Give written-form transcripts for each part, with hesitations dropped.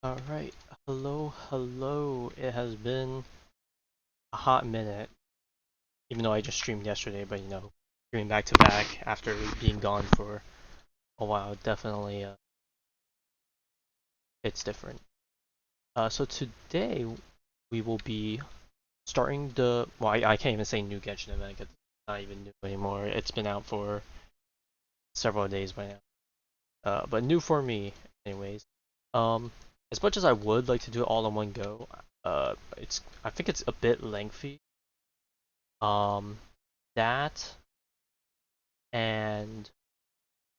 Alright, hello. It has been a hot minute, even though I just streamed yesterday, but streaming back to back after being gone for a while definitely it's different. So today we will be starting I can't even say new Genshin event 'cause it's not even new anymore. It's been out for several days by now. But new for me, anyways. Um, as much as I would like to do it all in one go, I think it's a bit lengthy. Um, that and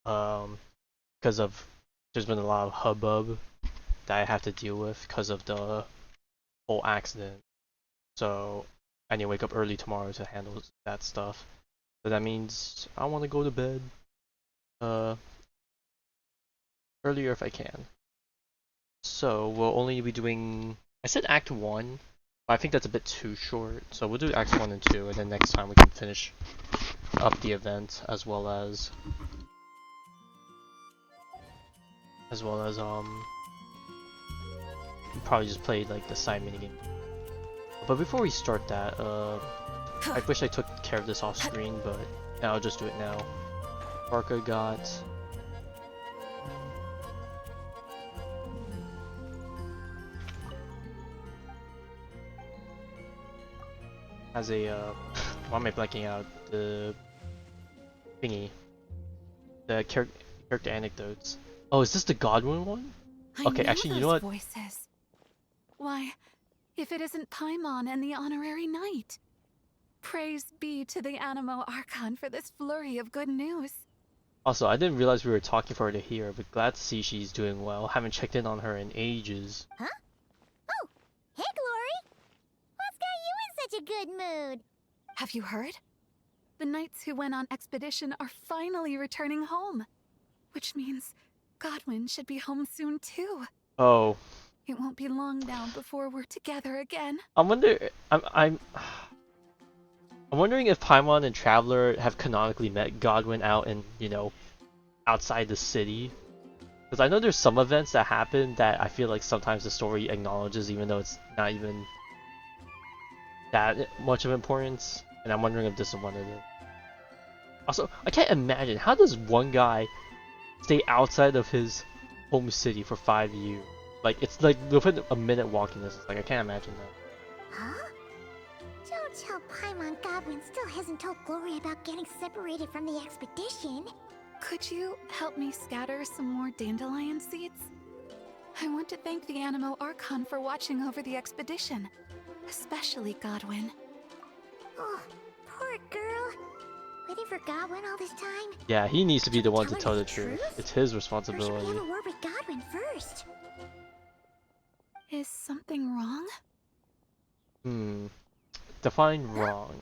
because of there's been a lot of hubbub that I have to deal with because of the whole accident. So I need to wake up early tomorrow to handle that stuff. So that means I want to go to bed uh earlier if I can. So we'll only be doing. I said Act 1, but I think that's a bit too short. So we'll do Acts 1 and 2, and then next time we can finish up the event as well as probably just play like the side minigame. But before we start that, I wish I took care of this off screen, but I'll just do it now. Barca has a why am I blanking out? The thingy. The character anecdotes. Oh, is this the Godwin one? Okay, actually, you know what? Voices. Why, if it isn't Paimon and the honorary knight. Praise be to the Animo Archon for this flurry of good news. Also, I didn't realize we were talking for her to hear, but glad to see she's doing well. Haven't checked in on her in ages. Huh? Oh, hey, Glory! What's got you in such a good mood? Have you heard? The knights who went on expedition are finally returning home. Which means Godwin should be home soon too. Oh. It won't be long now before we're together again. I'm wondering if Paimon and Traveler have canonically met Godwin out in, outside the city. Because I know there's some events that happen that I feel like sometimes the story acknowledges even though it's not even that much of importance. And I'm wondering if this is one of them. Also, I can't imagine, how does one guy stay outside of his home city for 5 years? Like, it's like within a minute walking distance. Like, I can't imagine that. Huh? Don't tell Paimon Godwin still hasn't told Glory about getting separated from the expedition. Could you help me scatter some more dandelion seeds? I want to thank the Animo Archon for watching over the expedition. Especially Godwin. Oh, poor girl. Waiting for Godwin all this time? Yeah, he needs to be the one to her tell the truth. It's his Or should we responsibility. have a word with Godwin first? Is something wrong? Define wrong.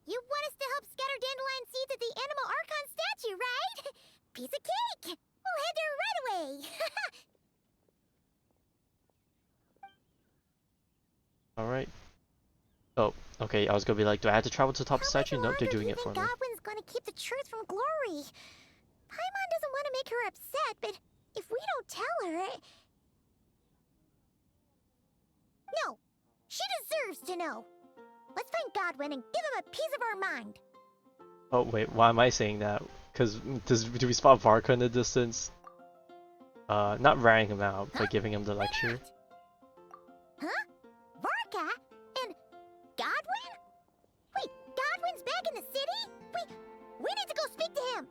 You want us to help scatter dandelion seeds at the Animal Archon statue, right? Piece of cake! We'll head there right away! Alright. Oh, okay, I was gonna be like, do I have to travel to the top of the How much statue? Nope, they're longer do doing you it for think me. Godwin's gonna keep the truth from Glory? Paimon doesn't want to make her upset, but if we don't tell her... No! She deserves to know! Let's find Godwin and give him a piece of our mind! Oh, wait, why am I saying that? Because do we spot Varka in the distance? Not ratting him out, but giving him the lecture. Huh? Varka? And Godwin? Wait, Godwin's back in the city? We need to go speak to him!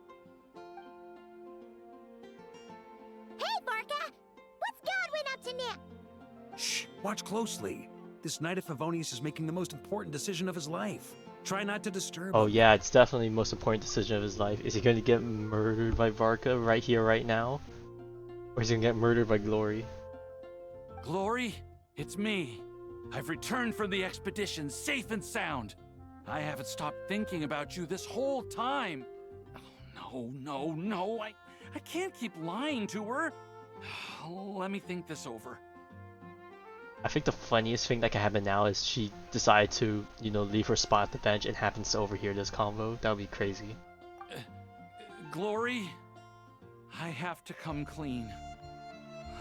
Hey, Varka! What's Godwin up to now? Shh! Watch closely. This Knight of Favonius is making the most important decision of his life. Try not to disturb Oh him. yeah, it's definitely the most important decision of his life. Is he going to get murdered by Varka right here, right now? Or is he going to get murdered by Glory? Glory, it's me. I've returned from the expedition safe and sound. I haven't stopped thinking about you this whole time. Oh, no. I can't keep lying to her. Let me think this over. I think the funniest thing that can happen now is she decided to, leave her spot at the bench and happens to overhear this convo. That would be crazy. Glory, I have to come clean.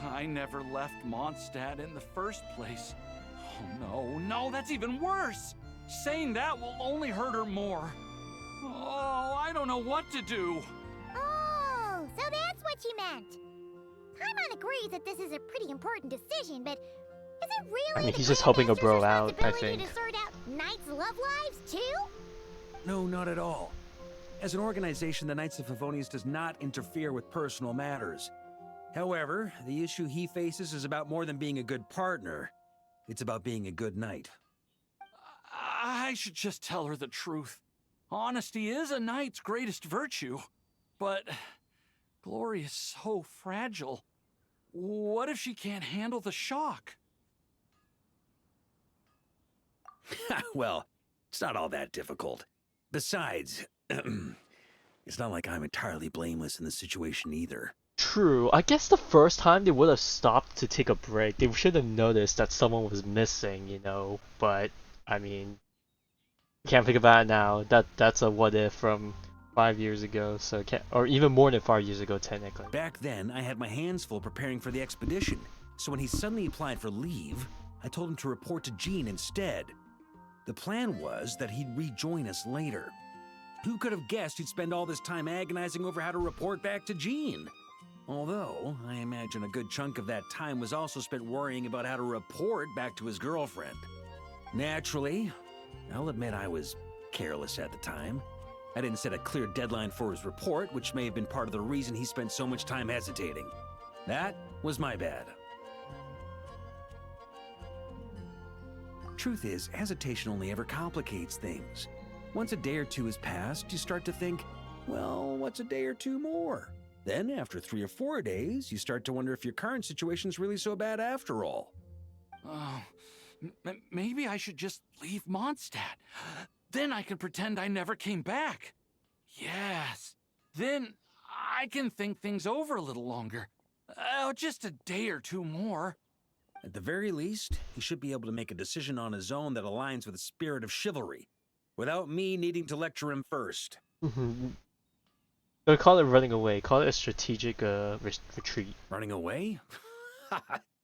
I never left Mondstadt in the first place. Oh no, that's even worse! Saying that will only hurt her more. Oh, I don't know what to do. Oh, so that's what you meant. Paimon agrees that this is a pretty important decision, but is it really I mean, the he's just Grand helping a Master's bro out, I responsibility think. to sort out Knights' love lives, too? No, not at all. As an organization, the Knights of Favonius does not interfere with personal matters. However, the issue he faces is about more than being a good partner. It's about being a good knight. I should just tell her the truth. Honesty is a knight's greatest virtue, but glory is so fragile. What if she can't handle the shock? Well, it's not all that difficult. Besides, it's not like I'm entirely blameless in the situation either. True. I guess the first time they would have stopped to take a break. They should have noticed that someone was missing, you know. But I mean, can't think about it now. That's a what if from 5 years ago. So can't, or even more than 5 years ago technically. Back then, I had my hands full preparing for the expedition. So when he suddenly applied for leave, I told him to report to Jean instead. The plan was that he'd rejoin us later. Who could have guessed he'd spend all this time agonizing over how to report back to Jean? Although, I imagine a good chunk of that time was also spent worrying about how to report back to his girlfriend. Naturally, I'll admit I was careless at the time. I didn't set a clear deadline for his report, which may have been part of the reason he spent so much time hesitating. That was my bad. Truth is, hesitation only ever complicates things. Once a day or two has passed, you start to think, well, what's a day or two more? Then, after 3 or 4 days, you start to wonder if your current situation's really so bad after all. Oh, maybe I should just leave Mondstadt. Then I can pretend I never came back. Yes. Then I can think things over a little longer. Just a day or two more. At the very least, he should be able to make a decision on his own that aligns with the spirit of chivalry, without me needing to lecture him first. Don't call it running away. Call it a strategic retreat. Running away?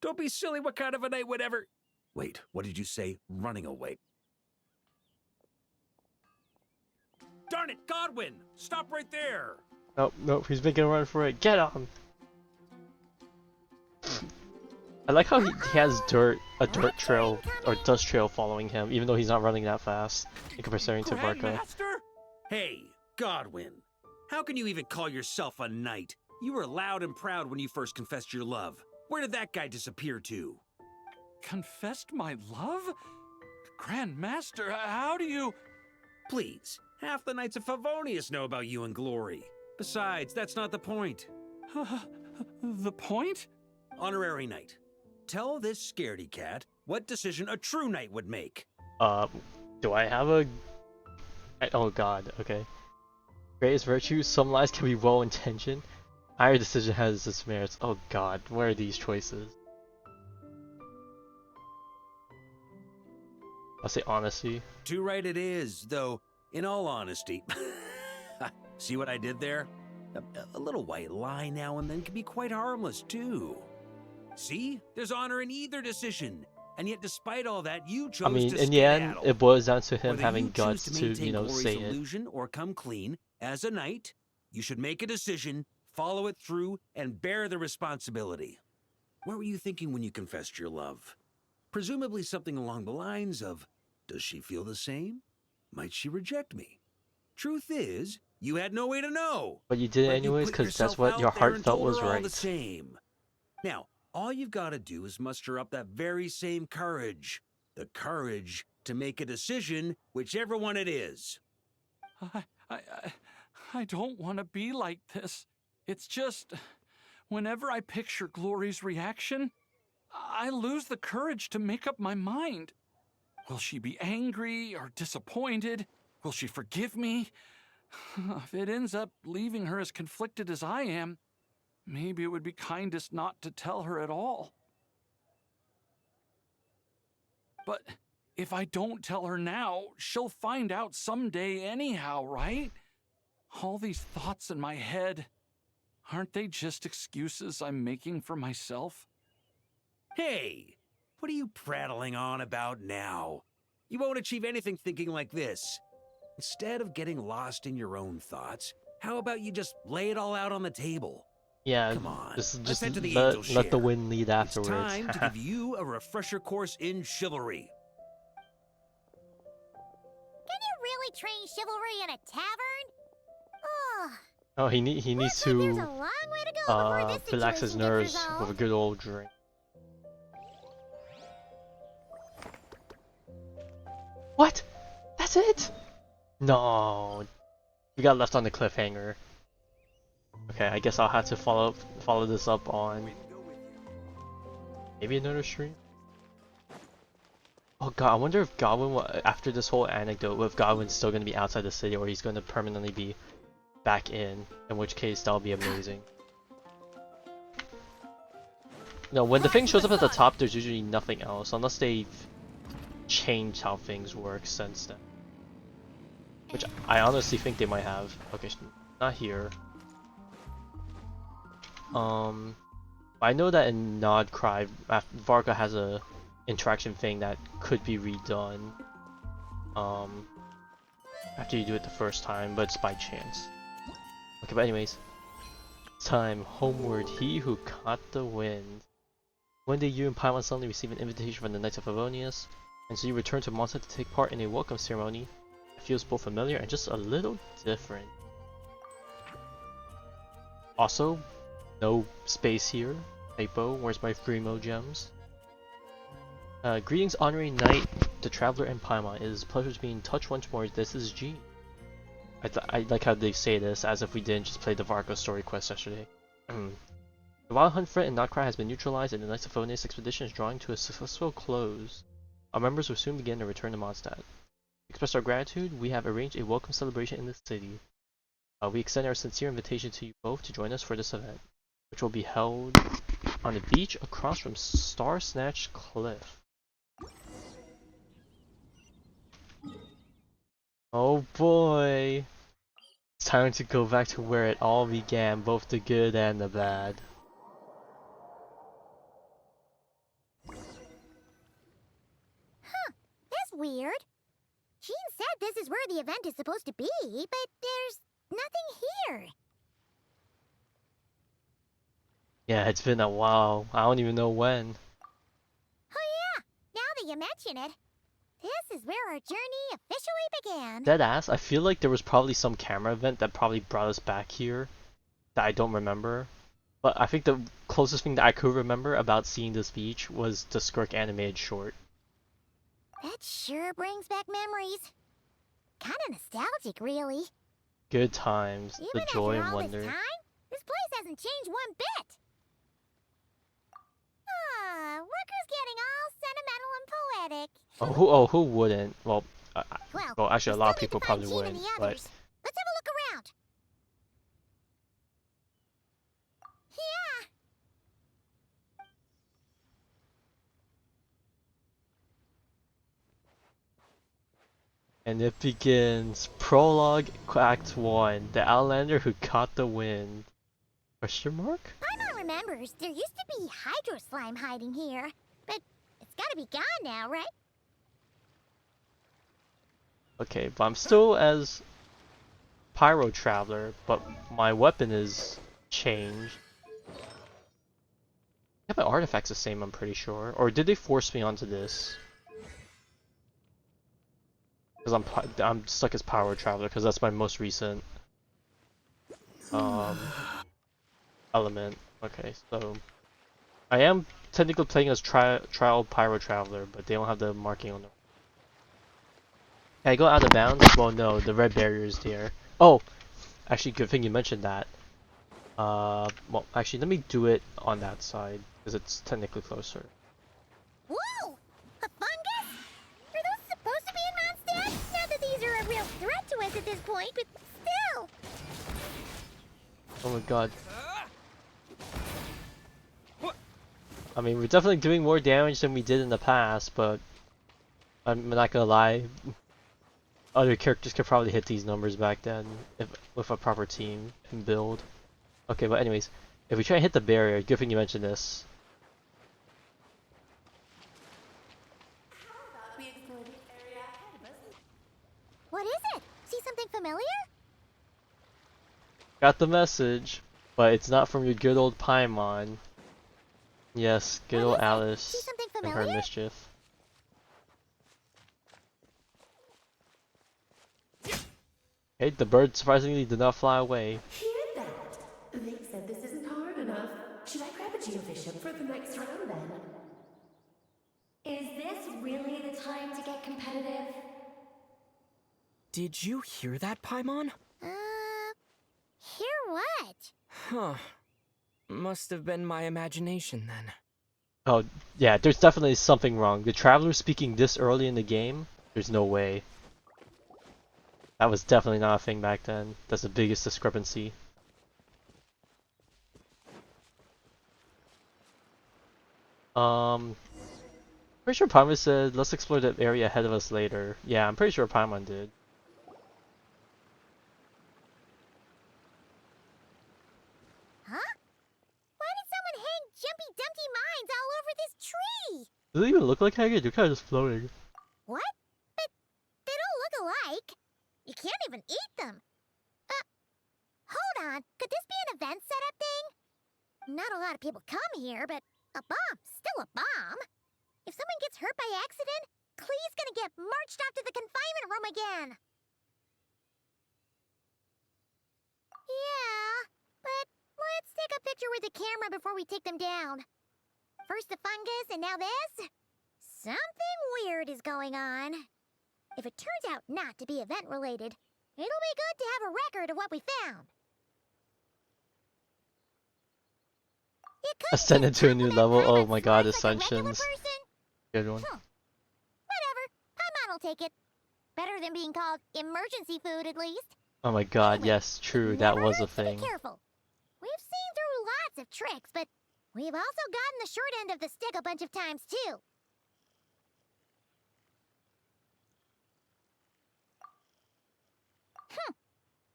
Don't be silly. What kind of a knight would ever... Wait, what did you say? Running away? Darn it, Godwin! Stop right there! Nope, he's making a run for it. Get on! I like how he has a dirt trail, or dust trail following him, even though he's not running that fast, in comparison to Varka. Grandmaster? Hey, Godwin. How can you even call yourself a knight? You were loud and proud when you first confessed your love. Where did that guy disappear to? Confessed my love? Grandmaster, how do you... Please, half the Knights of Favonius know about you and Glory. Besides, that's not the point. The point? Honorary Knight, tell this scaredy cat what decision a true knight would make. Do I have a... Oh god, okay. Greatest virtue, some lies can be well-intentioned. Higher decision has its merits. Oh god, where are these choices? I'll say honesty. Too right it is, though, in all honesty. See what I did there? A little white lie now and then can be quite harmless, too. See? There's honor in either decision. And yet, despite all that, you chose I mean, to in the end, skedaddle. it boils down to him Whether having you guts choose to, maintain you know, Glory's say it. illusion or come clean, as a knight, you should make a decision, follow it through, and bear the responsibility. What were you thinking when you confessed your love? Presumably something along the lines of, does she feel the same? Might she reject me? Truth is, you had no way to know. But you did it But you anyways, put because that's yourself what out your there heart and felt told was her all right. the same. Now, all you've got to do is muster up that very same courage. The courage to make a decision, whichever one it is. I don't want to be like this. It's just, whenever I picture Glory's reaction, I lose the courage to make up my mind. Will she be angry or disappointed? Will she forgive me? If it ends up leaving her as conflicted as I am, maybe it would be kindest not to tell her at all. But if I don't tell her now, she'll find out someday anyhow, right? All these thoughts in my head. Aren't they just excuses I'm making for myself? Hey, what are you prattling on about now? You won't achieve anything thinking like this. Instead of getting lost in your own thoughts, how about you just lay it all out on the table? Yeah, Come on, just let's just head to the angel let the share. wind lead It's afterwards. time to give you a refresher course in chivalry. Can you really train chivalry in a tavern? Oh, Oh, he needs looks like there's to a long way to go before this relax his situation nerves gets with a resolved. good old drink. What? That's it? No, we got left on the cliffhanger. Okay, I guess I'll have to follow this up on maybe another stream. Oh god, I wonder if Godwin, after this whole anecdote, if Godwin's still going to be outside the city or he's going to permanently be back in which case that'll be amazing. No, when the thing shows up at the top, there's usually nothing else, unless they've changed how things work since then. Which I honestly think they might have. Okay, not here. I know that in Nod Cry, Varka has a interaction thing that could be redone. After you do it the first time, but it's by chance. Okay, but anyways. Time, Homeward, he who caught the wind. One day you and Paimon suddenly receive an invitation from the Knights of Favonius, and so you return to Mondstadt to take part in a welcome ceremony. It feels both familiar and just a little different. Also, no space here. Typo, where's my Freemo gems? Greetings, honorary knight, the Traveler and Paimon. It is a pleasure to be in touch once more. This is G. I like how they say this, as if we didn't just play the Varka story quest yesterday. The Wild Hunt threat in Notcry has been neutralized and the Knights of Favonius expedition is drawing to a successful close. Our members will soon begin to return to Mondstadt. To express our gratitude, we have arranged a welcome celebration in the city. We extend our sincere invitation to you both to join us for this event, which will be held on the beach across from Star Snatch Cliff. Oh boy! It's time to go back to where it all began, both the good and the bad. Huh, that's weird. Jean said this is where the event is supposed to be, but there's nothing here. Yeah, it's been a while. I don't even know when. Oh yeah, now that you mention it, this is where our journey officially began. Deadass, I feel like there was probably some camera event that probably brought us back here that I don't remember. But I think the closest thing that I could remember about seeing this beach was the Skirk animated short. That sure brings back memories. Kinda nostalgic, really. Good times, Even the joy after and all wonder. this time, this place hasn't changed one bit. Ah, Worker's getting all sentimental and poetic. Oh, who wouldn't? Well, Well, actually, a we lot of still need people to find probably Jean wouldn't. and the But others. Let's have a look around. Yeah. and it begins. Prologue, Act 1. The Outlander who caught the wind. Question mark? Paimon remembers there used to be hydro slime hiding here, but it's gotta be gone now, right? Okay, but I'm still as Pyro Traveler, but my weapon is changed. Yeah, my artifact's the same, I'm pretty sure. Or did they force me onto this? Because I'm stuck as Pyro Traveler, because that's my most recent element. Okay, so I am technically playing as Trial Pyro Traveler, but they don't have the marking on them. Can I go out of bounds? Well, no, the red barrier is there. Oh, actually, good thing you mentioned that. Well, actually, let me do it on that side, because it's technically closer. Whoa! A fungus? Are those supposed to be in Mondstadt? Not that these are a real threat to us at this point, but still. Oh my god. I mean, we're definitely doing more damage than we did in the past, but I'm not gonna lie. Other characters could probably hit these numbers back then if with a proper team and build. Okay, but anyways, if we try and hit the barrier, good thing you mentioned this. What is it? See something familiar? Got the message, but it's not from your good old Paimon. Yes, good What old is it? See Alice something and her familiar? mischief. Hey, the bird surprisingly did not fly away. Hear that? They said this isn't hard enough. Should I grab a geofish up for the next round then? Is this really the time to get competitive? Did you hear that, Paimon? Hear what? Huh. Must have been my imagination then. Oh, yeah, there's definitely something wrong. The Traveler speaking this early in the game? There's no way. That was definitely not a thing back then. That's the biggest discrepancy. Pretty sure Paimon said, let's explore that area ahead of us later. Yeah, I'm pretty sure Paimon did. Huh? Why did someone hang Jumpy Dumpty mines all over this tree? Does it even look like hanging? They're kind of just floating. What? But they don't look alike. You can't even eat them. Hold on. Could this be an event setup thing? Not a lot of people come here, but a bomb's still a bomb. If someone gets hurt by accident, Clee's gonna get marched off to the confinement room again. Yeah, but let's take a picture with the camera before we take them down. First the fungus, and now this? Something weird is going on. If it turns out not to be event-related, it'll be good to have a record of what we found. Ascended to a new level. Oh my god, Ascensions. Good one. Whatever. Paimon will take it. Better than being called emergency food, at least. Oh my god, Anyway, yes, true, that never was a hurts to be thing. careful. We've seen through lots of tricks, but we've also gotten the short end of the stick a bunch of times, too.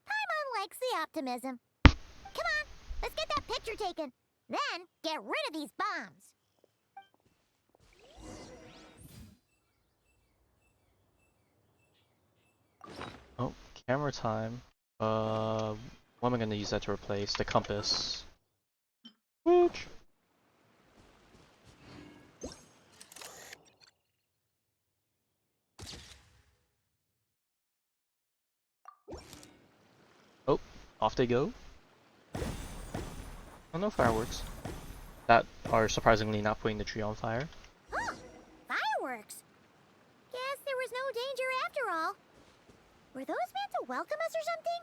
Paimon likes the optimism. Come on, let's get that picture taken. Then, get rid of these bombs. Oh, camera time. What am I gonna use that to replace? The compass. Which? Oh, off they go. Oh, no fireworks. That are surprisingly not putting the tree on fire. Huh, fireworks. Guess there was no danger after all. Were those meant to welcome us or something?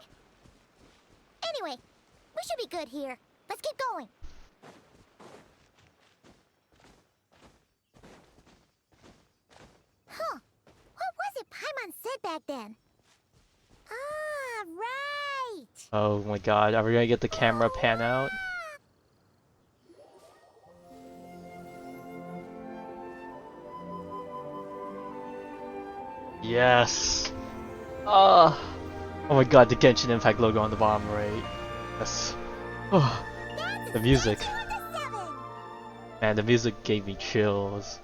Anyway, we should be good here. Let's keep going. Huh. What was it Paimon said back then? Ah, right. Oh my god, are we gonna get the camera pan out? Yes! Oh my god, the Genshin Impact logo on the bottom right. Yes. Oh, the music. Man, the music gave me chills.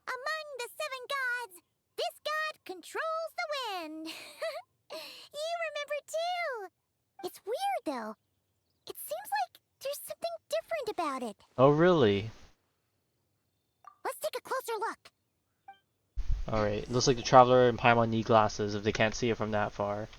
Among the 7 gods, this god controls the wind. You remember too. It's weird though. It seems like there's something different about it. Oh really? Let's take a closer look. Alright, looks like the Traveler and Paimon need glasses if they can't see it from that far.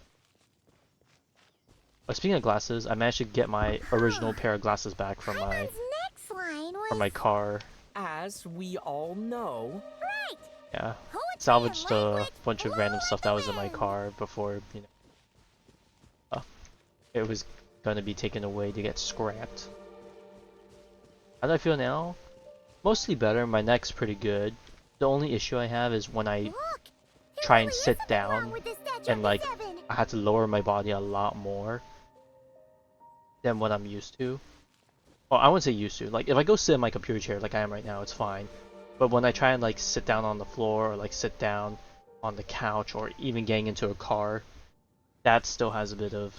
But speaking of glasses, I managed to get my original pair of glasses back from Paimon's next line was my car. As we all know, right. Yeah. Poetry Salvaged and a language bunch of blow random in stuff the that was in my wind. car before, it was gonna be taken away to get scrapped. How do I feel now? Mostly better, my neck's pretty good. The only issue I have is when I Look, there try really and is sit something wrong down with this statue and of the like 7. I had to lower my body a lot more than what I'm used to. Well, I wouldn't say used to. Like if I go sit in my computer chair like I am right now, it's fine. But when I try and like sit down on the floor or like sit down on the couch or even getting into a car, that still has a bit of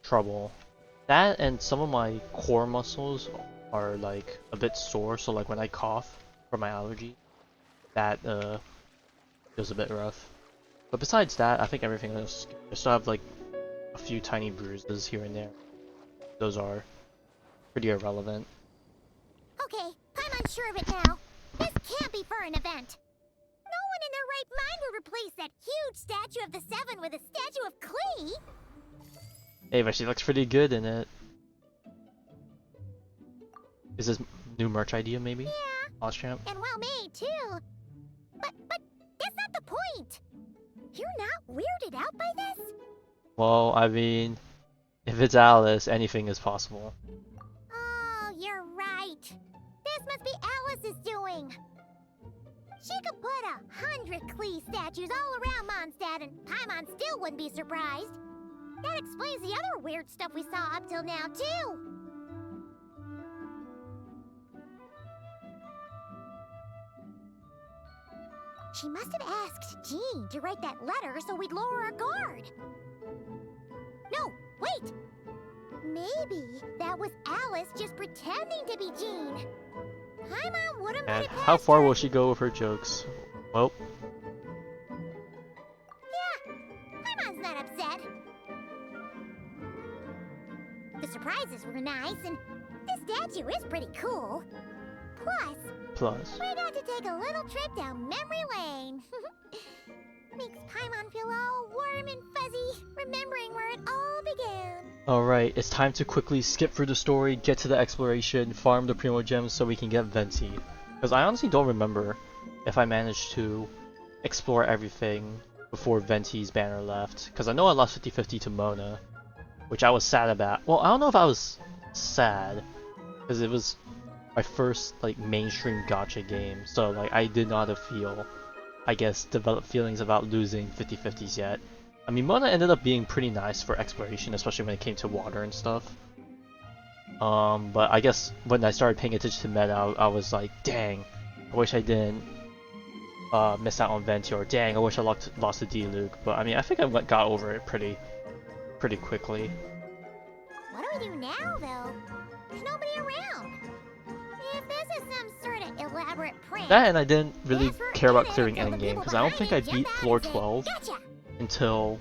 trouble. That and some of my core muscles are like a bit sore, so like when I cough for my allergy, that feels a bit rough. But besides that, I think everything else, I still have like a few tiny bruises here and there. Those are pretty irrelevant. Okay, I'm unsure of it now. This can't be for an event. No one in their right mind would replace that huge statue of the Seven with a statue of Klee. Hey, but she looks pretty good in it. Is this new merch idea maybe? Yeah. Ostrchamp? And well made too. But that's not the point. You're not weirded out by this? Well, I mean, if it's Alice, anything is possible. Oh, you're right. This must be Alice's doing. She could put 100 Klee statues all around Mondstadt and Paimon still wouldn't be surprised. That explains the other weird stuff we saw up till now, too. She must have asked Jean to write that letter so we'd lower our guard. No, wait! Maybe that was Alice just pretending to be Jean. Paimon would have made And it past how far her. will she go with her jokes? Well, Yeah, Paimon's not upset. The surprises were nice, and this statue is pretty cool. Plus, we got to take a little trip down memory lane. Makes Paimon feel all warm and fuzzy, remembering where it all began. alright, it's time to quickly skip through the story, get to the exploration, farm the Primo Gems so we can get Venti. Because I honestly don't remember if I managed to explore everything before Venti's banner left. Because I know I lost 50-50 to Mona, which I was sad about. Well, I don't know if I was sad, because it was my first like mainstream gacha game, so like I did not feel, I guess, develop feelings about losing 50-50s yet. I mean, Mona ended up being pretty nice for exploration, especially when it came to water and stuff. But I guess when I started paying attention to meta, I was like, dang, I wish I didn't miss out on Venti, or dang, I wish I lost to D-Luke. But I mean, I think I got over it pretty quickly. What do we do now, though? There's nobody around. If this is some sort of elaborate prank... That, and I didn't really guess we're care about in it clearing until the endgame, people because I don't behind think I it jump beat out floor and say, 12 Gotcha! until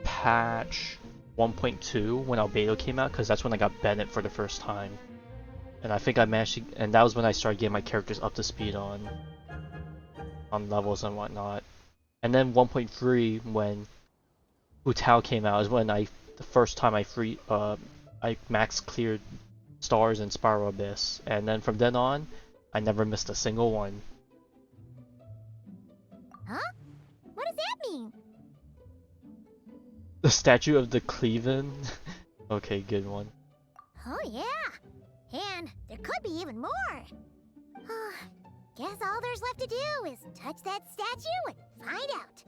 patch 1.2 when Albedo came out, because that's when I got Bennett for the first time. And I think I managed to, and that was when I started getting my characters up to speed on levels and whatnot. And then 1.3 when Hu Tao came out is when the first time I max cleared stars and Spiral Abyss, and then from then on I never missed a single one. Huh? What does that mean? The statue of the Cleaven. Okay, good one. Oh, yeah. And there could be even more. Guess all there's left to do is touch that statue and find out.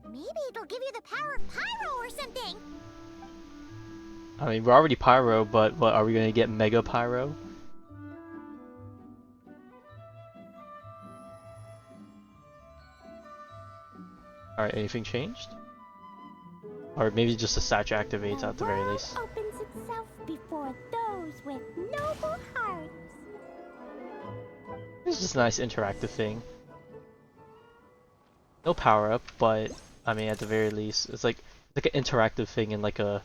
Maybe it'll give you the power of Pyro or something. I mean, we're already Pyro, but what, are we gonna get Mega Pyro? Alright, anything changed? Or maybe just the statue activates at the very least. Opens itself before those with noble hearts. It's just a nice interactive thing. No power up, but I mean, at the very least, it's like an interactive thing in like a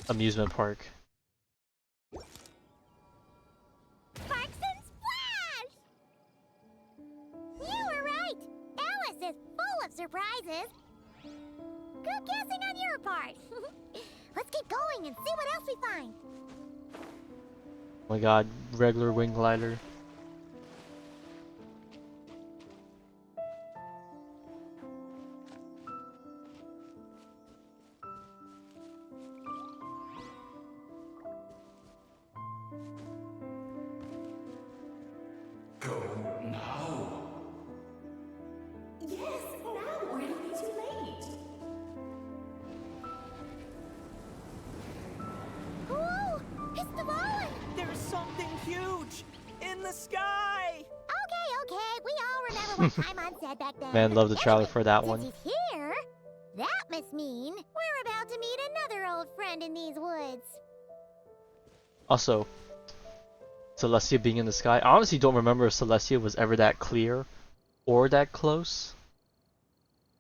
amusement park. Sparks and splash! You were right. Alice is full of surprises. Good guessing on your part. Let's keep going and see what else we find. Oh my god, regular wing glider. Go now. Yes, now, or it'll be too late. Whoa! It's the Roland! There's something huge in the sky! Okay, we all remember what Paimon said back then. Man, love the trailer Anyway, for that since one. he's here, That must mean we're about to meet another old friend in these woods. Also, Celestia being in the sky. I honestly don't remember if Celestia was ever that clear or that close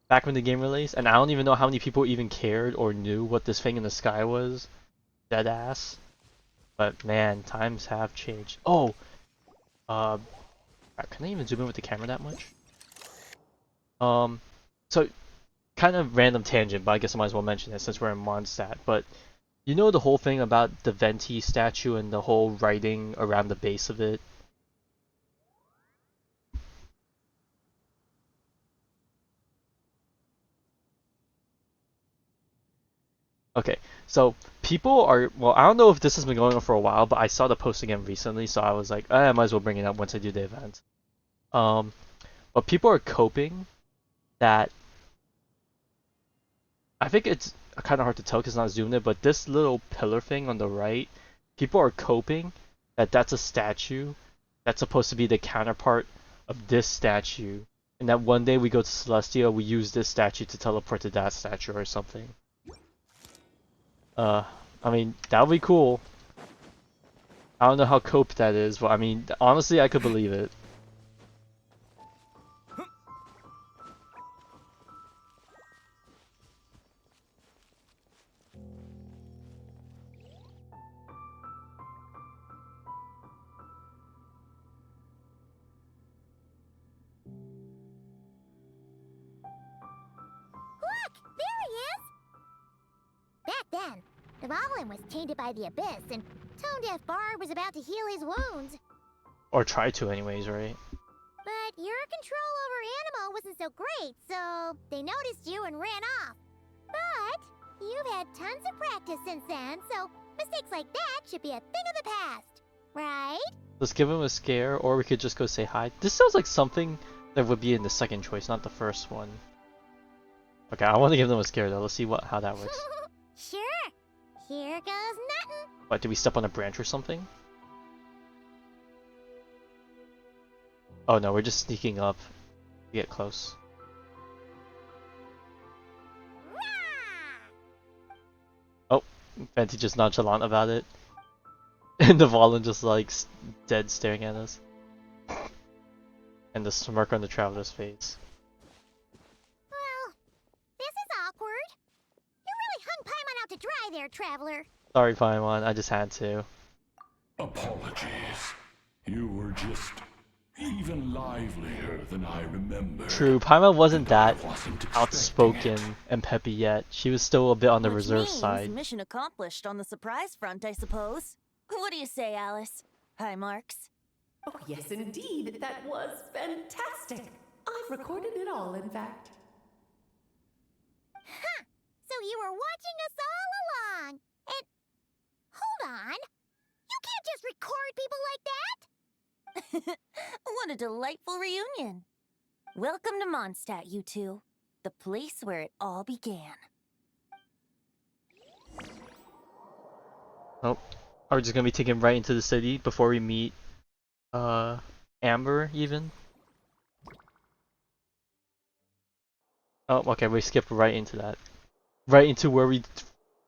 back when the game released, and I don't even know how many people even cared or knew what this thing in the sky was. Dead ass. But man, times have changed. Oh! Can I even zoom in with the camera that much? So, kind of random tangent, but I guess I might as well mention it since we're in Mondstadt, but you know the whole thing about the Venti statue and the whole writing around the base of it? Okay, so people are, well, I don't know if this has been going on for a while, but I saw the post again recently, so I was like, I might as well bring it up once I do the event. But people are coping that, I think it's kind of hard to tell because it's not zoomed in, but this little pillar thing on the right, people are coping that that's a statue that's supposed to be the counterpart of this statue, and that one day we go to Celestia, we use this statue to teleport to that statue or something. I mean, that would be cool. I don't know how cope that is, but I mean, honestly, I could believe it. Look! There he is! Back then, Dvalin was tainted by the Abyss, and Tone-Deaf Bard was about to heal his wounds. Or try to anyways, right? But your control over Animo wasn't so great, so they noticed you and ran off. But you've had tons of practice since then, so mistakes like that should be a thing of the past, right? Let's give him a scare, or we could just go say hi. This sounds like something that would be in the second choice, not the first one. Okay, I want to give them a scare though. Let's see how that works. Sure. Here goes nothing. What, did we step on a branch or something? Oh no, we're just sneaking up to get close. Oh, Venti just nonchalant about it. And Dvalin just like dead staring at us. And the smirk on the Traveler's face. Well, this is awkward. You really hung Paimon out to dry there, Traveler. Sorry, Paimon, I just had to. Apologies. You were just even livelier than I remember. True, Paimon wasn't that Wasn't outspoken expecting and peppy yet. She was still a bit on the Which reserve means side. mission accomplished on the surprise front, I suppose. What do you say, Alice? Hi, Marks. Oh, yes, indeed. That was fantastic. I've recorded it all, in fact. Huh. So you were watching us all along. And hold on. You can't just record people like that. What a delightful reunion. Welcome to Mondstadt, you two. The place where it all began. Oh, are we just gonna be taken right into the city before we meet Amber even? Oh, okay, we skipped right into that. Right into where we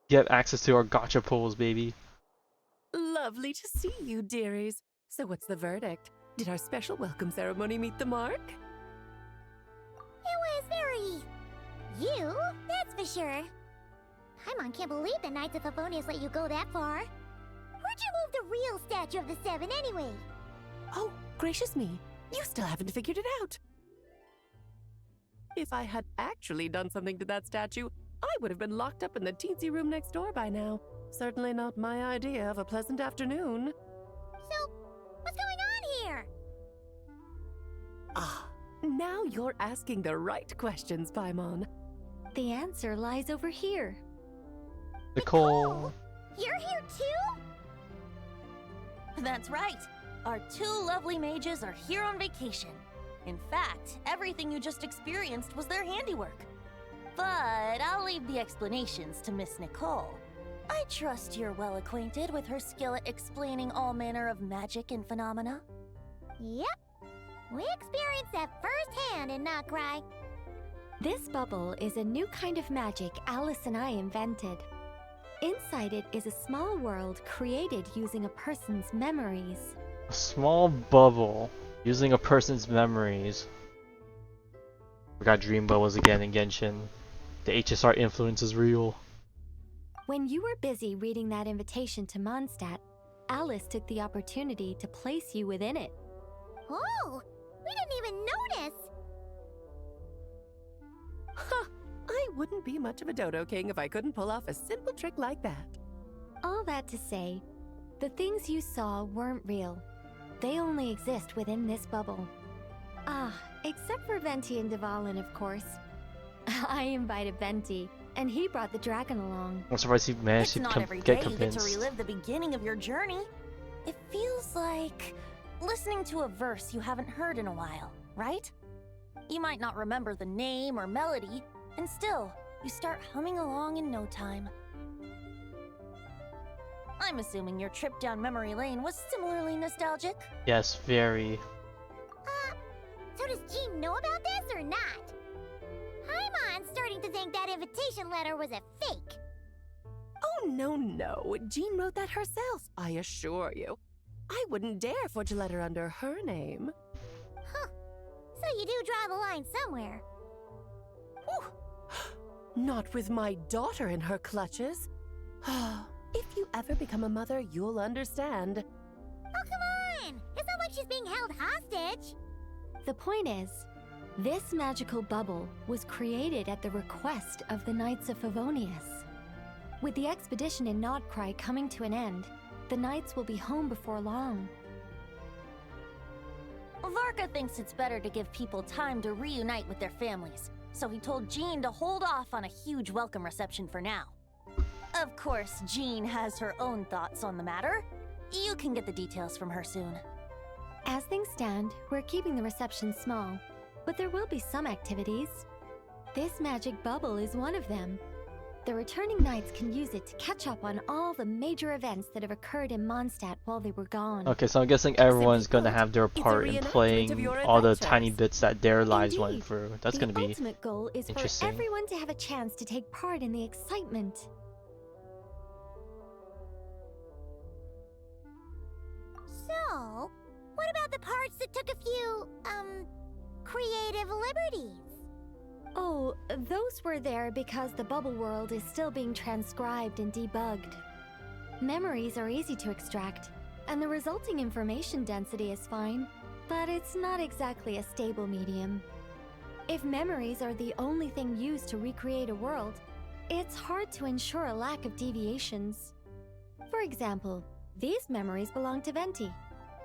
get access to our gotcha pulls, baby. Lovely to see you, dearies. So what's the verdict? Did our special welcome ceremony meet the mark? It was very... you, that's for sure. Paimon can't believe the Knights of Favonius let you go that far. Where'd you move the real statue of the Seven anyway? Oh, gracious me. You still haven't figured it out. If I had actually done something to that statue, I would have been locked up in the teensy room next door by now. Certainly not my idea of a pleasant afternoon. So, what's going on here? Ah, now you're asking the right questions, Paimon. The answer lies over here. Nicole. You're here too? That's right. Our two lovely mages are here on vacation. In fact, everything you just experienced was their handiwork. But I'll leave the explanations to Miss Nicole. I trust you're well acquainted with her skill at explaining all manner of magic and phenomena. Yep. We experienced that firsthand in Not Cry. This bubble is a new kind of magic Alice and I invented. Inside it is a small world created using a person's memories. A small bubble using a person's memories. We got dream bubbles again in Genshin. The HSR influence is real. When you were busy reading that invitation to Mondstadt, Alice took the opportunity to place you within it. Oh, we didn't even notice. Huh, I wouldn't be much of a dodo king if I couldn't pull off a simple trick like that. All that to say, the things you saw weren't real. They only exist within this bubble. Ah, except for Venti and Dvalin, of course. I invited Venti, and he brought the dragon along. I'm surprised he managed to get convinced. You get to relive the beginning of your journey. It feels like listening to a verse you haven't heard in a while, right? You might not remember the name or melody, and still, you start humming along in no time. I'm assuming your trip down memory lane was similarly nostalgic? Yes, very. So does Jean know about this or not? Paimon's starting to think that invitation letter was a fake. Oh, no. Jean wrote that herself, I assure you. I wouldn't dare forge a letter under her name. Huh. So you do draw the line somewhere. Whew. Not with my daughter in her clutches. If you ever become a mother, you'll understand. Oh, come on! It's not like she's being held hostage. The point is, this magical bubble was created at the request of the Knights of Favonius. With the expedition in Nodcry coming to an end, the Knights will be home before long. Varka thinks it's better to give people time to reunite with their families, so he told Jean to hold off on a huge welcome reception for now. Of course, Jean has her own thoughts on the matter. You can get the details from her soon. As things stand, we're keeping the reception small, but there will be some activities. This magic bubble is one of them. The returning Knights can use it to catch up on all the major events that have occurred in Mondstadt while they were gone. Okay, so I'm guessing everyone's gonna have their part in playing all the tiny bits that their lives went through. That's gonna be interesting. The ultimate goal is for everyone to have a chance to take part in the excitement. So, what about the parts that took a few, creative liberties? Oh, those were there because the bubble world is still being transcribed and debugged. Memories are easy to extract, and the resulting information density is fine, but it's not exactly a stable medium. If memories are the only thing used to recreate a world, it's hard to ensure a lack of deviations. For example, these memories belong to Venti,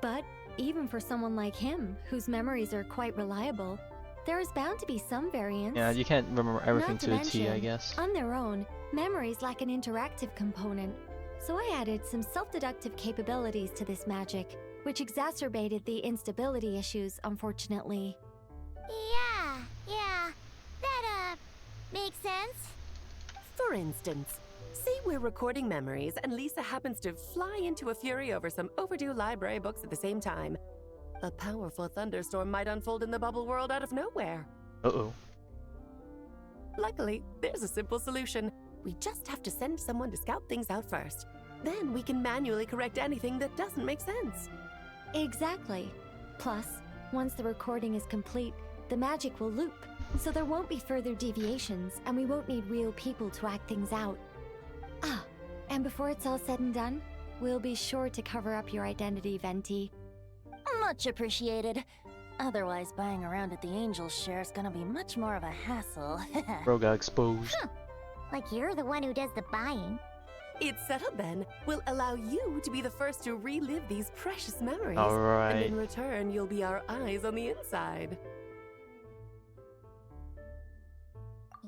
but even for someone like him, whose memories are quite reliable, there is bound to be some variance. Yeah, you can't remember everything to a T, I guess. On their own, memories lack an interactive component, so I added some self-deductive capabilities to this magic, which exacerbated the instability issues, unfortunately. Yeah, that, makes sense. For instance, say we're recording memories and Lisa happens to fly into a fury over some overdue library books at the same time. A powerful thunderstorm might unfold in the bubble world out of nowhere. Uh-oh. Luckily, there's a simple solution. We just have to send someone to scout things out first. Then we can manually correct anything that doesn't make sense. Exactly. Plus, once the recording is complete, the magic will loop, so there won't be further deviations, and we won't need real people to act things out. Ah, and before it's all said and done, we'll be sure to cover up your identity, Venti. Much appreciated. Otherwise, buying around at the Angels share is gonna be much more of a hassle. Bro got exposed. Huh. Like you're the one who does the buying. It's settled then. We'll allow you to be the first to relive these precious memories. Alright. And in return, you'll be our eyes on the inside.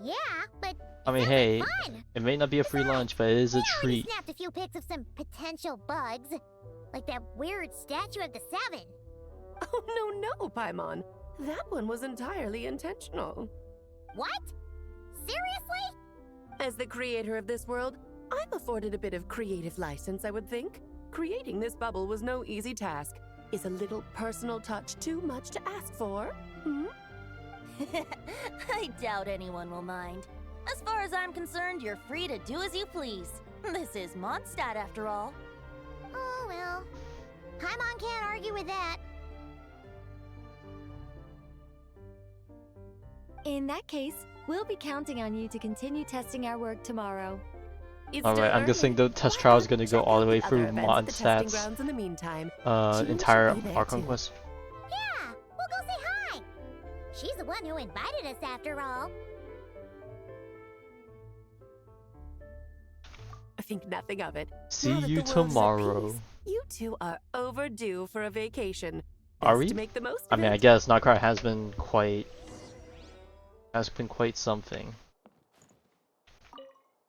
Yeah, but I mean, hey, it may not be a free lunch, but it is a treat. We snapped a few pics of some potential bugs, like that weird statue of the Seven. Oh, no, Paimon. That one was entirely intentional. What? Seriously? As the creator of this world, I'm afforded a bit of creative license, I would think. Creating this bubble was no easy task. Is a little personal touch too much to ask for? I doubt anyone will mind. As far as I'm concerned, you're free to do as you please. This is Mondstadt, after all. Oh, well. Paimon can't argue with that. In that case, we'll be counting on you to continue testing our work tomorrow. Alright, I'm guessing the test trial is gonna go all the way through Mondstadt's entire Archon quest. Yeah, we'll go say hi. She's the one who invited us after all. I think nothing of it. See Now that you the world's at tomorrow. peace, you two are overdue for a vacation. Are Best we? to make the most I of mean, it. I guess Nightcrawler has been quite something.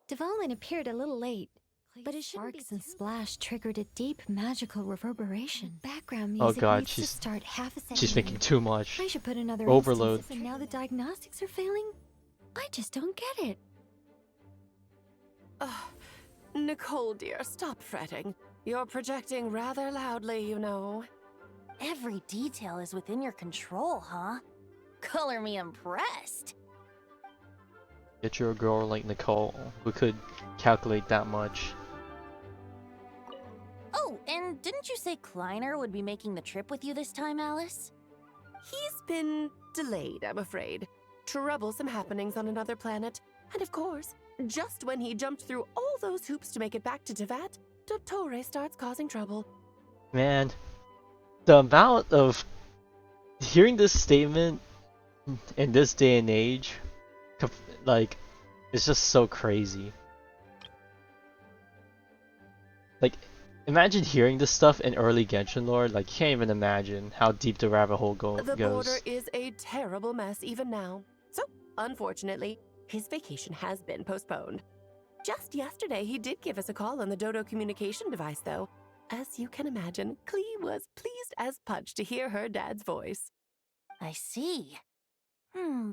Dvalin appeared a little late, but his sparks and splash triggered a deep magical reverberation. Background Oh music god, needs to start half a second she's thinking late. too much. I should put another Overload. instance, and now the diagnostics are failing? I just don't get it. Nicole, dear, stop fretting. You're projecting rather loudly, you know. Every detail is within your control, huh? Color me impressed. Get you a girl like Nicole who could calculate that much. Oh, and didn't you say Kleiner would be making the trip with you this time, Alice? He's been delayed, I'm afraid. Troublesome happenings on another planet. And of course, just when he jumped through all those hoops to make it back to Teyvat, Dottore starts causing trouble. Man, the amount of hearing this statement in this day and age, like, it's just so crazy. Like, imagine hearing this stuff in early Genshin lore. Like, you can't even imagine how deep the rabbit hole The goes. border is a terrible mess even now. So, unfortunately, his vacation has been postponed. Just yesterday, he did give us a call on the Dodo communication device, though. As you can imagine, Klee was pleased as punch to hear her dad's voice. I see.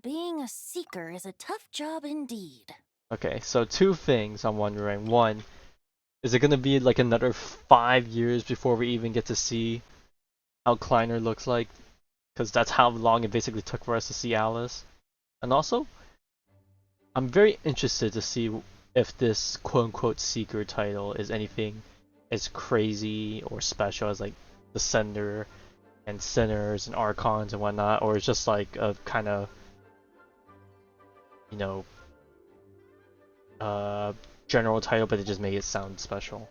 Being a seeker is a tough job indeed. Okay, so two things I'm wondering. One, is it gonna be like another 5 years before we even get to see how Kleiner looks like? Because that's how long it basically took for us to see Alice. And also, I'm very interested to see if this quote-unquote seeker title is anything as crazy or special as like the Sender and Sinners and Archons and whatnot, or it's just like a kind of, you know, general title, but it just made it sound special.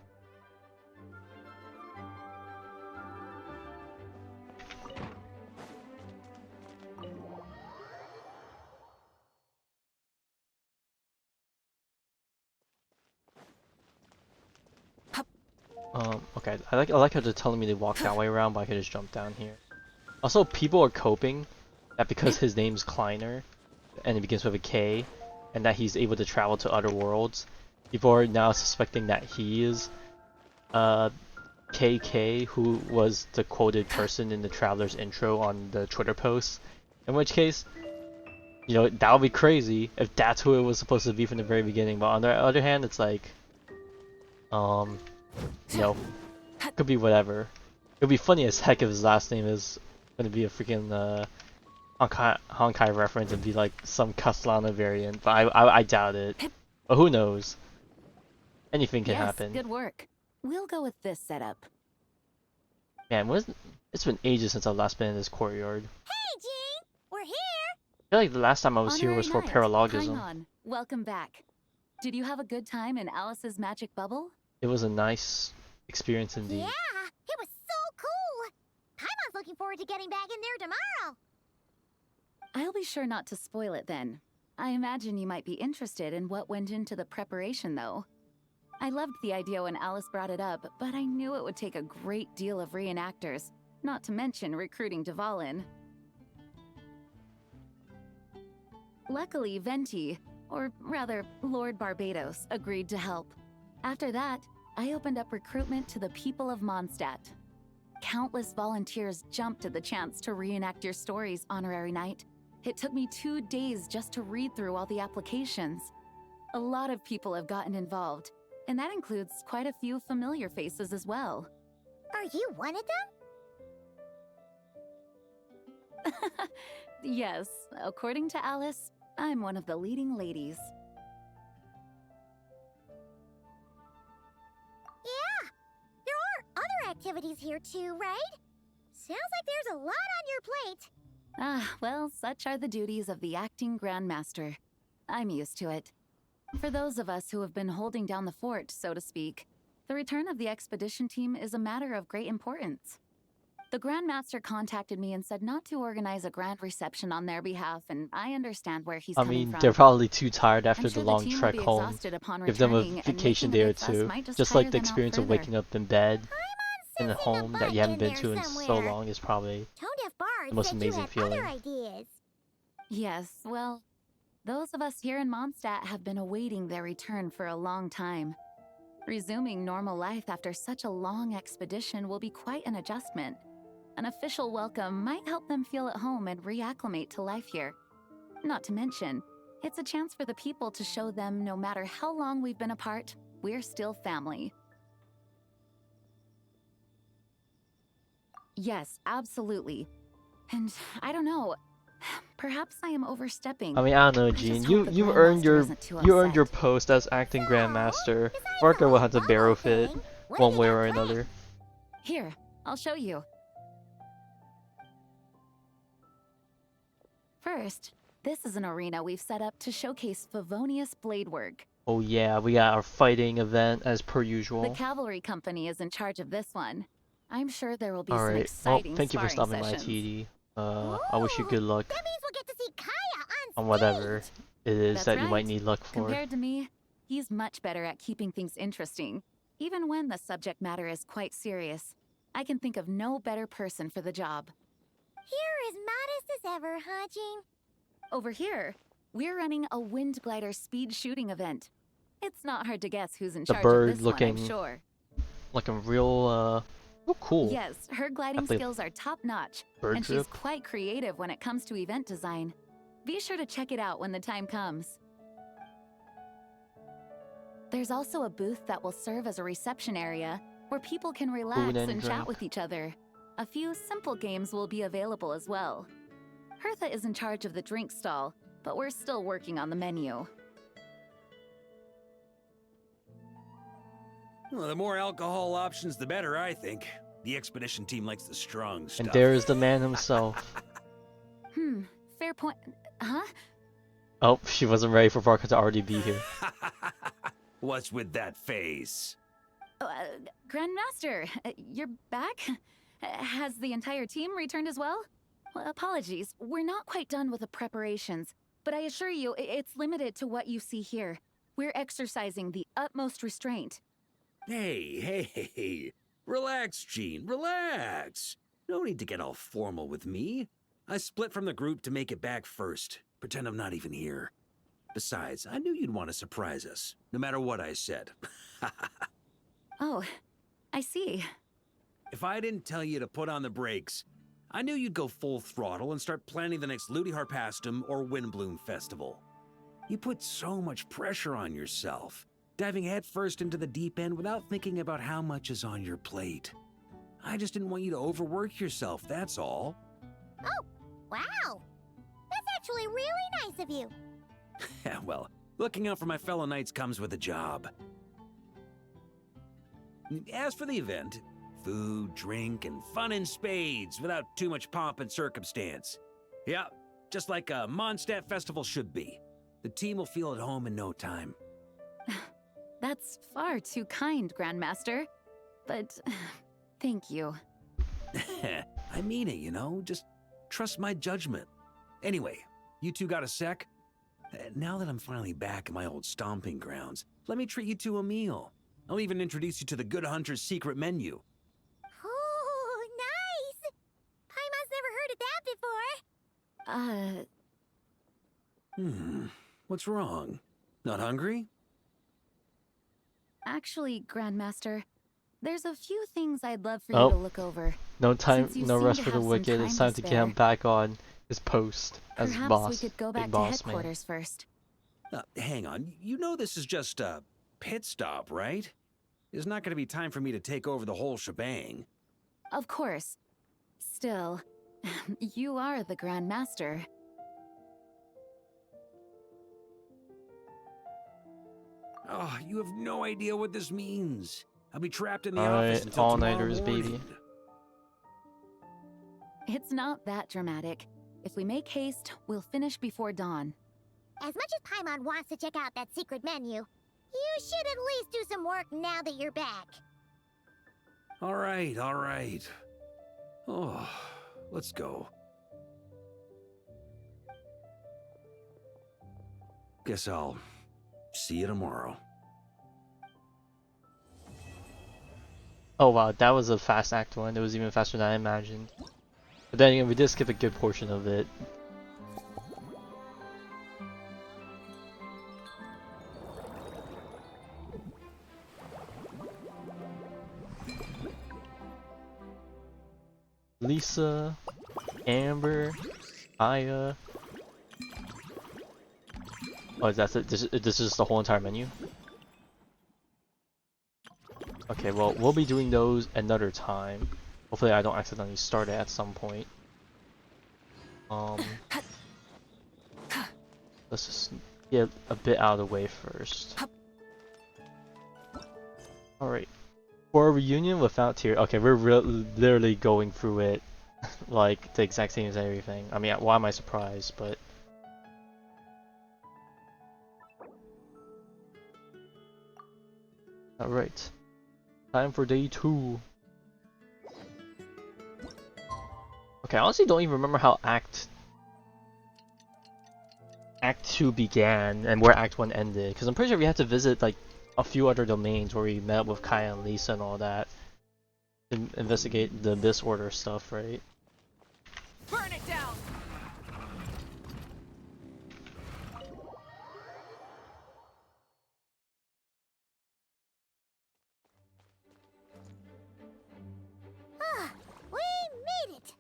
Okay, I like how they're telling me to walk that way around, but I could just jump down here. Also, people are coping that because his name's Kleiner, and it begins with a K, and that he's able to travel to other worlds, people are now suspecting that he is KK, who was the quoted person in the Traveler's intro on the Twitter post. In which case, you know, that would be crazy if that's who it was supposed to be from the very beginning. But on the other hand, it's like, you know, could be whatever. It would be funny as heck if his last name is going to be a freaking Honkai reference and be like some Castellana variant, but I doubt it. But who knows? Anything can happen. Good work. We'll go with this setup. Man, it's been ages since I've last been in this courtyard. Hey, Jean! We're here! I feel like the last time I was here was for paralogism. Paimon, welcome back. Did you have a good time in Alice's magic bubble? It was a nice experience indeed. Yeah, it was so cool! Paimon's looking forward to getting back in there tomorrow. I'll be sure not to spoil it then. I imagine you might be interested in what went into the preparation, though. I loved the idea when Alice brought it up, but I knew it would take a great deal of reenactors, not to mention recruiting Dvalin. Luckily, Venti, or rather, Lord Barbados, agreed to help. After that, I opened up recruitment to the people of Mondstadt. Countless volunteers jumped at the chance to reenact your stories, Honorary Knight. It took me 2 days just to read through all the applications. A lot of people have gotten involved, and that includes quite a few familiar faces as well. Are you one of them? Yes, according to Alice, I'm one of the leading ladies. Yeah, there are other activities here too, right? Sounds like there's a lot on your plate. Ah, well, such are the duties of the acting Grandmaster. I'm used to it. For those of us who have been holding down the fort, so to speak, the return of the expedition team is a matter of great importance. The Grandmaster contacted me and said not to organize a grand reception on their behalf, and I understand where he's coming from. They're probably too tired after I'm sure the long team will trek be home. exhausted upon Give them a returning, and vacation making day a or big fuss two. might Just tire like the them out experience of further. waking up in bed in a Sensing home that you haven't been to in so somewhere. long is probably Tone Deaf Bard the most said amazing you had feeling. other ideas. Yes, well, those of us here in Mondstadt have been awaiting their return for a long time. Resuming normal life after such a long expedition will be quite an adjustment. An official welcome might help them feel at home and reacclimate to life here. Not to mention, it's a chance for the people to show them no matter how long we've been apart, we're still family. Yes, absolutely. And I don't know, perhaps I am overstepping. I don't know, I Jean. just hope the You earned Grandmaster isn't too you earned your upset. post as acting Grandmaster. Marco will have to barrel fit one way or another. Here, I'll show you. First, this is an arena we've set up to showcase Favonius blade work. Oh yeah, we got our fighting event as per The usual. cavalry company is in charge of this one. I'm sure there will be some Alright, well, exciting thank you for sparring stopping by, sessions. TD. I wish you good luck That means we'll get to see Kaya on on whatever it is That's that you might right. need luck for. Compared to me, he's much better at keeping things interesting, even when the subject matter is quite serious. I can think of no better person for the job. You're as modest as ever, huh, Jean? Over here, we're running a wind glider speed shooting event. It's not hard to guess who's in The charge bird of this one, I'm looking sure. like a real cool. Yes, her gliding Athlete. skills are top-notch, Bird and she's drip. quite creative when it comes to event design. Be sure to check it out when the time comes. There's also a booth that will serve as a reception area where people can relax Food and and chat drink. with each other. A few simple games will be available as well. Hertha is in charge of the drink stall, but we're still working on the menu. Well, the more alcohol options, the better, I think. The expedition team likes the strong stuff. And there is the man himself. Fair point. Huh? Oh, she wasn't ready for Barca to already be here. What's with that face? Grandmaster, you're back? Has the entire team returned as well? Well, apologies, we're not quite done with the preparations, but I assure you, it's limited to what you see here. We're exercising the utmost restraint. Hey. Relax, Jean, relax. No need to get all formal with me. I split from the group to make it back first. Pretend I'm not even here. Besides, I knew you'd want to surprise us, no matter what I said. Oh, I see. If I didn't tell you to put on the brakes, I knew you'd go full throttle and start planning the next Ludi Harpastum or Windbloom Festival. You put so much pressure on yourself, diving headfirst into the deep end without thinking about how much is on your plate. I just didn't want you to overwork yourself, that's all. Oh, wow. That's actually really nice of you. Well, looking out for my fellow knights comes with a job. As for the event, food, drink, and fun in spades without too much pomp and circumstance. Yeah, just like a Mondstadt festival should be. The team will feel at home in no time. That's far too kind, Grandmaster. But thank you. I mean it, you know? Just trust my judgment. Anyway, you two got a sec? Now that I'm finally back in my old stomping grounds, let me treat you to a meal. I'll even introduce you to the Good Hunter's secret menu. Oh, nice! Paimon's never heard of that before. What's wrong? Not hungry? Actually, Grandmaster, there's a few things I'd love for you to look over. No time, Since you no seem rest to for the have some wicked. It's time to get him spare. back on his post as Perhaps boss. we could go Big back to boss man. headquarters first. Hang on. You know this is just a pit stop, right? There's not going to be time for me to take over the whole shebang. Of course. Still, You are the Grand Master. Oh, you have no idea what this means. I'll be trapped in the office Alright, until tomorrow all-nighters, morning. baby. It's not that dramatic. If we make haste, we'll finish before dawn. As much as Paimon wants to check out that secret menu, you should at least do some work now that you're back. All right, all right. Oh, let's go. Guess I'll see you tomorrow. Oh wow, that was a fast act 1. It was even faster than I imagined. But then again, we did skip a good portion of it. Lisa, Amber, Aya. Oh, is that it? This is just the whole entire menu? Okay, well, we'll be doing those another time. Hopefully I don't accidentally start it at some point. Let's just get a bit out of the way first. Alright. For a reunion without tears. Okay, we're literally going through it like the exact same as everything. I mean, why am I surprised? But alright. Time for day 2. Okay, I honestly don't even remember how Act 2 began and where Act 1 ended. Because I'm pretty sure we had to visit like a few other domains where we met with Kaya and Lisa and all that. To investigate the Abyss Order stuff, right? Burn it down! We made it!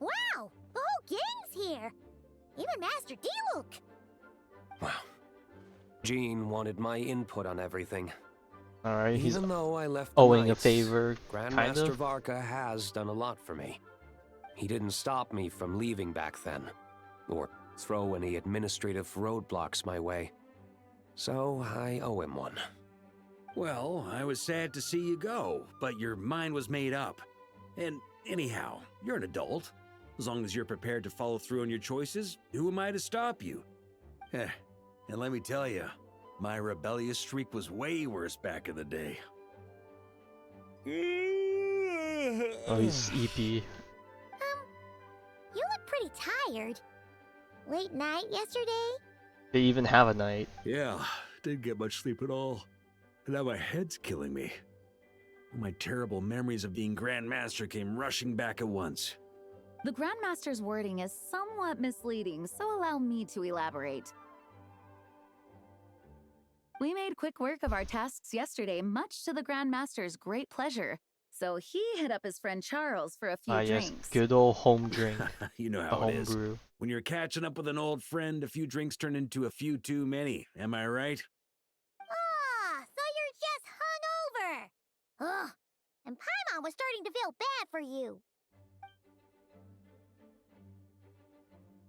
Wow! The whole gang's here! Even Master D-Luke! Wow. Jean wanted my input on everything. Alright, he's Even though I left owing Knights, a favor, Grandmaster kind of. Varka has done a lot for me. He didn't stop me from leaving back then, or throw any administrative roadblocks my way. So I owe him one. Well, I was sad to see you go, but your mind was made up. And anyhow, you're an adult. As long as you're prepared to follow through on your choices, who am I to stop you? And let me tell you, my rebellious streak was way worse back in the day. Oh, he's EP. You look pretty tired. Late night yesterday? They even have a night. Yeah, didn't get much sleep at all. And now my head's killing me. All my terrible memories of being Grand Master came rushing back at once. The Grandmaster's wording is somewhat misleading, so allow me to elaborate. We made quick work of our tasks yesterday, much to the Grandmaster's great pleasure. So he hit up his friend Charles for a few Yes, drinks. good old home drink. You know A how it is. homebrew. When you're catching up with an old friend, a few drinks turn into a few too many. Am I right? Ah, so you're just hungover! Ugh, and Paimon was starting to feel bad for you.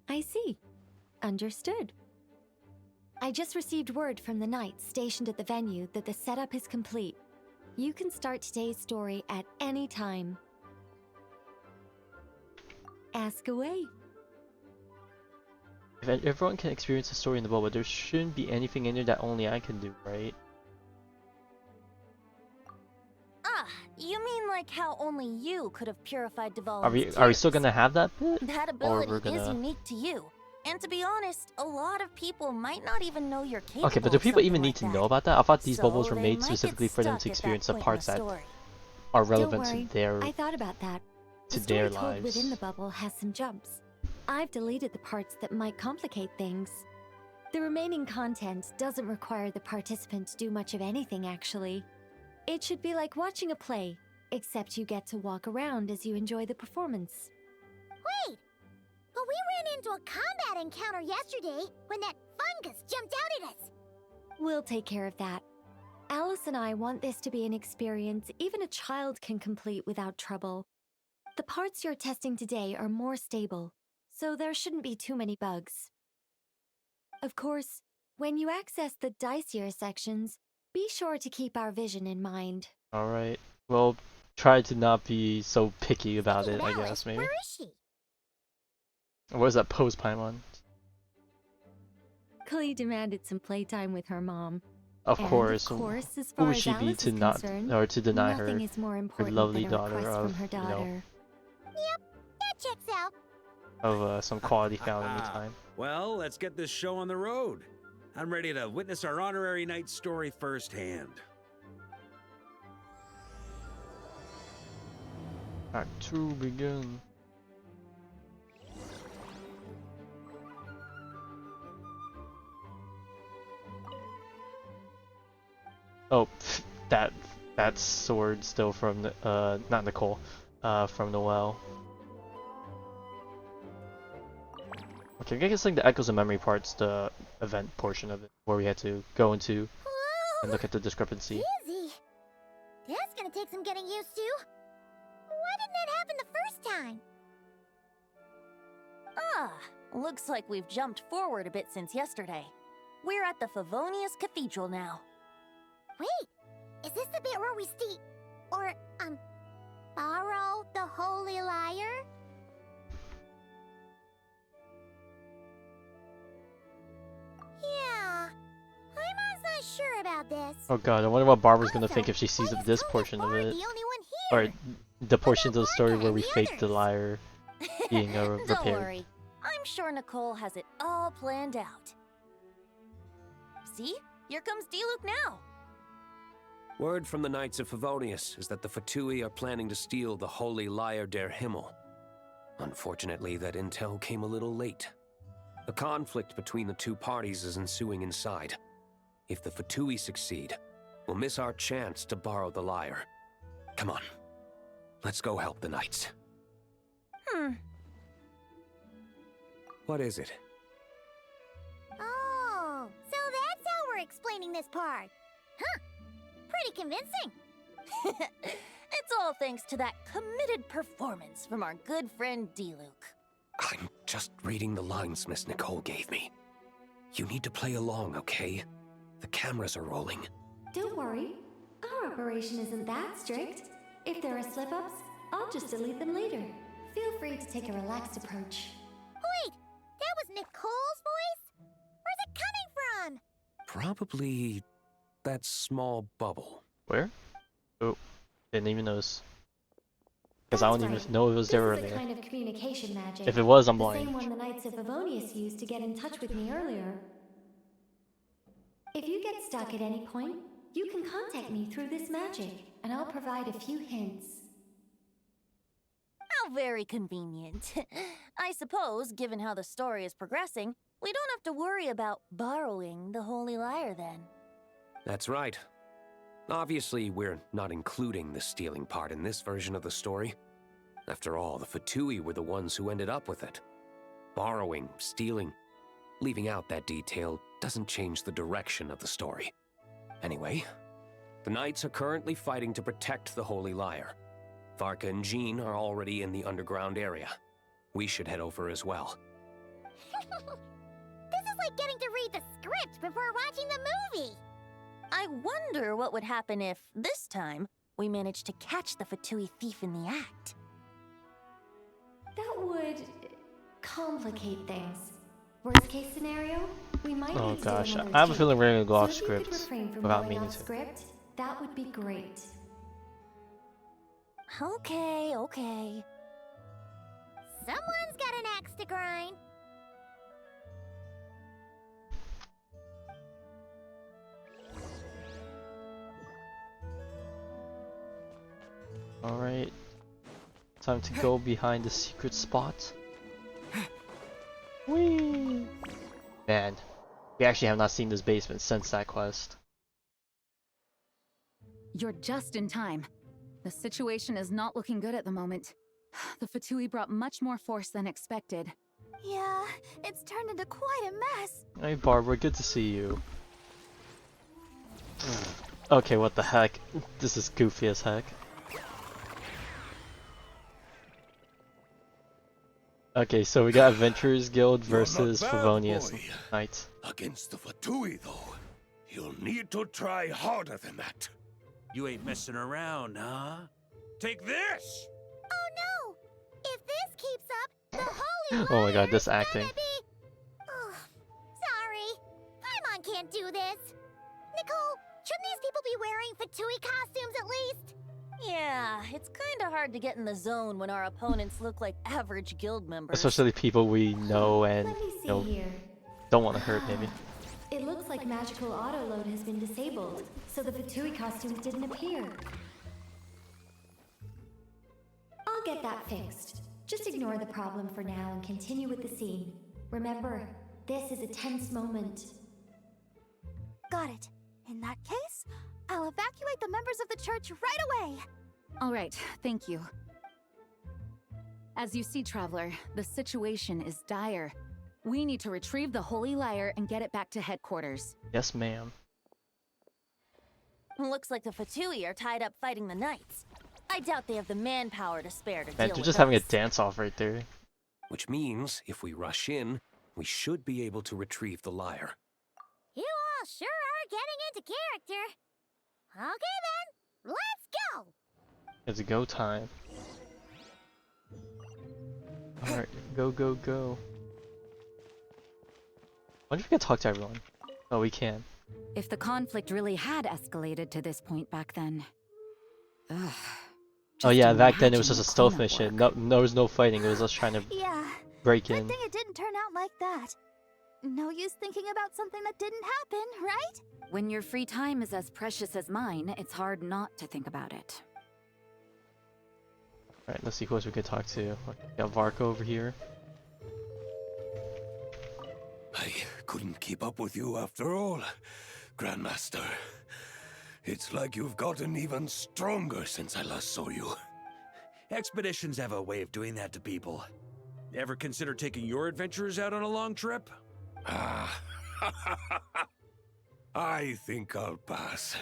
I see. Understood. I just received word from the knights stationed at the venue that the setup is complete. You can start today's story at any time. Ask away. If everyone can experience the story in the book, but there shouldn't be anything in there that only I can do, right? Ah, you mean like how only you could have purified Dvalin's Are we still tears? gonna have that bit? That Or ability we're gonna... is unique to you. And to be honest, a lot of people might not even know you're capable Okay, but do of people even something need like to that. know about that? I thought these So bubbles were they made might specifically get for them to stuck at experience that the point in parts that story. are Don't relevant worry, to their I thought about that. to The story their told lives. within the bubble has some jumps. I've deleted the parts that might complicate things. The remaining content doesn't require the participant to do much of anything, actually. It should be like watching a play, except you get to walk around as you enjoy the performance. Wait! But we ran into a combat encounter yesterday when that fungus jumped out at us! We'll take care of that. Alice and I want this to be an experience even a child can complete without trouble. The parts you're testing today are more stable, so there shouldn't be too many bugs. Of course, when you access the dicier sections, be sure to keep our vision in mind. Alright. Well, try to not be so picky about it, I guess, maybe. Where is she? What is that pose, Paimon? Klee demanded some playtime with her mom. Of And course. Of course, as Who far would as she be Alice to is not, concerned, or to deny her, nothing is more her important lovely than a daughter request of, from her you know, daughter. Yep, that checks out. of some quality found in the time. Well, let's get this show on the road. I'm ready to witness our honorary knight's story firsthand. Act 2 begin. Oh, that sword still from the not Nicole, from the well. Okay, I guess like the Echoes of Memory part's the event portion of it, where we had to go into and look at the discrepancy. Easy. That's gonna take some getting used to. Why didn't that happen the first time? Ah, looks like we've jumped forward a bit since yesterday. We're at the Favonius Cathedral now. Wait, is this the bit where we borrow the Holy Lyre? Yeah, Paimon's not sure about this. Oh god, I wonder what Barbara's gonna Also, think if she sees why is this Tony portion of Ford it. the only one Or here? the portion of the story Wanda where and we the faked the others? lyre being Don't repaired. worry, I'm sure Nicole has it all planned out. See? Here comes Diluc now. Word from the Knights of Favonius is that the Fatui are planning to steal the Holy Lyre der Himmel. Unfortunately, that intel came a little late. A conflict between the two parties is ensuing inside. If the Fatui succeed, we'll miss our chance to borrow the lyre. Come on, let's go help the Knights. What is it? Oh, so that's how we're explaining this part. Huh, pretty convincing. It's all thanks to that committed performance from our good friend Diluc. I'm just reading the lines Miss Nicole gave me. You need to play along, okay? The cameras are rolling. Don't worry, our operation isn't that strict. If there are slip-ups, I'll just delete them later. Feel free to take a relaxed approach. Wait, that was Nicole's voice? Where's it coming from? Probably that small bubble. Where? Oh, didn't even notice. Because I don't even know it was there This is earlier. a kind of communication magic. If it was, I'm the blind. same one the Knights of Favonius used to get in touch with me earlier. If you get stuck at any point, you can contact me through this magic, and I'll provide a few hints. How very convenient. I suppose, given how the story is progressing, we don't have to worry about borrowing the Holy Lyre then. That's right. Obviously, we're not including the stealing part in this version of the story. After all, the Fatui were the ones who ended up with it. Borrowing, stealing, leaving out that detail doesn't change the direction of the story. Anyway, the Knights are currently fighting to protect the Holy Lyre. Varka and Jean are already in the underground area. We should head over as well. This is like getting to read the script before watching the movie. I wonder what would happen if, this time, we managed to catch the Fatui thief in the act. That would complicate things. Worst case scenario, we might Oh need to gosh, do another I have a take. feeling we're gonna go off So if you could script refrain from without going meaning off to. script, that would be great. Okay. Someone's got an axe to grind. Alright. Time to go behind the secret spot. Whee! Man, we actually have not seen this basement since that quest. You're just in time. The situation is not looking good at the moment. The Fatui brought much more force than expected. Yeah, it's turned into quite a mess. Hey Barbara, good to see you. Okay, what the heck? This is goofy as heck. Okay, so we got Adventurers Guild You're not versus bad, Favonius boy. Knights. Against the Fatui, though, you'll need to try harder than that. You ain't messing around, huh? Take this! Oh no! If this keeps up, the holy Oh my god, this water's acting. gonna be... Oh, sorry. Paimon can't do this. Nicole, shouldn't these people be wearing Fatui costumes at least? Yeah, it's kinda hard to get in the zone when our opponents look like average guild members. Especially people we know and Let me see you know, here. don't want to hurt, maybe. It looks like magical auto-load has been disabled, so the Fatui costumes didn't appear. I'll get that fixed. Just ignore the problem for now and continue with the scene. Remember, this is a tense moment. Got it. In that case, I'll evacuate the members of the church right away. All right, thank you. As you see, Traveler, the situation is dire. We need to retrieve the Holy Lyre and get it back to headquarters. Yes, ma'am. Looks like the Fatui are tied up fighting the knights. I doubt they have the manpower to spare to Man, deal they're with just having a us. dance-off right there. Which means, if we rush in, we should be able to retrieve the lyre. You all sure are getting into character. Okay then, let's go! It's a go time. Alright, go, go, go. I wonder if we can talk to everyone. Oh, we can. If the conflict really had escalated to this point back then. Ugh. Oh yeah, back then it was imagine just a the stealth cleanup mission. work. No, there was no fighting. It was us trying to Yeah, break good in. thing it didn't turn out like that. No use thinking about something that didn't happen, right? When your free time is as precious as mine, it's hard not to think about it. Alright, let's see who else we could talk to. We got Varco over here. I couldn't keep up with you after all, Grandmaster. It's like you've gotten even stronger since I last saw you. Expeditions have a way of doing that to people. Ever consider taking your adventurers out on a long trip? Ah, I think I'll pass.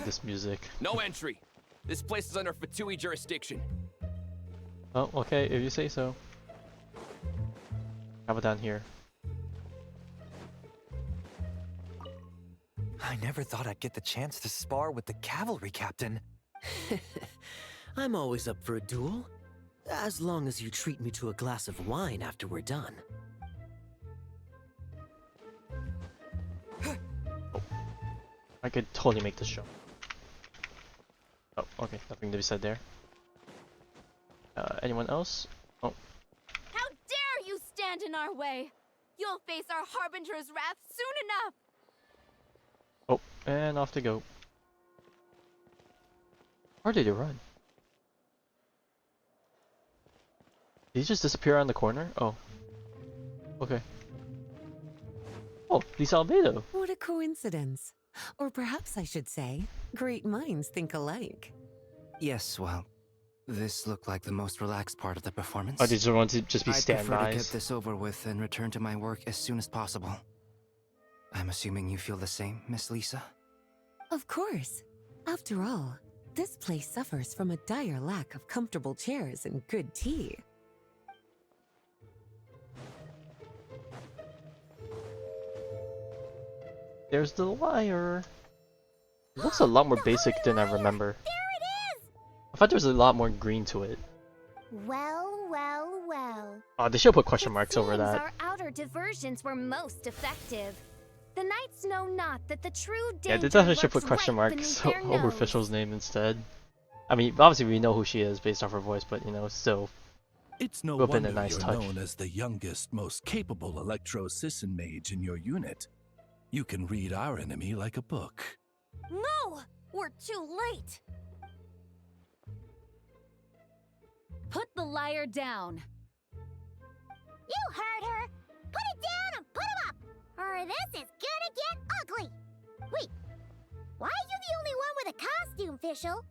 This music. No entry. This place is under Fatui jurisdiction. Oh, okay, if you say so. How about down here? I never thought I'd get the chance to spar with the cavalry captain. I'm always up for a duel. As long as you treat me to a glass of wine after we're done. Oh. I could totally make this jump. Oh, okay, nothing to be said there. Anyone else? Oh, How dare you stand in our way! You'll face our Harbinger's wrath soon enough! oh, and off to go. Where did he run? Did he just disappear around the corner? Oh. Okay. Oh, Lisa Albedo. What a coincidence. Or perhaps I should say, great minds think alike. Yes, well, this looked like the most relaxed part of the performance. Oh, did you want to just be I'd prefer to get standbys? this over with and return to my work as soon as possible. I'm assuming you feel the same, Miss Lisa? Of course. After all, this place suffers from a dire lack of comfortable chairs and good tea. There's the lyre. It looks a lot more basic than I remember. There it is! I thought there was a lot more green to it. Well, well, well. Oh, they should put question marks over Seems that. our outer diversions were most effective. The knights know not that the true danger Yeah, they definitely should put lurks question right marks beneath their over nose. official's name instead. I mean, obviously we know who she is based off her voice, but you know, still. It's no Would've been wonder a nice you're touch. known as the youngest, most capable electro-sisson mage in your unit. You can read our enemy like a book. No! We're too late! Put the lyre down. You heard her! Put it down and put him up! Or this is gonna get ugly! Wait, why are you the only one with a costume, Fischl?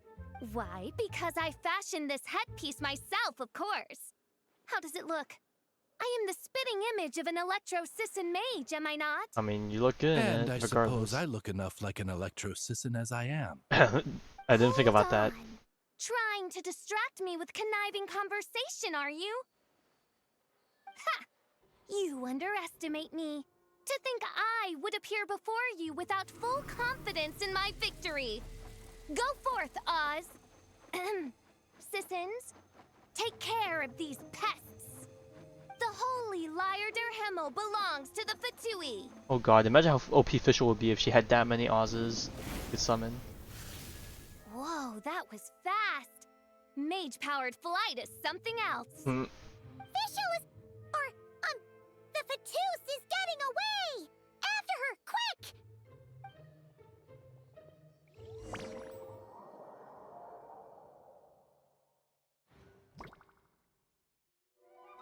Why? Because I fashioned this headpiece myself, of course. How does it look? I am the spitting image of an electro-sisson mage, am I not? I mean, you look good in And it, I regardless. suppose I look enough like an electro-sisson as I am. I didn't think about that. Trying to distract me with conniving conversation, are you? Ha! You underestimate me. To think I would appear before you without full confidence in my victory. Go forth, Oz. Sissons, take care of these pests. The holy Lyre der Himmel belongs to the Fatui. Oh god, imagine how OP Fischl would be if she had that many Oz's to summon. Whoa, that was fast. Mage-powered flight is something else. Fischl is... the Fatus is getting away! After her, quick!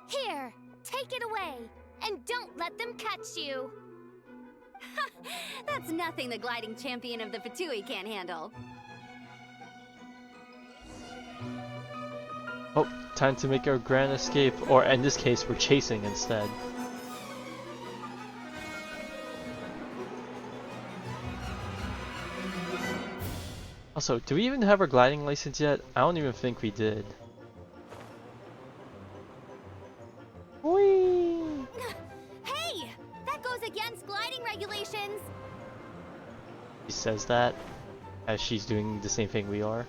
Here, take it away, and don't let them catch you. That's nothing the gliding champion of the Fatui can't handle. Oh, time to make our grand escape, or in this case, we're chasing instead. Also, do we even have our gliding license yet? I don't even think we did. Whee! Hey! That goes against gliding regulations! She says that as she's doing the same thing we are.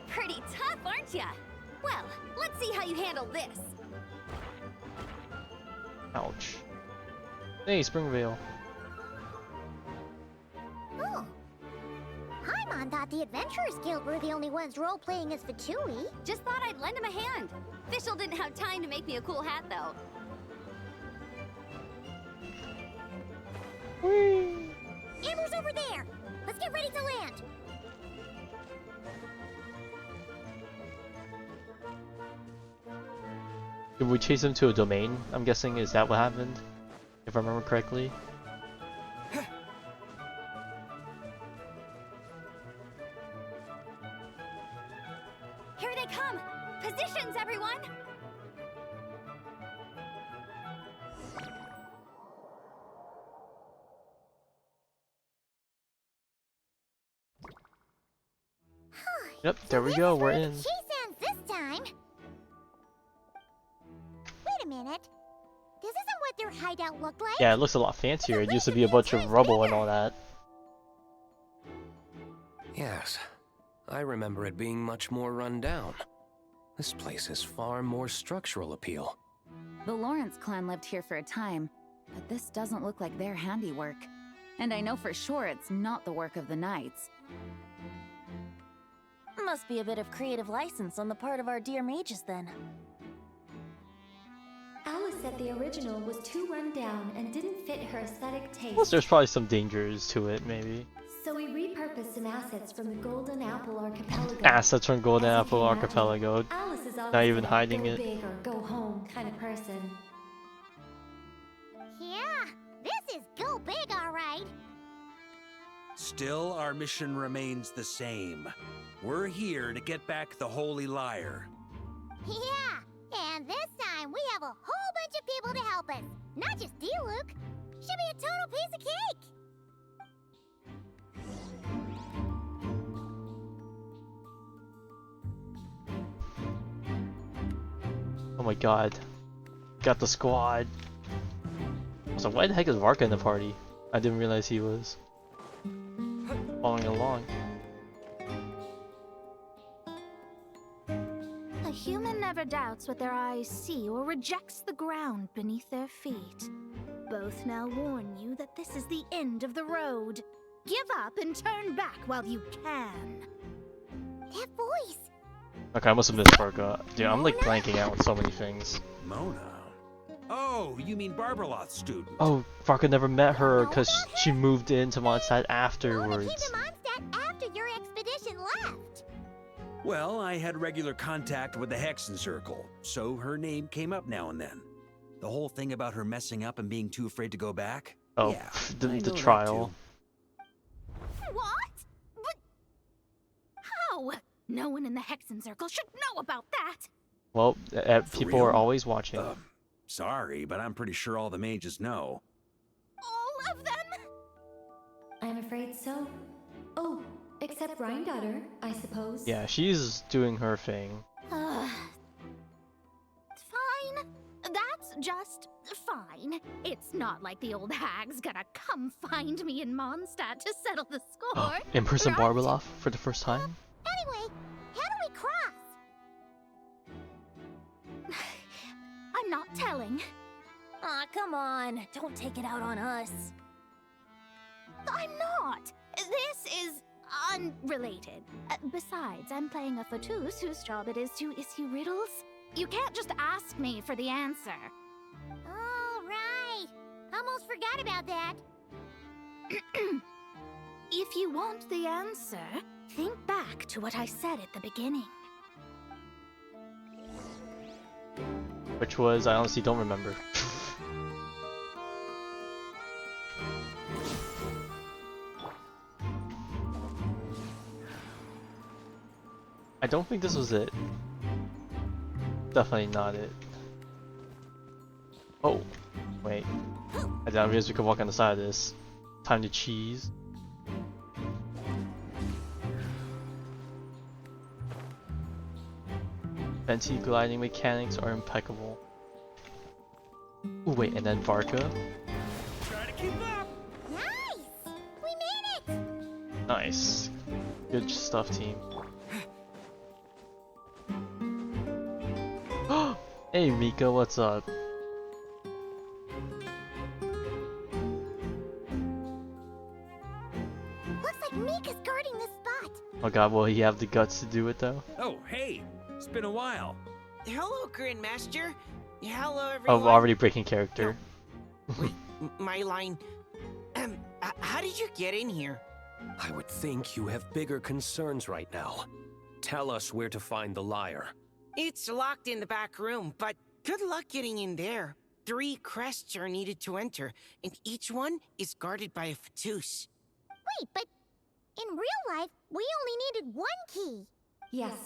Pretty tough, aren't ya? Well, let's see how you handle this. Ouch. Hey, Springvale. Oh. Paimon thought the Adventurers Guild were the only ones role-playing as Fatui. Just thought I'd lend him a hand. Fischl didn't have time to make me a cool hat, though. Whee! Amber's over there! Let's get ready to land! Did we chase him to a domain? I'm guessing, is that what happened? If I remember correctly. Here they come! Positions, everyone! Yep, there we go, we're in. Chase ends this time! Wait a minute. This isn't what their hideout looked like. Yeah, it looks a lot fancier. It used to be a bunch of rubble and all that. Yes, I remember it being much more run down. This place has far more structural appeal. The Lawrence clan lived here for a time, but this doesn't look like their handiwork. And I know for sure it's not the work of the knights. Must be a bit of creative license on the part of our dear mages, then. Alice said the original was too run down and didn't fit her aesthetic taste. Plus, there's probably some dangers to it, maybe. So we repurposed some assets from the Golden Apple Archipelago. Assets from Golden Apple Archipelago. Alice is Not even hiding go it. big or go home kind of person. Yeah, this is go big, alright. Still, our mission remains the same. We're here to get back the Holy Lyre. Yeah, and this time we have a whole bunch of people to help us. Not just D-Luke. Should be a total piece of cake. Oh my god. Got the squad. So why the heck is Varka in the party? I didn't realize he was following along. A human never doubts what their eyes see or rejects the ground beneath their feet. Both now warn you that this is the end of the road. Give up and turn back while you can. That voice. Okay, I must have missed Varka. Dude, I'm like blanking out with so many things. Mona? Oh, you mean Barbarloth's student? Oh, Varka never met her because she moved into Mondstadt afterwards. Came to Mondstadt after your expedition left. Well, I had regular contact with the Hexencircle, so her name came up now and then. The whole thing about her messing up and being too afraid to go back? Oh, yeah, the I know that trial. too. What? But how? No one in the Hexencircle should know about that. Well, For people real? are always watching. Sorry, but I'm pretty sure all the mages know. All of them? I'm afraid so. Oh, except Rhine-daughter, I suppose. Yeah, she's doing her thing. Fine. That's just fine. It's not like the old hag's gonna come find me in Mondstadt to settle the score. In-person right? Barbeloff for the first time? Anyway, how do we cross? I'm not telling. Aw, come on. Don't take it out on us. I'm not. This is unrelated. Besides, I'm playing a fatus whose job it is to issue riddles. You can't just ask me for the answer. Oh, right. Almost forgot about that. If you want the answer, think back to what I said at the beginning. Which was, I honestly don't remember. I don't think this was it. Definitely not it. Oh, wait. I didn't realize we could walk on the side of this. Time to cheese. Venti gliding mechanics are impeccable. Ooh, wait, and then Varka. Try to keep up. Nice! We made it! Nice. Good stuff, team. Hey Mika, what's up? Looks like Mika's guarding this spot. Oh god, will he have the guts to do it though? Oh, hey! It's been a while. Hello, Grandmaster. Hello, Oh, everyone. already breaking character. My line. How did you get in here? I would think you have bigger concerns right now. Tell us where to find the liar. It's locked in the back room, but good luck getting in there. 3 crests are needed to enter, and each one is guarded by a fatus. Wait, but in real life, we only needed 1 key. Yes,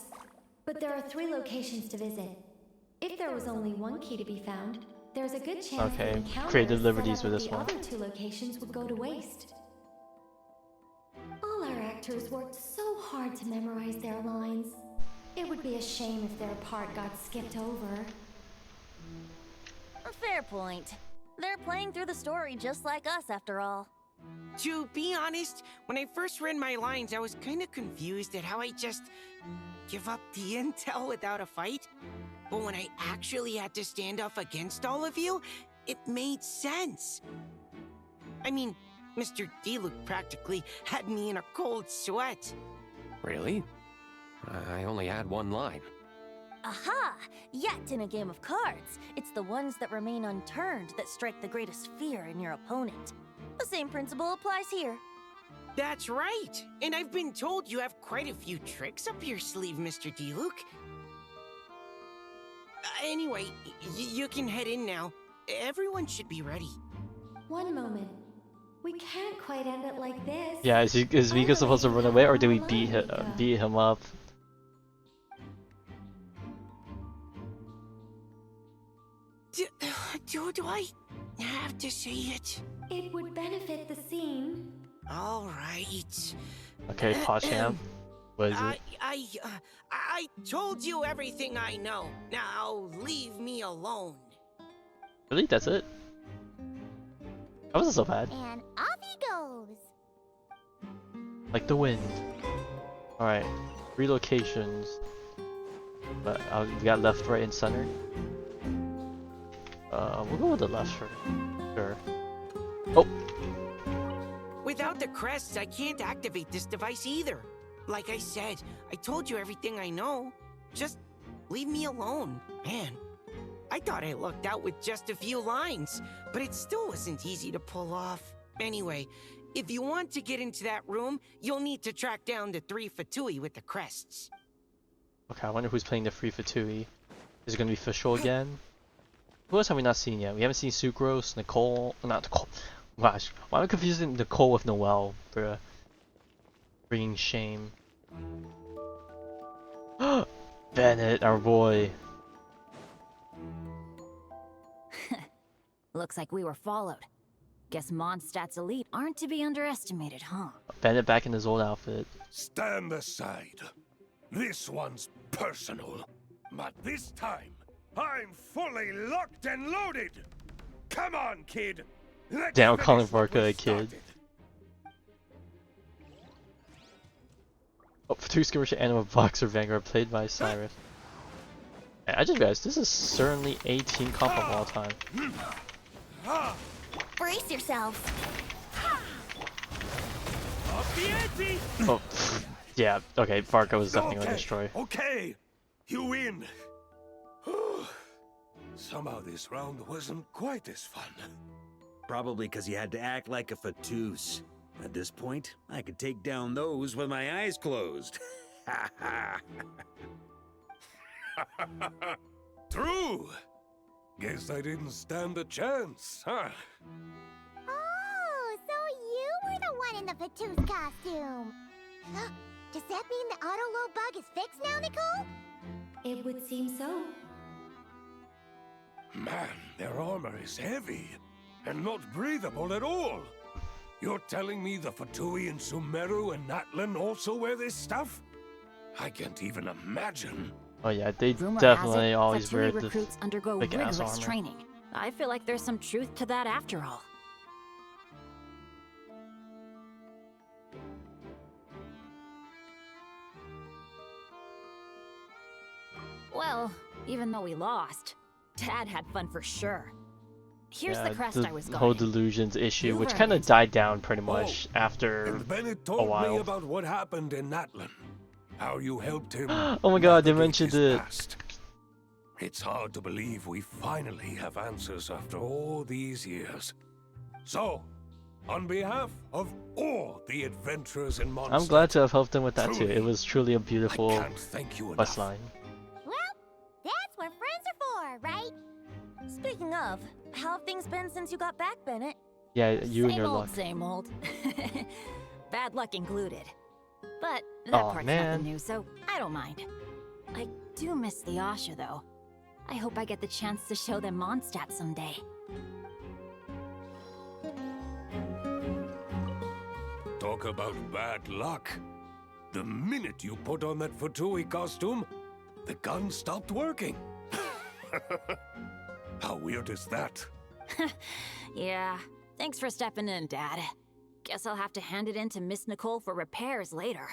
but there are 3 locations to visit. If there was only 1 key to be found, there's a good chance Okay, the encounter creative set liberties up with at this the one. other 2 locations would go to waste. All our actors worked so hard to memorize their lines. It would be a shame if their part got skipped over. A fair point. They're playing through the story just like us, after all. To be honest, when I first read my lines, I was kind of confused at how I just give up the intel without a fight. But when I actually had to stand up against all of you, it made sense. I mean, Mr. D-Luke practically had me in a cold sweat. Really? I only had 1 line. Aha! Yet in a game of cards, it's the ones that remain unturned that strike the greatest fear in your opponent. The same principle applies here. That's right! And I've been told you have quite a few tricks up your sleeve, Mr. D-Luke. Anyway, you can head in now. Everyone should be ready. One moment. We can't quite end it like this. Yeah, is Mika supposed to run away or do we beat him up? Do I have to say it? It would benefit the scene. All right. Okay, Pacham. What is it? I told you everything I know. Now leave me alone. Really? That's it? That wasn't so bad. And off he goes. Like the wind. Alright. 3 locations. But we got left, right, and center. We'll go with the left for sure. Oh! Without the crests, I can't activate this device either. Like I said, I told you everything I know. Just leave me alone. Man, I thought I lucked out with just a few lines, but it still wasn't easy to pull off. Anyway, if you want to get into that room, you'll need to track down the 3 fatui with the crests. Okay, I wonder who's playing the free Fatui. Is it gonna be Fischl again? Who else have we not seen yet? We haven't seen Sucrose, Nicole, not Nicole. Gosh, why am I confusing Nicole with Noelle for bringing shame? Bennett, our boy. Looks like we were followed. Guess Mondstadt's elite aren't to be underestimated, huh? Bandit back in his old outfit. Stand aside. This one's personal. But this time, I'm fully locked and loaded. Come on, kid. Let's Damn, finish calling what Varka we a kid. started. Oh, for 2 skirmish animal boxer Vanguard played by Cyrus. I just realized this is certainly a team comp of all time. Brace yourselves. Oh, yeah, okay, Varka was definitely gonna destroy. Okay, you win. Somehow this round wasn't quite as fun. Probably because you had to act like a Fatous. At this point, I could take down those with my eyes closed. True. Guess I didn't stand a chance, huh? Oh, so you were the one in the Fatous costume. Does that mean the auto-load bug is fixed now, Nicole? It would seem so. Man, their armor is heavy and not breathable at all. You're telling me the Fatui in Sumeru and Natlan also wear this stuff? I can't even imagine. Oh yeah, they Rumor definitely has it, always wear Fatui the recruits undergo big ass rigorous armor. training. I feel like there's some truth to that after all. Well, even though we lost, Dad had fun for sure. Here's the crest I was the going. whole delusions issue, You've which earned kind of it. died down pretty much after And Bennett a told me while. about what happened in Natlan. How you helped him. Oh my god, they navigate mentioned his it. past. It's hard to believe we finally have answers after all these years. So, on behalf of all the adventurers in Mondstadt, I'm glad to have helped them with that too. truly, It was truly a beautiful I can't thank you quest enough. line. Well, that's what friends are for, right? Speaking of, how have things been since you got back, Bennett? Yeah, you and Same your old, luck. same old. Bad luck included. But that Aw, part's man. nothing new, so I don't mind. I do miss the Asha, though. I hope I get the chance to show them Mondstadt someday. Talk about bad luck. The minute you put on that Fatui costume, the gun stopped working. How weird is that? Yeah, thanks for stepping in, Dad. Guess I'll have to hand it in to Miss Nicole for repairs later.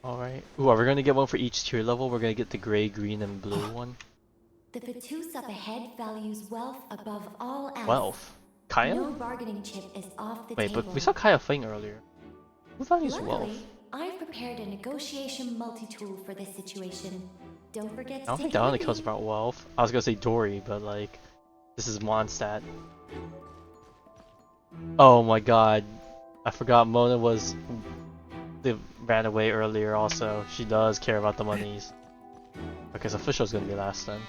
Alright. Ooh, are we gonna get one for each tier level? We're gonna get the gray, green, and blue one. The Fatous up ahead values wealth above all else. Wealth? Kaya? No bargaining chip is off the Wait, table. but we saw Kaya fighting earlier. Who values wealth? Luckily, I've prepared a negotiation multi-tool for this situation. Don't forget I to don't take think it that only with cares you. about wealth. I was gonna say Dory, but like, this is Mondstadt. Oh my god. I forgot Mona was... They ran away earlier also. She does care about the monies. Okay, so Fisho's gonna be last then.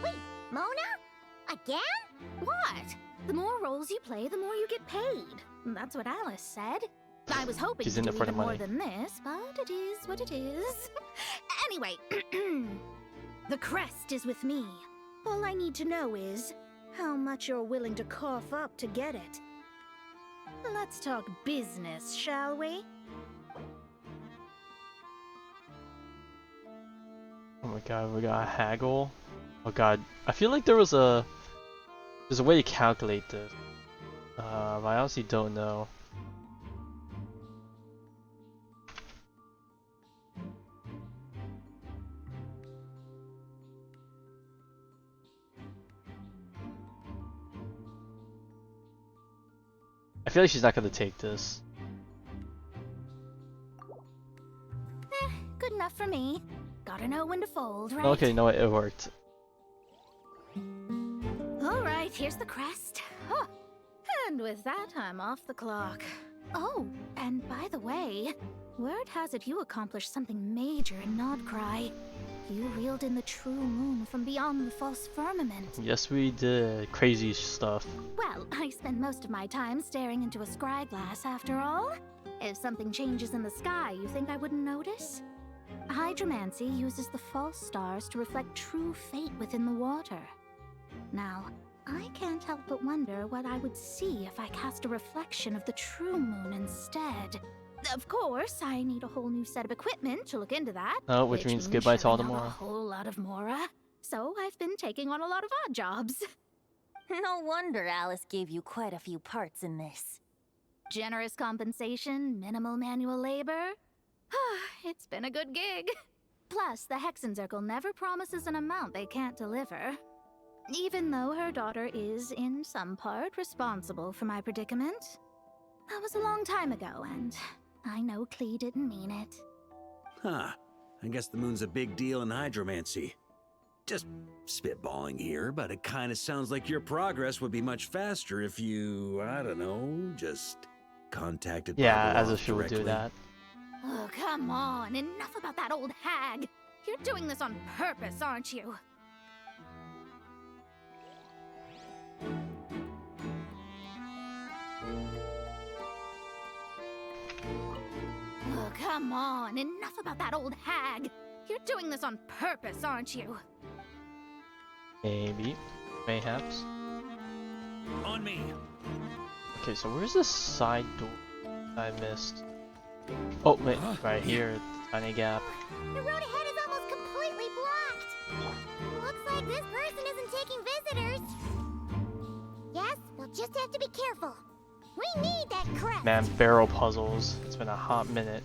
Wait, Mona? Again? What? The more roles you play, the more you get paid. That's what Alice said. I was hoping She's to in do it for the even more money. than this, but it is what it is. Anyway, the crest is with me. All I need to know is how much you're willing to cough up to get it. Let's talk business, shall we? Oh my god, we got a haggle. Oh god, I feel like there's a way to calculate this. But I honestly don't know. I feel like she's not gonna take this. Good enough for me. Gotta know when to fold, right? Okay, no, it worked. Alright, here's the crest. Huh. And with that, I'm off the clock. Oh, and by the way, word has it you accomplished something major in Nodcry. You reeled in the true moon from beyond the false firmament. Yes, we did. Crazy stuff. Well, I spend most of my time staring into a scry glass after all. If something changes in the sky, you think I wouldn't notice? hydromancy uses the false stars to reflect true fate within the water. Now, I can't help but wonder what I would see if I cast a reflection of the true moon instead. Of course, I need a whole new set of equipment to look into that. Oh, which means goodbye to all the shelling out Mora. A whole lot of Mora. So I've been taking on a lot of odd jobs. No wonder Alice gave you quite a few parts in this. Generous compensation, minimal manual labor. It's been a good gig. Plus, the Hexencircle never promises an amount they can't deliver. Even though her daughter is, in some part, responsible for my predicament. That was a long time ago, and I know Klee didn't mean it. Huh. I guess the moon's a big deal in hydromancy. Just spitballing here, but it kind of sounds like your progress would be much faster if you, I don't know, just contacted Yeah, Barbara as if she would directly. do that. Oh, come on. Enough about that old hag. You're doing this on purpose, aren't you? Oh, come on. Enough about that old hag. You're doing this on purpose, aren't you? Maybe. Mayhaps. On me. Okay, so where's this side door I missed? Oh, wait, right here. Tiny gap. The road ahead is almost completely blocked. Looks like this person isn't taking visitors. Yes, we'll just have to be careful. We need that crest. Man, barrel puzzles. It's been a hot minute.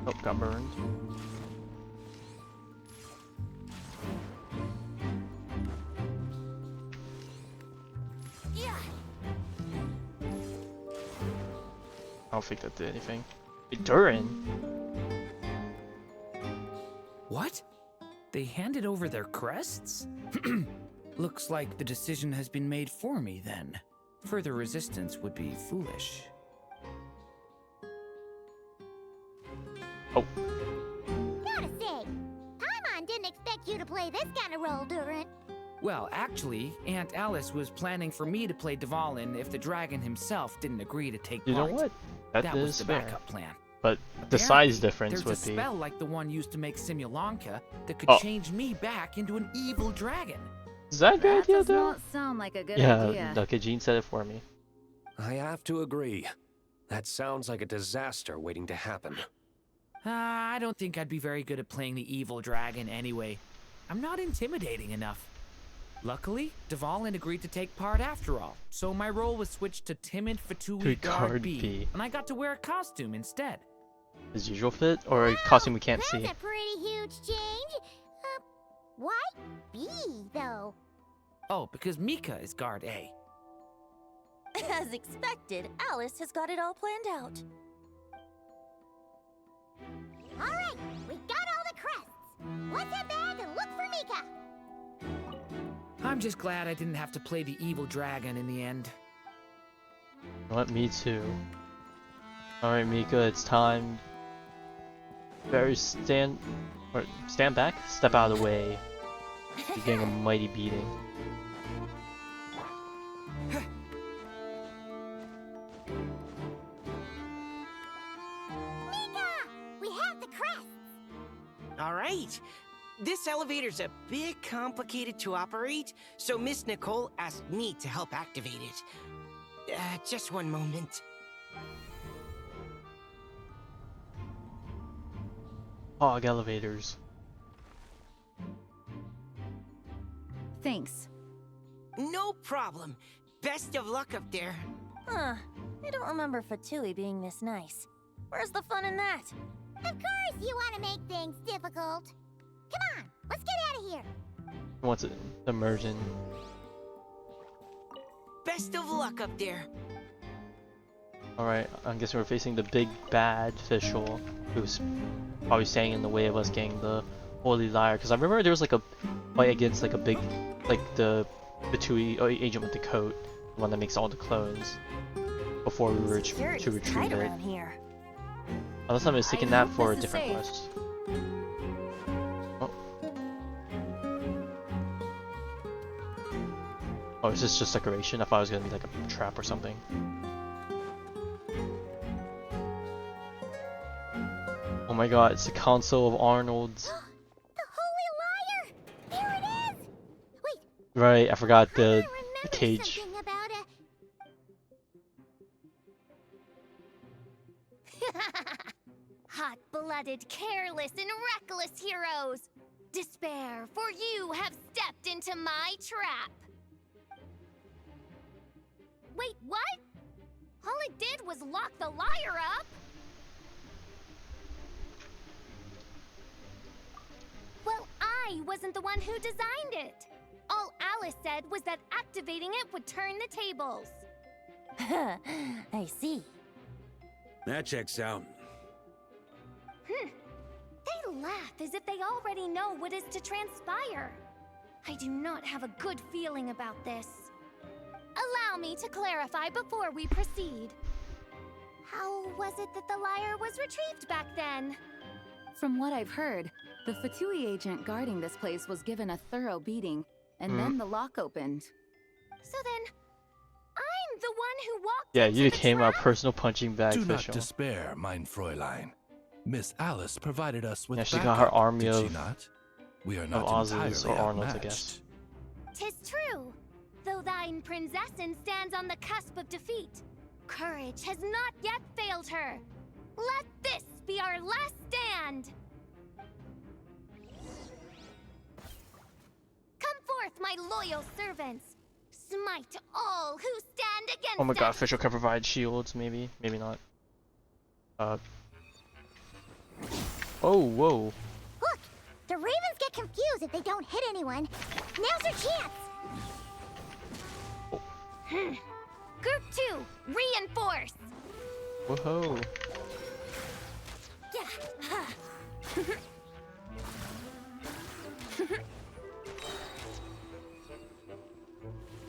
Oh, got burned. Yeah. I don't think that did anything. Durin? What? They handed over their crests? Looks like the decision has been made for me then. Further resistance would be foolish. Oh. Gotta say, Paimon didn't expect you to play this kind of role, Durin. Well, actually, Aunt Alice was planning for me to play Dvalin if the dragon himself didn't agree to take You know part. what? That was is the fair. backup plan. But the Apparently, size difference there's would a be... spell like the one used to make Simulanka that could Oh. change me back into an evil dragon. Is that a good idea, does though? not sound like a good Yeah, idea. okay, Jean said it for me. I have to agree. That sounds like a disaster waiting to happen. I don't think I'd be very good at playing the evil dragon anyway. I'm not intimidating enough. Luckily, Dvalin agreed to take part after all, so my role was switched to timid Fatui Guard B, and I got to wear a costume instead. His usual fit, or a costume we can't see? That's a pretty huge change. Why B, though? Oh, because Mika is Guard A. As expected, Alice has got it all planned out. All right, we got all the crests. Let's head back and look for Mika. I'm just glad I didn't have to play the evil dragon in the end. You know what? Me too. Alright, Mika, it's time. Better stand back, step out of the way. You're getting a mighty beating. Mika, we have the crests. All right. This elevator's a bit complicated to operate, so Miss Nicole asked me to help activate it. Just one moment. Hog elevators. Thanks. No problem. Best of luck up there. Huh. I don't remember Fatui being this nice. Where's the fun in that? Of course you want to make things difficult. Come on, let's get out of here. What's it? Immersion. Best of luck up there. Alright, I'm guessing we're facing the big bad official who's probably standing in the way of us getting the Holy Lyre. Because I remember there was like a fight against like a big, like the Batui agent with the coat, the one that makes all the clones, before we were to Security's retrieve tight it. around here. Unless I'm mistaken I that hope for a this is different safe. quest. Oh. Oh, is this just decoration? I thought it was gonna be like a trap or something. my god, it's the Council of Arnolds. The Holy Liar! Here it is! Wait, Right, I forgot the cage. something about it. Hot-blooded, careless, and reckless heroes! Despair, for you have stepped into my trap! Wait, what? All it did was lock the liar up? Well, I wasn't the one who designed it. All Alice said was that activating it would turn the tables. I see. That checks out. They laugh as if they already know what is to transpire. I do not have a good feeling about this. Allow me to clarify before we proceed. How was it that the liar was retrieved back then? From what I've heard, the Fatui agent guarding this place was given a thorough beating, and then the lock opened. So then, I'm the one who walked Yeah, into you the became our trap? personal punching bag Do not official. despair, mein Fräulein. Miss Alice provided us with Yeah, she backup, got her army did she of- not? We are not Oz's entirely or Arnold's, I outmatched. guess. 'Tis true. Though thine princessin stands on the cusp of defeat, courage has not yet failed her. Let this be our last stand. Come forth, my loyal servants. Smite all who stand against Oh my god, us. official can provide shields, maybe, maybe not. Oh, whoa. Look, the ravens get confused if they don't hit anyone. Now's your chance. Group 2, reinforce. Whoa.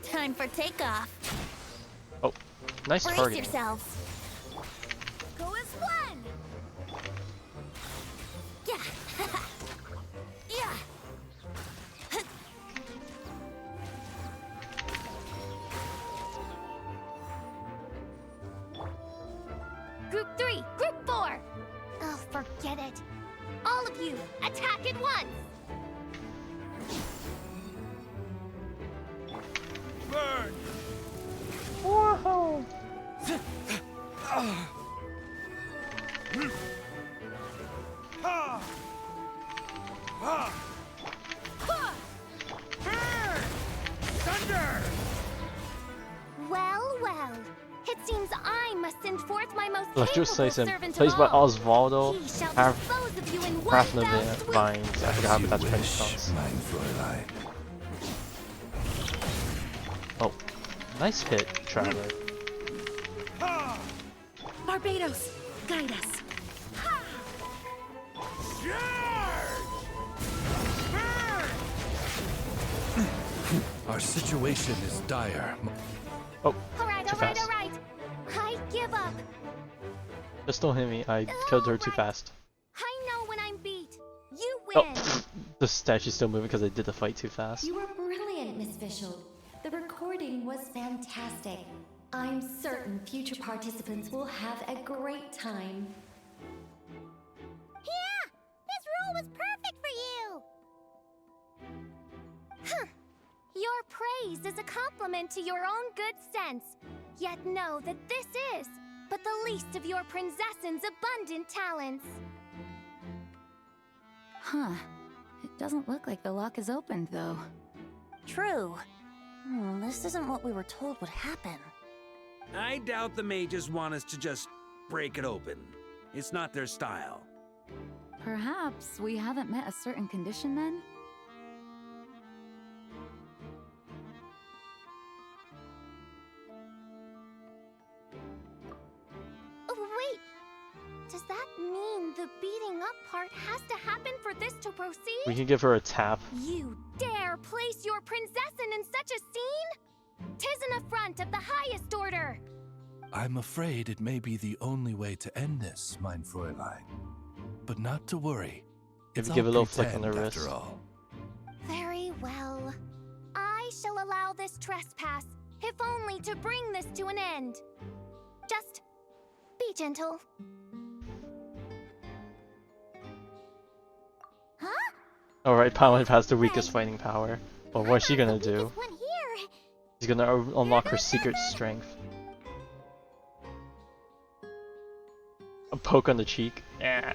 Time for takeoff. Oh, nice Brace targeting. yourselves. Go as one. Yeah. Yeah. Group 3, Group 4. Oh, forget it. All of you, attack at once. Burn! Whoa. Ha! Ha! Burn! Thunder! Well, well. It seems I must send forth my most Electro capable Slice servant plays of by all. Osvaldo. He shall Half dispose of you in one foul swoop. Vines. I forgot As about you that's wish, Prince. mein Fräulein. Oh, nice hit, Traveler. Barbados, guide us. Our situation is dire. Oh, Alright, too alright, fast. alright. I give up. Just don't hit me. I killed her too fast. I know when I'm beat. You Oh, win. the statue's still moving because I did the fight too fast. You were brilliant, Miss Fischl. The recording was fantastic. I'm certain future participants will have a great time. Yeah! This role was perfect for you! Huh. Your praise is a compliment to your own good sense. Yet know that this is but the least of your princessin's abundant talents. Huh. It doesn't look like the lock is opened, though. True. This isn't what we were told would happen. I doubt the mages want us to just break it open. It's not their style. Perhaps we haven't met a certain condition then? Oh, wait. Does that mean the beating up part has to happen for this to proceed? We can give her a tap. You dare place your princessin in such a scene? 'Tis an affront of the highest order. I'm afraid it may be the only way to end this, mein Fräulein. But not to worry. If It's you give all a little flick on pretend the after wrist. all. Very well. I shall allow this trespass, if only to bring this to an end. Just be gentle. Huh? Alright, Paimon has the weakest fighting power. But what's she gonna do? One here. She's gonna unlock her secret strength. A poke on the cheek. Yeah.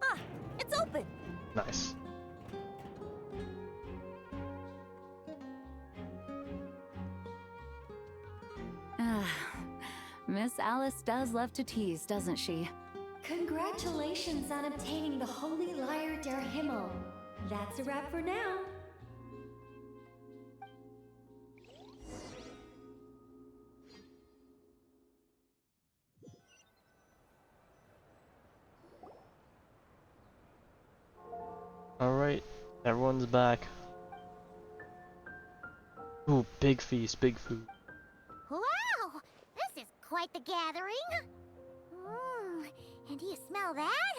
Ah, it's open. Nice. Miss Alice does love to tease, doesn't she? Congratulations on obtaining the Holy Lyre der Himmel. That's a wrap for now. Alright, everyone's back. Ooh, big feast, big food. Wow! This is quite the gathering. And do you smell that?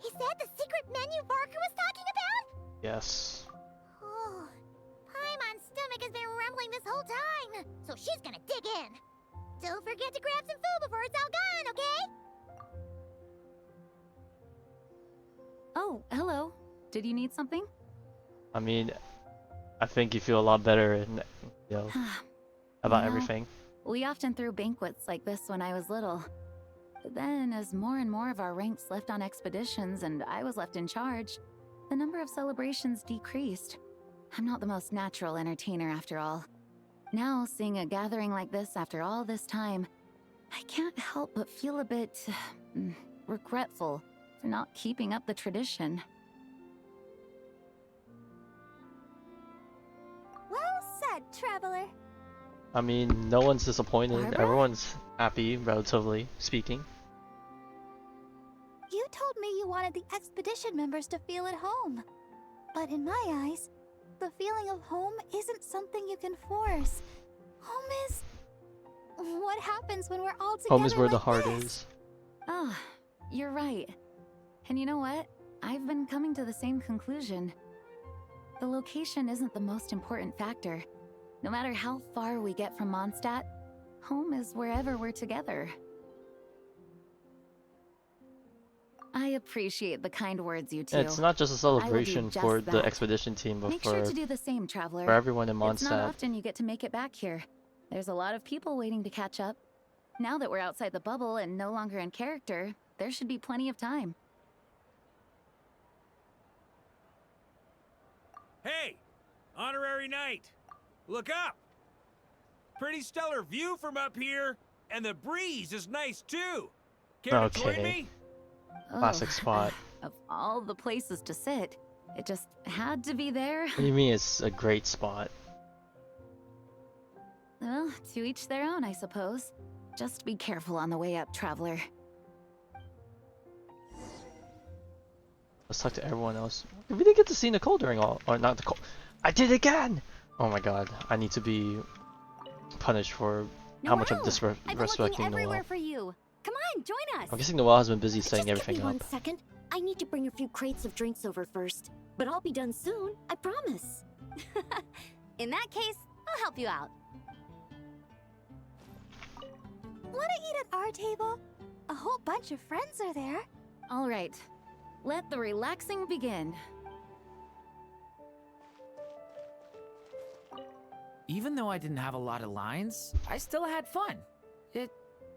Is that the secret menu Barker was talking about? Yes. Oh, Paimon's stomach has been rumbling this whole time, so she's gonna dig in. Don't forget to grab some food before it's all gone, okay? Oh, hello. Did you need something? I mean, I think you feel a lot better, and you know, about everything. We often threw banquets like this when I was little. But then, as more and more of our ranks left on expeditions and I was left in charge, the number of celebrations decreased. I'm not the most natural entertainer after all. Now, seeing a gathering like this after all this time, I can't help but feel a bit regretful for not keeping up the tradition. Well said, Traveler. I mean, no one's disappointed. Barbara? Everyone's happy, relatively speaking. You told me you wanted the expedition members to feel at home. But in my eyes, the feeling of home isn't something you can force. Home is... what happens when we're all together. Home is where the like heart this. is. Ah, you're right. And you know what? I've been coming to the same conclusion. The location isn't the most important factor. No matter how far we get from Mondstadt, home is wherever we're together. I appreciate the kind words, you two. It's not just a celebration just for the that. expedition team, but Make sure to do the same, Traveler. for everyone in It's not Mondstadt. often you get to make it back here. There's a lot of people waiting to catch up. Now that we're outside the bubble and no longer in character, there should be plenty of time. Hey! Honorary Knight! Look up! Pretty stellar view from up here, and the breeze is nice too! Care to join me? Classic spot. Of all the places to sit, it just had to be there. What do you mean it's a great spot? Well, to each their own, I suppose. Just be careful on the way up, Traveler. Let's talk to everyone else. We didn't get to see Nicole during all, or not Nicole. I did it again! Oh my god, I need to be punished for how much I'm I've been looking disrespecting everywhere Noelle. for you. Come on, join us. I'm guessing Noelle has been busy setting Just give everything me up. 1 second. I need to bring a few crates of drinks over first. But I'll be done soon, I promise. In that case, I'll help you out. Wanna eat at our table? A whole bunch of friends are there. All right, let the relaxing begin. Even though I didn't have a lot of lines, I still had fun. It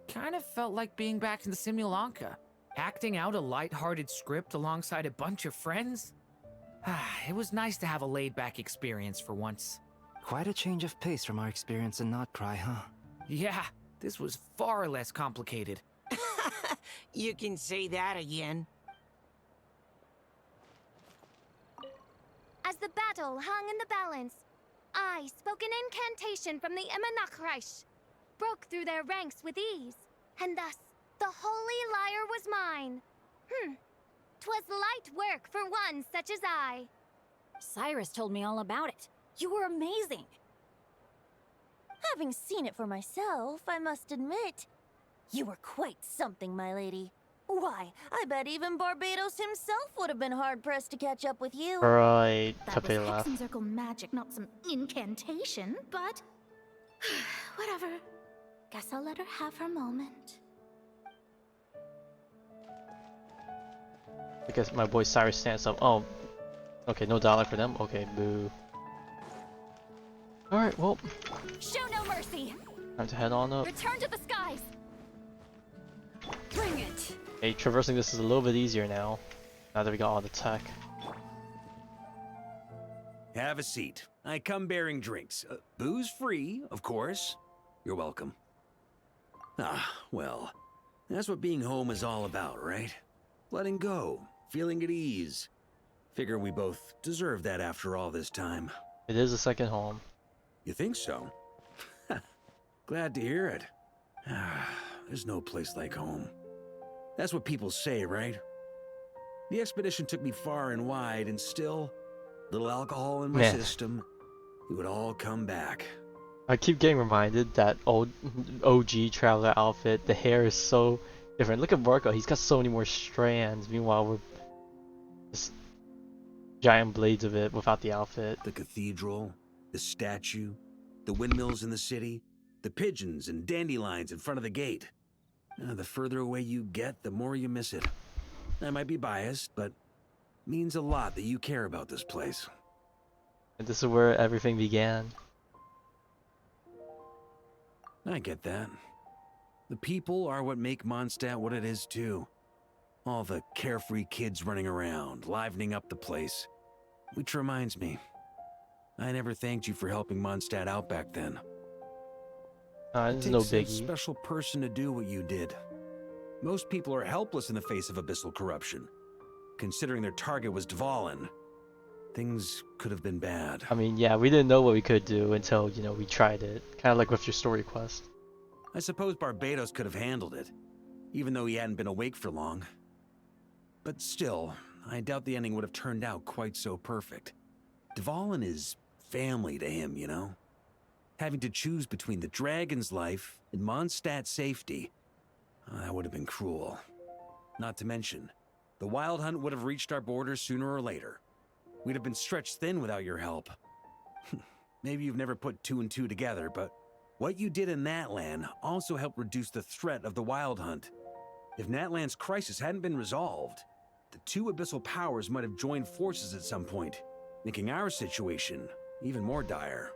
kind of felt like being back in the Simulanka, acting out a light-hearted script alongside a bunch of friends. It was nice to have a laid-back experience for once. Quite a change of pace from our experience in Notcry, huh? Yeah, this was far less complicated. You can say that again. As the battle hung in the balance, I spoke an incantation from the Emanachreich, broke through their ranks with ease, and thus the holy lyre was mine. 'Twas light work for one such as I. Cyrus told me all about it. You were amazing. Having seen it for myself, I must admit, you were quite something, my lady. Why, I bet even Barbados himself would have been hard-pressed to catch up with you. Right, That was Pepe laugh. Hexencircle magic, not some incantation, but... whatever. Guess I'll let her have her moment. I guess my boy Cyrus stands up. Oh, okay, no dollar for them. Okay, boo. All right, well, Show no mercy. time to head on up. Return to the skies. Bring it. Hey, traversing this is a little bit easier now. Now that we got all the tech. Have a seat. I come bearing drinks. Booze free, of course. You're welcome. Ah, well, that's what being home is all about, right? Letting go, feeling at ease. Figure we both deserve that after all this time. It is a second home. You think so? Glad to hear it. There's no place like home. That's what people say, right? The expedition took me far and wide, and still, little alcohol in my system, it would all come back. I keep getting reminded that old OG Traveler outfit, the hair is so different. Look at Marco, he's got so many more strands. Meanwhile, we're just giant blades of it without the outfit. The cathedral, the statue, the windmills in the city, the pigeons and dandelions in front of the gate. The further away you get, the more you miss it. I might be biased, but it means a lot that you care about this place. And this is where everything began. I get that. The people are what make Mondstadt what it is too. All the carefree kids running around, livening up the place. Which reminds me, I never thanked you for helping Mondstadt out back then. It's no biggie. It takes a special person to do what you did. Most people are helpless in the face of abyssal corruption. Considering their target was Dvalin, things could have been bad. I mean, yeah, we didn't know what we could do until, you know, we tried it. Kind of like with your story quest. I suppose Barbados could have handled it, even though he hadn't been awake for long. But still, I doubt the ending would have turned out quite so perfect. Dvalin is family to him, you know? Having to choose between the dragon's life and Mondstadt's safety, that would have been cruel. Not to mention, the wild hunt would have reached our borders sooner or later. We'd have been stretched thin without your help. Maybe you've never put two and two together, but what you did in Natlan also helped reduce the threat of the wild hunt. If Natlan's crisis hadn't been resolved, the two abyssal powers might have joined forces at some point, making our situation even more dire.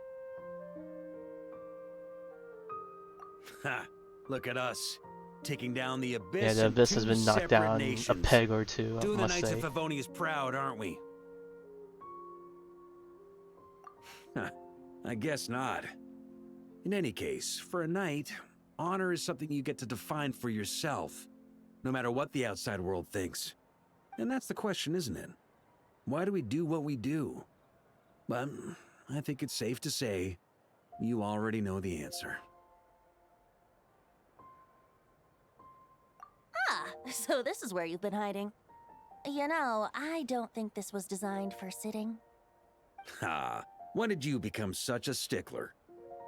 Ha! Look at us, taking down the abyss. Yeah, the abyss has been knocked down nations. a peg or two, Doing I the must Knights say. of Favonius proud, aren't we? I guess not. In any case, for a knight, honor is something you get to define for yourself, no matter what the outside world thinks. And that's the question, isn't it? Why do we do what we do? But I think it's safe to say you already know the answer. Ah, so this is where you've been hiding. You know, I don't think this was designed for sitting. Ha! When did you become such a stickler?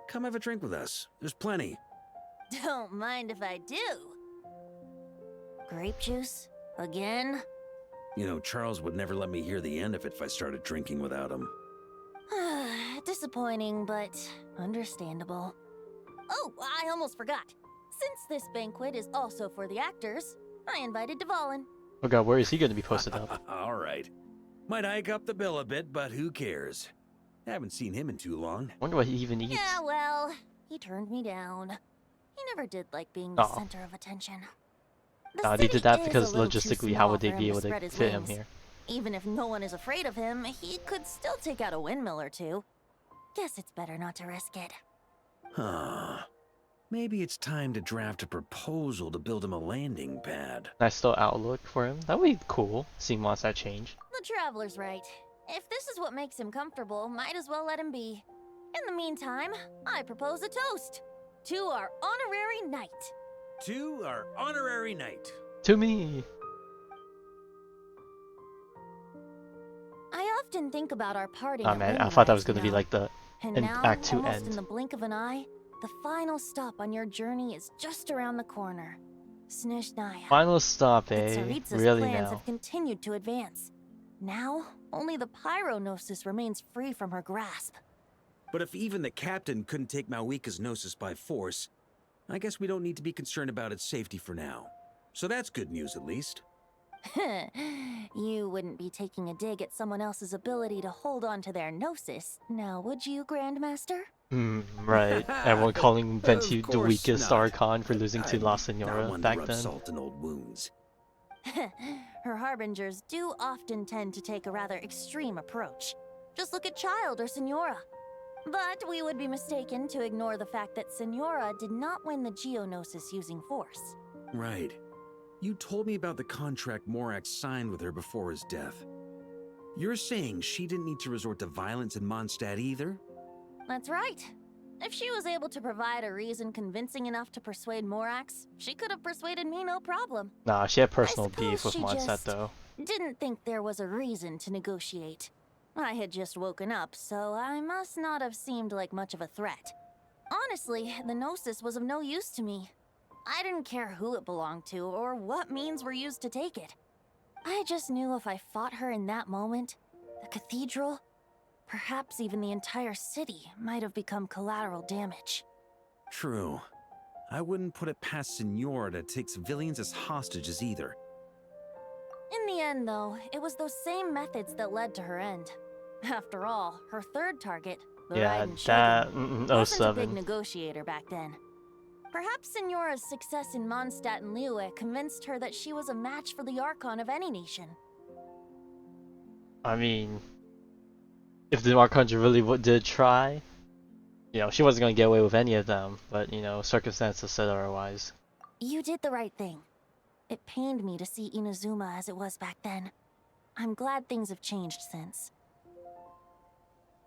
Come have a drink with us. There's plenty. Don't mind if I do. Grape juice? Again? You know, Charles would never let me hear the end of it if I started drinking without him. Disappointing, but understandable. Oh, I almost forgot. Since this banquet is also for the actors, I invited Dvalin. Oh god, where is he going to be posted up? All right. Might hike up the bill a bit, but who cares? Haven't seen him in too long. Wonder what he even eats. Yeah, well, he turned me down. He never did like being the Aw. center of attention. They did that city because is a little too logistically, how would they small be for him able to to spread his fit him wings. here? Even if no one is afraid of him, he could still take out a windmill or two. Guess it's better not to risk it. Huh. Maybe it's time to draft a proposal to build him a landing pad. Nice little outlook for him. That would be cool, seeing Mondstadt change. The Traveler's right. If this is what makes him comfortable, might as well let him be. In the meantime, I propose a toast to our honorary knight. To our honorary knight. To me! I often think about our parting. Oh at man, I thought that was Luna-5, going to be like the And in now, Act 2 almost end. in the blink of an eye, the final stop on your journey is just around the corner. Snezhnaya. Final stop, But eh? Tsaritsa's Really plans now. have continued to advance. Now, only the Pyronosis remains free from her grasp. But if even the captain couldn't take Malwika's Gnosis by force, I guess we don't need to be concerned about its safety for now. So that's good news, at least. You wouldn't be taking a dig at someone else's ability to hold on to their gnosis, now would you, Grandmaster? Right. Everyone calling Venti the course weakest not. Archon for losing to La Not Senora one to back rub then. salt in old wounds. Her harbingers do often tend to take a rather extreme approach. Just look at Child or Senora. But we would be mistaken to ignore the fact that Senora did not win the Geonosis using force. Right. You told me about the contract Morax signed with her before his death. You're saying she didn't need to resort to violence in Mondstadt either? That's right. If she was able to provide a reason convincing enough to persuade Morax, she could have persuaded me no problem. Nah, she had personal beef with she Mondstadt just though. Didn't think there was a reason to negotiate. I had just woken up, so I must not have seemed like much of a threat. Honestly, the Gnosis was of no use to me. I didn't care who it belonged to or what means were used to take it. I just knew if I fought her in that moment, the cathedral, perhaps even the entire city, might have become collateral damage. True. I wouldn't put it past Senora to take civilians as hostages either. In the end, though, it was those same methods that led to her end. After all, her third target, the Yeah, Raiden that Shogun, wasn't a big 07. negotiator back then. Perhaps Senora's success in Mondstadt and Liyue convinced her that she was a match for the Archon of any nation. I mean, if the Archons really did try, you know, she wasn't gonna get away with any of them. But you know, circumstances said otherwise. You did the right thing. It pained me to see Inazuma as it was back then. I'm glad things have changed since.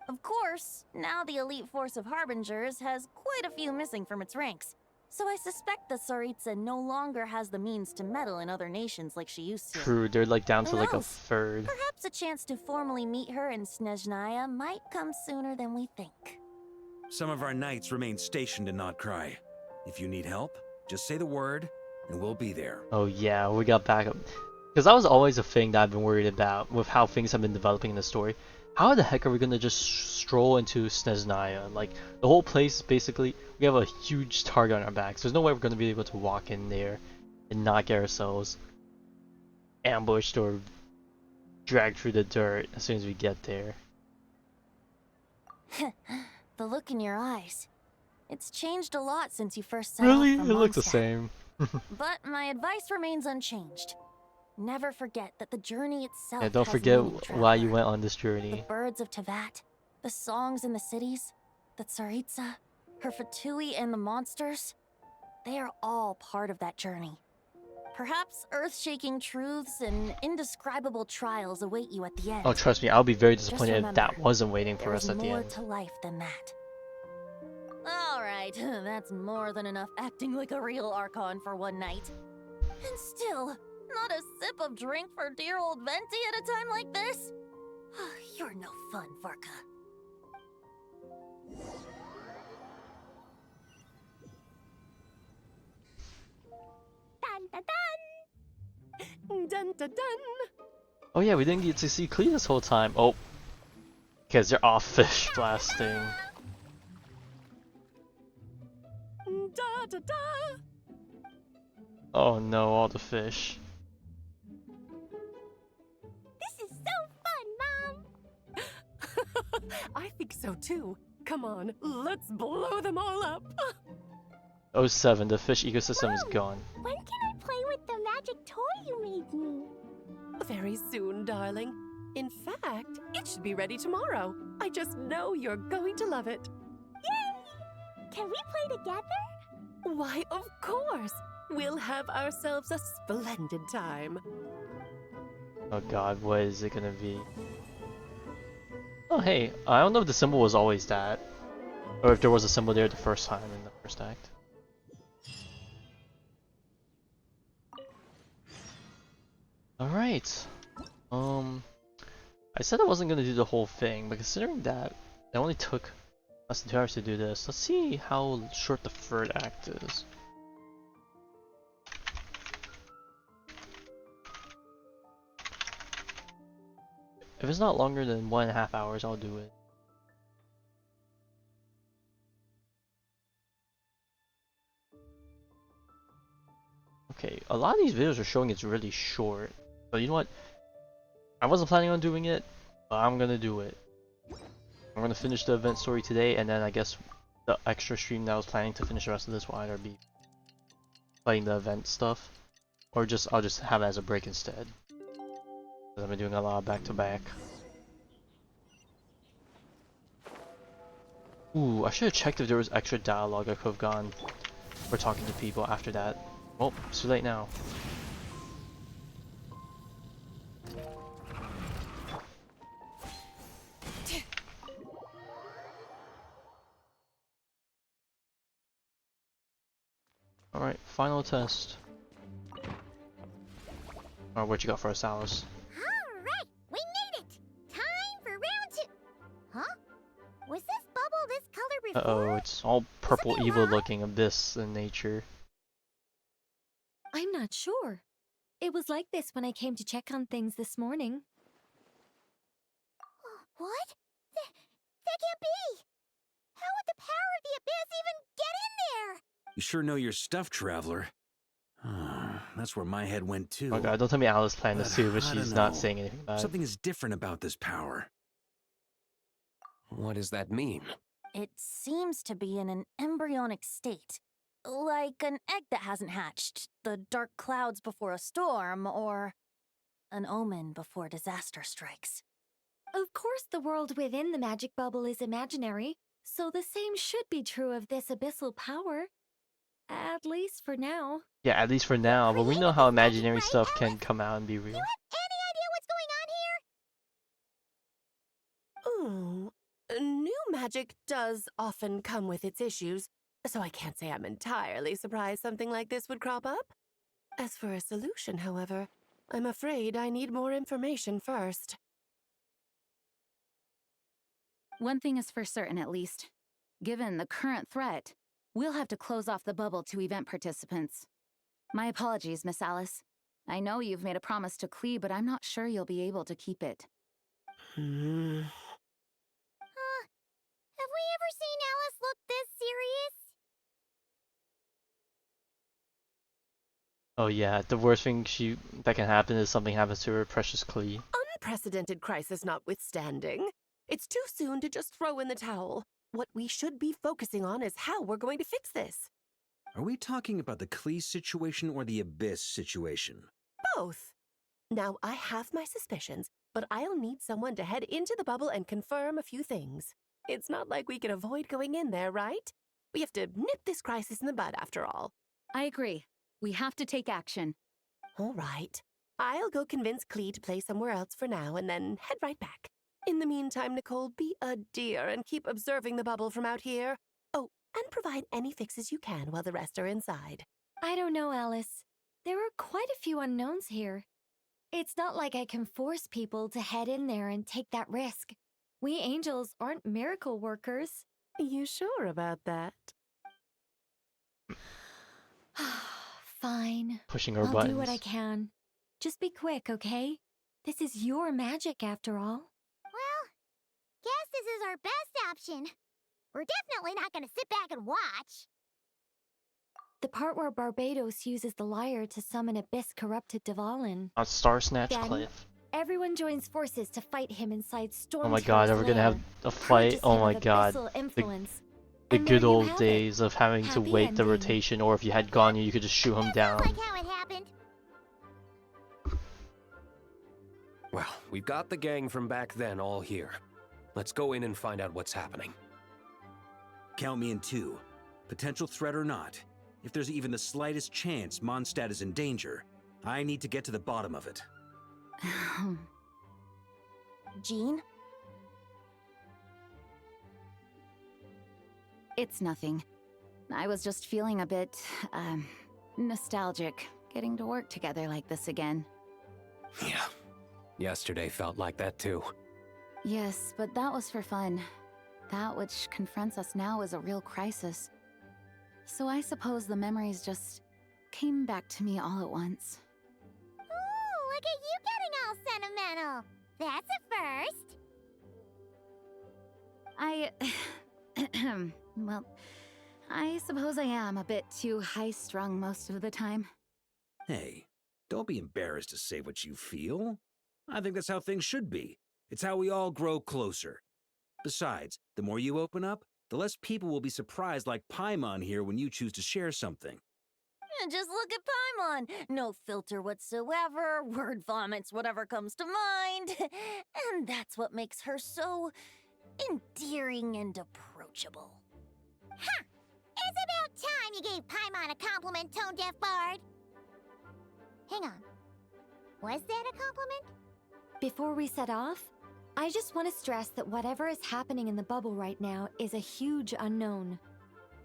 Of course, now the elite force of Harbingers has quite a few missing from its ranks, so I suspect that Tsaritsa no longer has the means to meddle in other nations like she used to. True, they're like down to Who like a knows? third. Perhaps a chance to formally meet her in Snezhnaya might come sooner than we think. Some of our knights remain stationed in Not Cry. If you need help, just say the word, and we'll be there. Oh yeah, we got backup. Because that was always a thing that I've been worried about with how things have been developing in the story. How the heck are we gonna just stroll into Snezhnaya? Like, the whole place, basically, we have a huge target on our backs. There's no way we're gonna be able to walk in there and not get ourselves ambushed or dragged through the dirt as soon as we get there. The look in your eyes. It's changed a lot since you first set Really? off It from looks the Mondstadt. same. But my advice remains unchanged. Never forget that the journey itself Yeah, don't has forget meaning, why you traveler. went on this The journey. birds of Teyvat, the songs in the cities, the Tsaritsa, her Fatui and the monsters. They are all part of that journey. Perhaps earth-shaking truths and indescribable trials await you at the end. Oh, trust me, I'll be very Just disappointed if remember, that wasn't waiting for us there's at the more end. to life than that. Alright, that's more than enough acting like a real Archon for one night. And still, not a sip of drink for dear old Venti at a time like this? You're no fun, Varka. Dun dun dun! Dun dun dun! Oh yeah, we didn't get to see Klee this whole time. Oh, because they're off fish blasting. Da da da! Oh no, all the fish. This is so fun, Mom! I think so too. Come on, let's blow them all up. 07, the fish ecosystem is gone. When can I play with the magic toy you made me? Very soon, darling. In fact, it should be ready tomorrow. I just know you're going to love it. Yay! Can we play together? Why, of course. We'll have ourselves a splendid time. Oh god, what is it gonna be? Oh hey, I don't know if the symbol was always that, or if there was a symbol there the first time in the first act. Alright, I said I wasn't gonna do the whole thing, but considering that it only took less than 2 hours to do this, let's see how short the third act is. If it's not longer than 1.5 hours, I'll do it. Okay, a lot of these videos are showing it's really short. So you know what? I wasn't planning on doing it, but I'm gonna do it. I'm gonna finish the event story today, and then I guess the extra stream that I was planning to finish the rest of this will either be playing the event stuff, or I'll just have it as a break instead. Because I've been doing a lot of back-to-back. Ooh, I should have checked if there was extra dialogue I could have gone for talking to people after that. Oh, it's too late now. Alright, final test. Alright, what you got for us, Alice? Alright, we made it! Time for round 2! Huh? Was this bubble this color before? Uh-oh, it's all purple evil looking abyss in nature. I'm not sure. It was like this when I came to check on things this morning. What? That can't be! How would the power of the abyss even get in there? You sure know your stuff, Traveler. That's where my head went too. Oh god, don't tell me Alice planned this too, but I she's don't not know. saying anything about Something is different about this power. What does that mean? It seems to be in an embryonic state. Like an egg that hasn't hatched, the dark clouds before a storm, or an omen before disaster strikes. Of course, the world within the magic bubble is imaginary, so the same should be true of this abyssal power. At least for now. Yeah, at least for now, but we know how imaginary stuff can come out and be real. Any idea what's going on here? Ooh, new magic does often come with its issues, so I can't say I'm entirely surprised something like this would crop up. As for a solution, however, I'm afraid I need more information first. One thing is for certain, at least. Given the current threat, we'll have to close off the bubble to event participants. My apologies, Miss Alice. I know you've made a promise to Klee, but I'm not sure you'll be able to keep it. Have we ever seen Alice look this serious? Oh yeah, the worst thing that can happen is something happens to her precious Klee. Unprecedented crisis notwithstanding, it's too soon to just throw in the towel. What we should be focusing on is how we're going to fix this. Are we talking about the Klee situation or the Abyss situation? Both. Now, I have my suspicions, but I'll need someone to head into the bubble and confirm a few things. It's not like we can avoid going in there, right? We have to nip this crisis in the bud, after all. I agree. We have to take action. All right. I'll go convince Klee to play somewhere else for now and then head right back. In the meantime, Nicole, be a dear and keep observing the bubble from out here. Oh, and provide any fixes you can while the rest are inside. I don't know, Alice. There are quite a few unknowns here. It's not like I can force people to head in there and take that risk. We angels aren't miracle workers. You sure about that? Fine. Pushing her I'll buttons. do what I can. Just be quick, okay? This is your magic after all. Well, guess this is our best option. We're definitely not gonna sit back and watch. The part where Barbados uses the lyre to summon Abyss-corrupted Dvalin. On Star Snatch Then, Cliff. everyone joins forces to fight him inside Storm Oh my god, are we gonna have a fight? Oh my god. The good old days of having to wait the rotation, or if you had Ganyu, you could just shoot him down. Like how it happened. Well, we've got the gang from back then all here. Let's go in and find out what's happening. Count me in two. Potential threat or not, if there's even the slightest chance Mondstadt is in danger, I need to get to the bottom of it. Jean? It's nothing. I was just feeling a bit, nostalgic, getting to work together like this again. Yeah. Yesterday felt like that too. Yes, but that was for fun. That which confronts us now is a real crisis. So I suppose the memories just came back to me all at once. Ooh, look at you getting all sentimental. That's a first. Well, I suppose I am a bit too high-strung most of the time. Hey, Don't be embarrassed to say what you feel. I think that's how things should be. It's how we all grow closer. Besides, the more you open up, the less people will be surprised like Paimon here when you choose to share something. Just look at Paimon. No filter whatsoever, word vomits whatever comes to mind. And that's what makes her so endearing and approachable. Ha! It's about time you gave Paimon a compliment, tone-deaf bard. Hang on. Was that a compliment? Before we set off, I just want to stress that whatever is happening in the bubble right now is a huge unknown.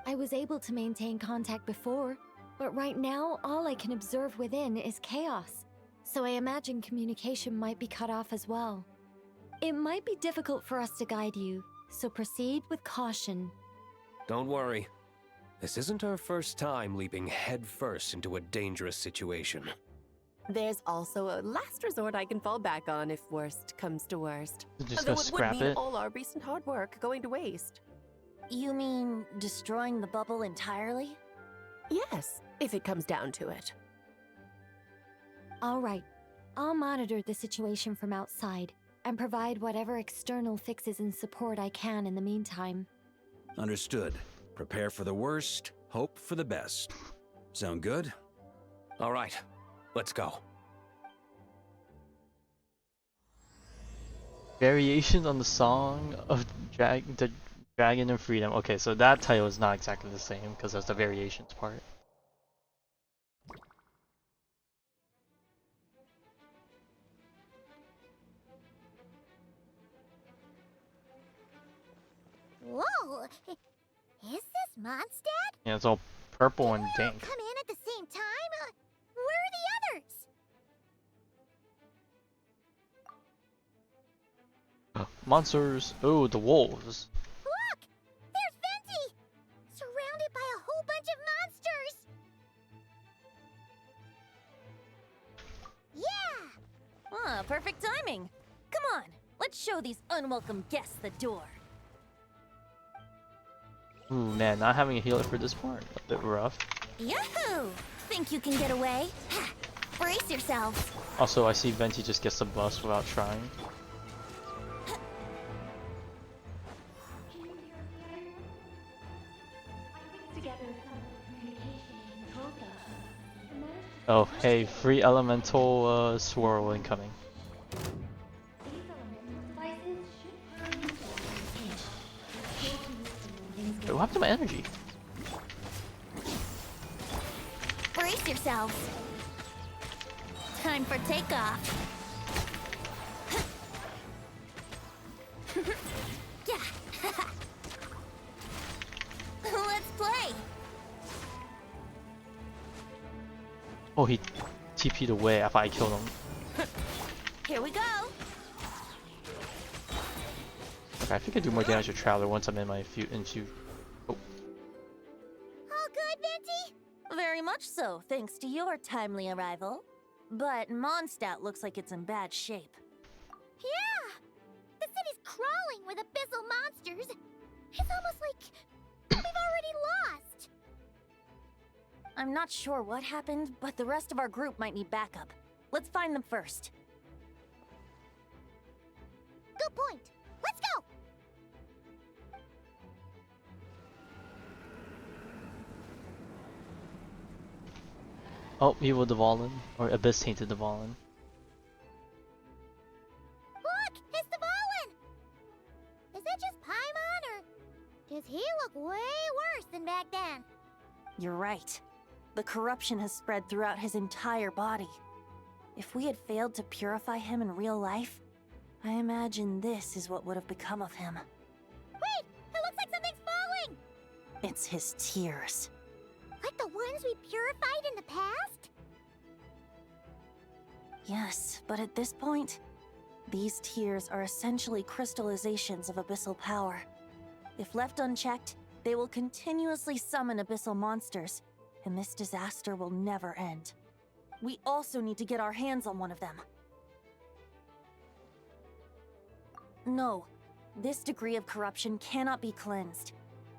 I was able to maintain contact before, but right now all I can observe within is chaos, so I imagine communication might be cut off as well. It might be difficult for us to guide you, so proceed with caution. Don't worry. This isn't our first time leaping headfirst into a dangerous situation. There's also a last resort I can fall back on if worst comes to worst. Just Though go it would scrap mean it. all our recent hard work going to waste. You mean destroying the bubble entirely? Yes, if it comes down to it. All right, I'll monitor the situation from outside and provide whatever external fixes and support I can in the meantime. Understood. Prepare for the worst, hope for the best. Sound good? All right, let's go. Variation on the song of the Dragon and Freedom. Okay, so that title is not exactly the same because there's the variations part. Whoa! Is this Mondstadt? Yeah, it's all purple and dank. Come in at the same time? Where are the others? Monsters! Oh, the wolves! Look! There's Venti! Surrounded by a whole bunch of monsters! Yeah! Ah, perfect timing. Come on, let's show these unwelcome guests the door. Ooh, man, not having a healer for this part, a bit rough. Yahoo! Think you can get away? Ha! Brace yourselves! Also, I see Venti just gets the bus without trying. Oh, hey, free elemental swirl incoming. Wait, what happened to my energy? Brace yourselves! Time for takeoff! Yeah! Let's play! Oh, he TP'd away after I killed him. Here we go! Okay, I think I do more damage to Traveler once I'm in my into. Oh. All good, Venti? Very much so, thanks to your timely arrival. But Mondstadt looks like it's in bad shape. Yeah! The city's crawling with abyssal monsters! It's almost like we've already lost! I'm not sure what happened, but the rest of our group might need backup. Let's find them first. Good point! Let's go! Oh, Evil Dvalin, or Abyss Tainted Dvalin. Look! It's Dvalin! Is that just Paimon, or does he look way worse than back then? You're right. The corruption has spread throughout his entire body. If we had failed to purify him in real life, I imagine this is what would have become of him. Wait! It looks like something's falling! It's his tears. Like the ones we purified in the past? Yes, but at this point, these tears are essentially crystallizations of abyssal power. If left unchecked, they will continuously summon abyssal monsters, and this disaster will never end. We also need to get our hands on one of them. No, this degree of corruption cannot be cleansed.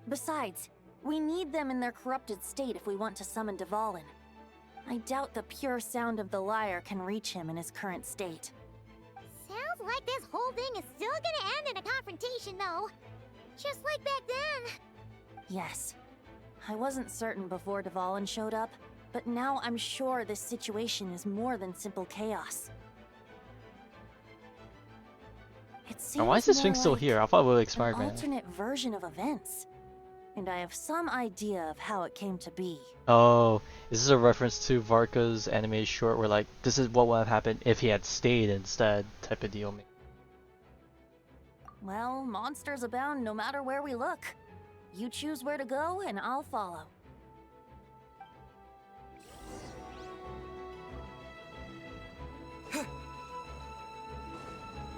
Besides, we need them in their corrupted state if we want to summon Dvalin. I doubt the pure sound of the lyre can reach him in his current state. Sounds like this whole thing is still gonna end in a confrontation, though. Just like back then. Yes. I wasn't certain before Dvalin showed up, but now I'm sure this situation is more than simple chaos. It seems Now, why is this more thing still like here? I thought it would an expire by now. alternate version of events. And I have some idea of how it came to be. Oh, is this a reference to Varka's animated short where like, this is what would have happened if he had stayed instead type of deal? Well, monsters abound no matter where we look. You choose where to go, and I'll follow.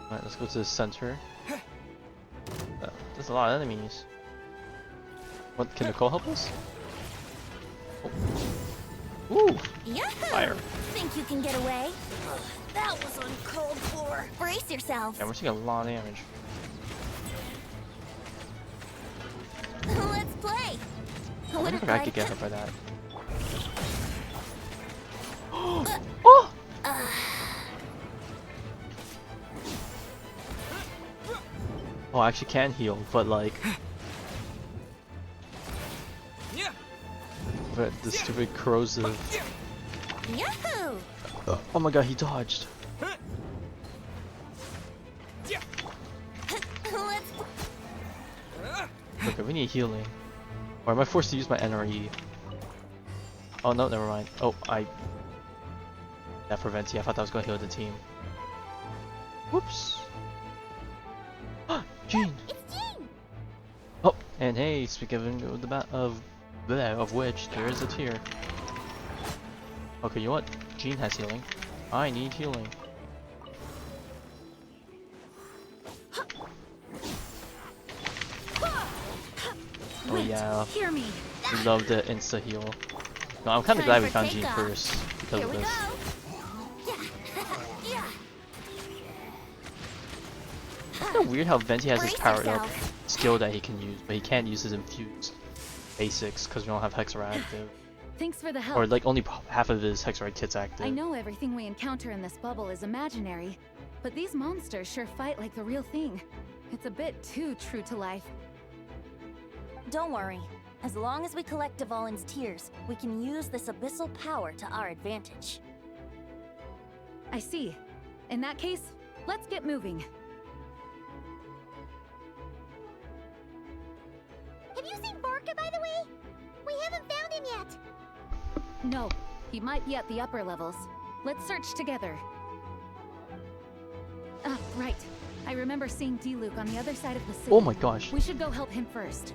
Alright, let's go to the center. There's a lot of enemies. What, can Nicole help us? Oh. Ooh! Fire! Think you can get away? That was uncalled for. Brace yourself. Yeah, we're taking a lot of damage. Let's play. I wonder if I could get hurt by that. Oh! Oh, I actually can heal, but like... But the stupid corrosive... Yahoo! Oh my god, he dodged. Okay, we need healing. Or am I forced to use my NRE? Oh no, never mind. Oh, that prevents you. I thought that was going to heal the team. Whoops. Jean! It's Jean! Oh, and hey, speaking of which, there is a tier. Okay, you know what? Jean has healing. I need healing. Oh yeah, Hear me. we love the insta heal. No, I'm kind of glad we found Jean first because of this. It's kind of weird how Venti has this powered up skill that he can use, but he can't use his infused basics because we don't have Hexera active. Thanks for the help. Or like only half of his Hexera kit's active. I know everything we encounter in this bubble is imaginary, but these monsters sure fight like the real thing. It's a bit too true to life. Don't worry. As long as we collect Dvalin's tears, we can use this abyssal power to our advantage. I see. In that case, let's get moving. Have you seen Varka, by the way? We haven't found him yet. No, he might be at the upper levels. Let's search together. Ah, right. I remember seeing D-Luke on the other side of the city. Oh my gosh. We should go help him first.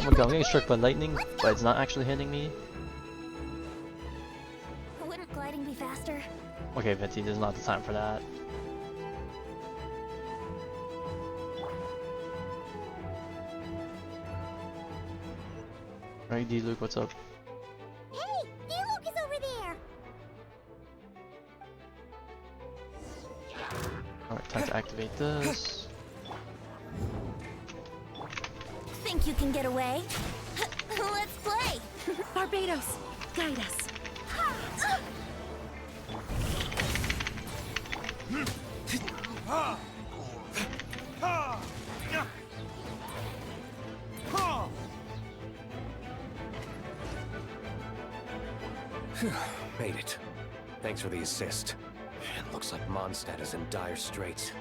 Oh my god, I'm getting struck by lightning, but it's not actually hitting me. Wouldn't gliding be faster? Okay, Venti, this is not the time for that. Alright, D-Luke, what's up? Hey! D-Luke is over there! Alright, time to activate this. Think you can get away? Let's play! Barbados, guide us. Made it. Thanks for the assist. It looks like Mondstadt is in dire straits.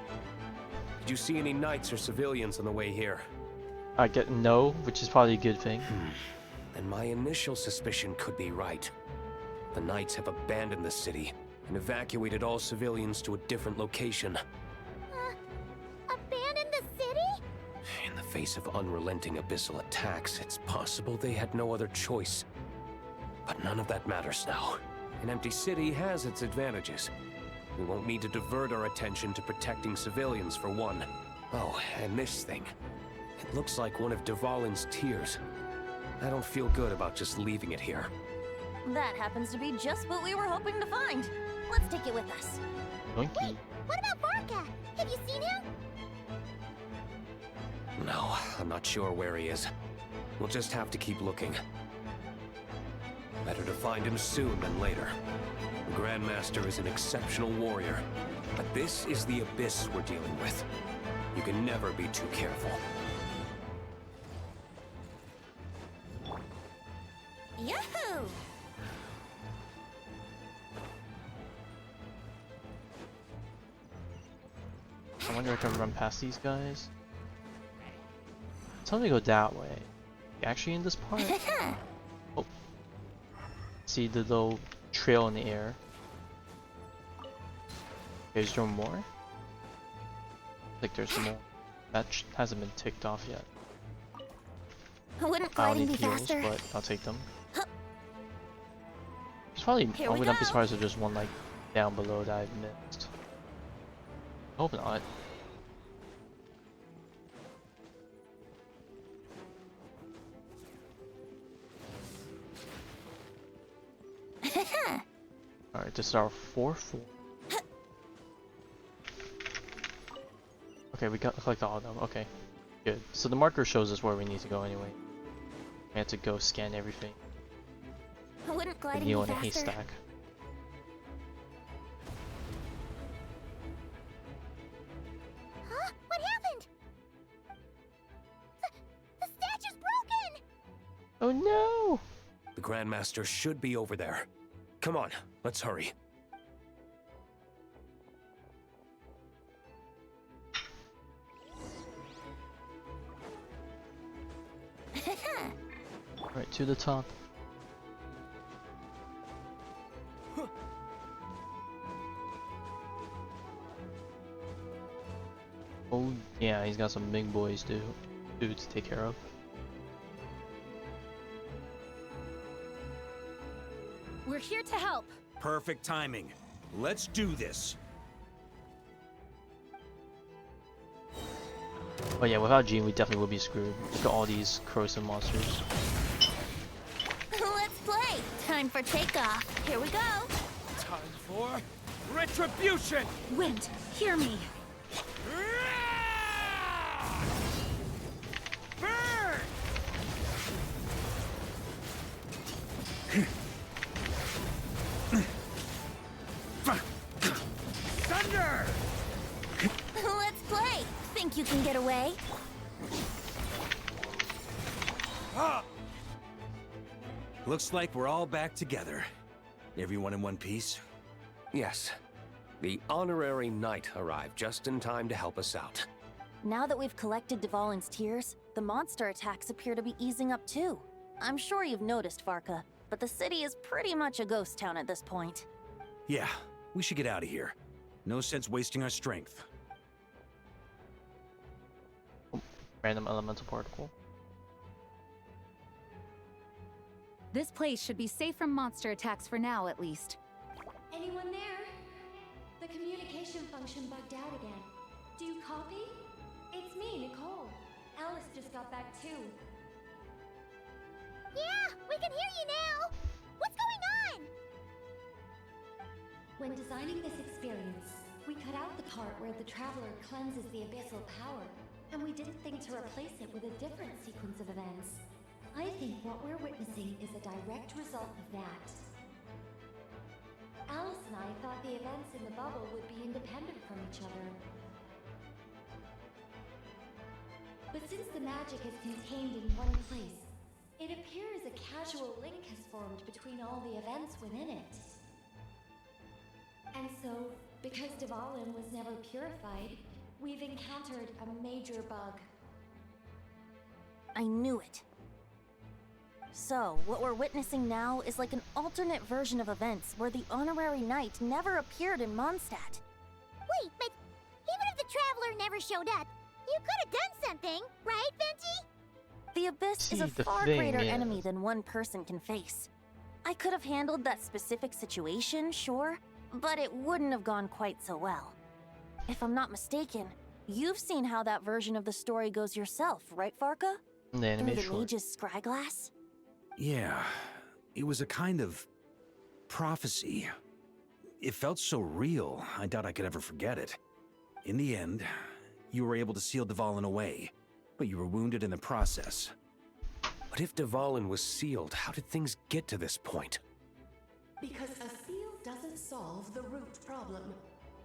Did you see any knights or civilians on the way here? I get no, which is probably a good thing. And my initial suspicion could be right. The knights have abandoned the city and evacuated all civilians to a different location. Abandon the city? In the face of unrelenting abyssal attacks, it's possible they had no other choice. But none of that matters now. An empty city has its advantages. We won't need to divert our attention to protecting civilians for one. Oh, and this thing. It looks like one of Dvalin's tears. I don't feel good about just leaving it here. That happens to be just what we were hoping to find. Let's take it with us. Donkey. Wait, what about Varka? Have you seen him? No, I'm not sure where he is. We'll just have to keep looking. Better to find him soon than later. The Grandmaster is an exceptional warrior, but this is the abyss we're dealing with. You can never be too careful. Yahoo! I wonder if I can run past these guys. Tell me to go that way. Actually in this part? Oh. See the little trail in the air. Is there more? Like there's more. That hasn't been ticked off yet. Wouldn't I don't gliding need be heals, faster? but I'll take them. There's probably, Here I we would not be go. surprised if there's one like down below that I've missed. Hope not. Alright, this is our 4-4. Okay, we got collect all of them. Okay, good. So the marker shows us where we need to go anyway. We have to go scan everything. Wouldn't A gliding needle be in a faster? haystack. Huh? What happened? The statue's broken! Oh no! The Grandmaster should be over there. Come on, let's hurry. Right to the top. Oh yeah, he's got some big boys to take care of. We're here to help. Perfect timing. Let's do this. But yeah, without Jean, we definitely would be screwed. Look at all these corrosive monsters. Let's play! Time for takeoff. Here we go! Time for retribution! Wind, hear me. Burn! Thunder! Let's play! Think you can get away? Looks like we're all back together. Everyone in one piece? Yes. The honorary knight arrived just in time to help us out. Now that we've collected Dvalin's tears, the monster attacks appear to be easing up too. I'm sure you've noticed, Farka, but the city is pretty much a ghost town at this point. Yeah, we should get out of here. No sense wasting our strength. Random elemental particle. This place should be safe from monster attacks for now, at least. Anyone there? The communication function bugged out again. Do you copy? It's me, Nicole. Alice just got back too. Yeah! We can hear you now! What's going on? When designing this experience, we cut out the part where the Traveler cleanses the abyssal power, and we didn't think to replace it with a different sequence of events. I think what we're witnessing is a direct result of that. Alice and I thought the events in the bubble would be independent from each other. But since the magic is contained in one place, it appears a casual link has formed between all the events within it. And so, because Dvalin was never purified, we've encountered a major bug. I knew it. So, what we're witnessing now is like an alternate version of events where the honorary knight never appeared in Mondstadt. Wait, but even if the Traveler never showed up, you could have done something, right, Venti? The Abyss is a far greater enemy than one person can face. I could have handled that specific situation, sure, but it wouldn't have gone quite so well. If I'm not mistaken, you've seen how that version of the story goes yourself, right, Farka? The anime Through the short. mage's scryglass? Yeah, it was a kind of prophecy. It felt so real, I doubt I could ever forget it. In the end, you were able to seal Dvalin away, but you were wounded in the process. But if Dvalin was sealed, how did things get to this point? Because a seal doesn't solve the root problem.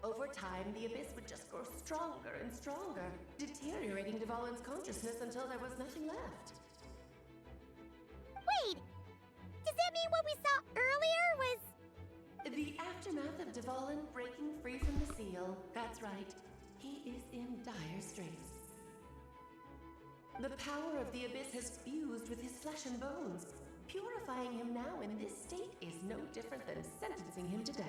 Over time, the abyss would just grow stronger and stronger, deteriorating Dvalin's consciousness until there was nothing left. Wait! Does that mean what we saw earlier was... The aftermath of Dvalin breaking free from the seal. That's right. He is in dire straits. The power of the abyss has fused with his flesh and bones. Purifying him now in this state is no different than sentencing him to death.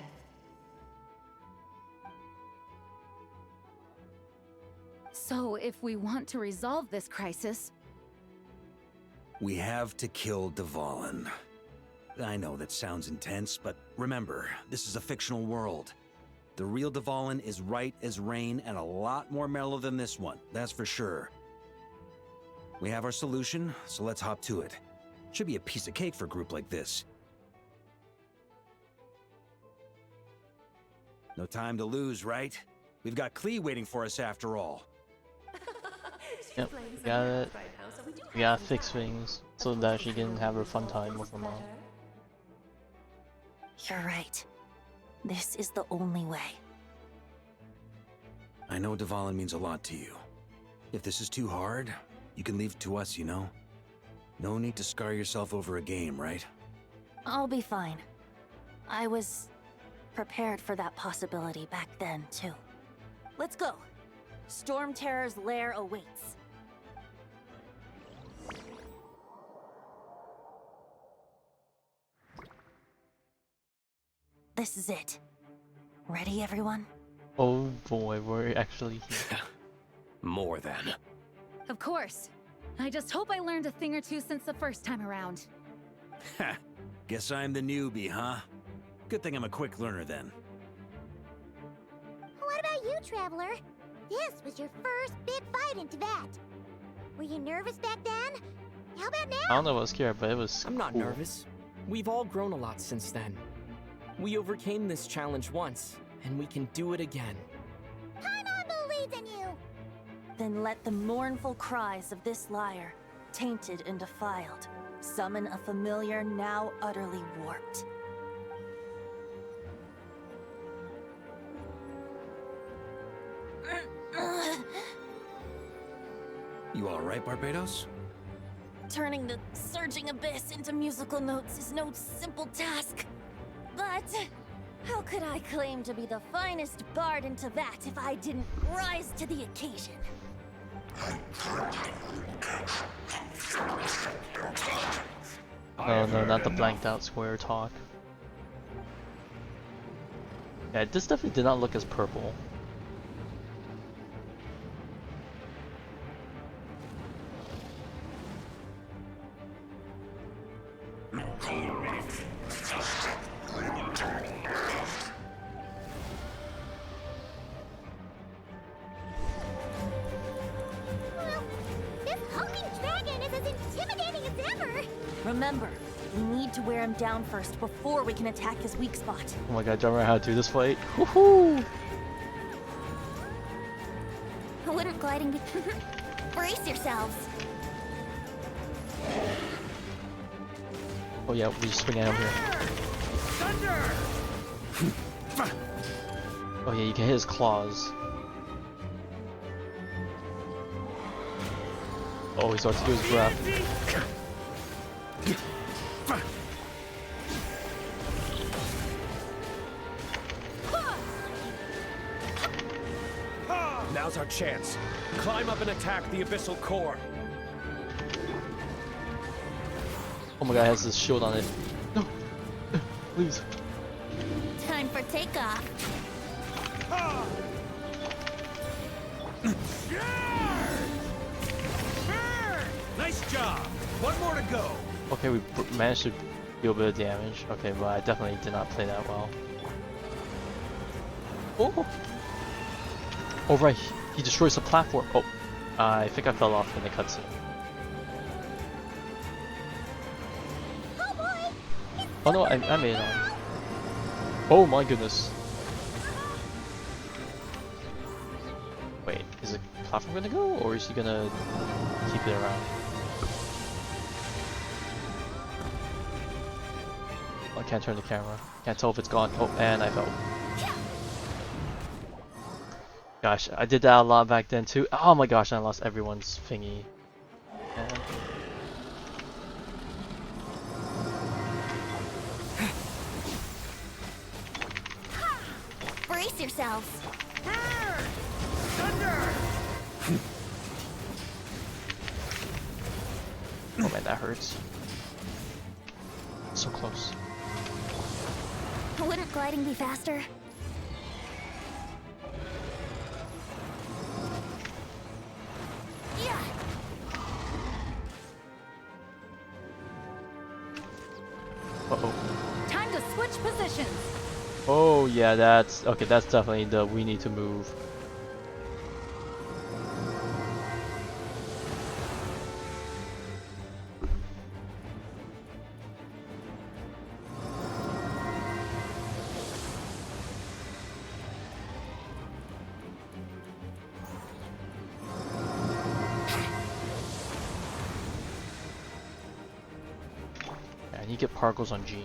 So, if we want to resolve this crisis... We have to kill Dvalin. I know that sounds intense, but remember, this is a fictional world. The real Dvalin is right as rain and a lot more mellow than this one, that's for sure. We have our solution, so let's hop to it. Should be a piece of cake for a group like this. No time to lose, right? We've got Klee waiting for us after all. Yep, got it. We gotta fix things so that she can have her fun time with her mom. You're right. This is the only way. I know Dvalin means a lot to you. If this is too hard, you can leave it to us, you know? No need to scar yourself over a game, right? I'll be fine. I was prepared for that possibility back then, too. Let's go. Storm Terror's lair awaits. This is it. Ready, everyone? Oh boy, we're actually here. More than. Of course. I just hope I learned a thing or two since the first time around. Ha! Guess I'm the newbie, huh? Good thing I'm a quick learner then. What about you, Traveler? This was your first big fight in Teyvat. Were you nervous back then? How about now? I don't know what was scared, but it was I'm not cool. nervous. We've all grown a lot since then. We overcame this challenge once, and we can do it again. Paimon believes in you! Then let the mournful cries of this lyre, tainted and defiled, summon a familiar now utterly warped. You alright, Barbados? Turning the surging abyss into musical notes is no simple task. But how could I claim to be the finest bard in Teyvat if I didn't rise to the occasion? Oh no, not the blanked out square talk. Yeah, this definitely did not look as purple. Remember, we need to wear him down first before we can attack his weak spot. Oh my god, don't remember how to do this fight. Woohoo! Wouldn't gliding be... Brace yourselves! Oh yeah, we just swing at him here. Thunder! Oh yeah, you can hit his claws. Oh, he starts to do his breath. Now's our chance. Climb up and attack the abyssal core. Oh my god, it has this shield on it. No! Please. Time for takeoff. Nice job! One more to go. Okay, we managed to deal a bit of damage. Okay, but I definitely did not play that well. Oh! Oh right, he destroys the platform. Oh, I think I fell off in the cutscene. Oh boy! Oh no, I made it on. Oh my goodness. Wait, is the platform gonna go, or is he gonna keep it around? I can't turn the camera. Can't tell if it's gone. Oh, and I fell. Gosh, I did that a lot back then too. Oh my gosh, I lost everyone's thingy. And... Brace yourselves. Oh man, that hurts. So close. Wouldn't gliding be faster? Yeah. Uh-oh. Time to switch positions. Oh yeah, that's okay. That's definitely the we need to move. Yeah, and you get particles on Jean.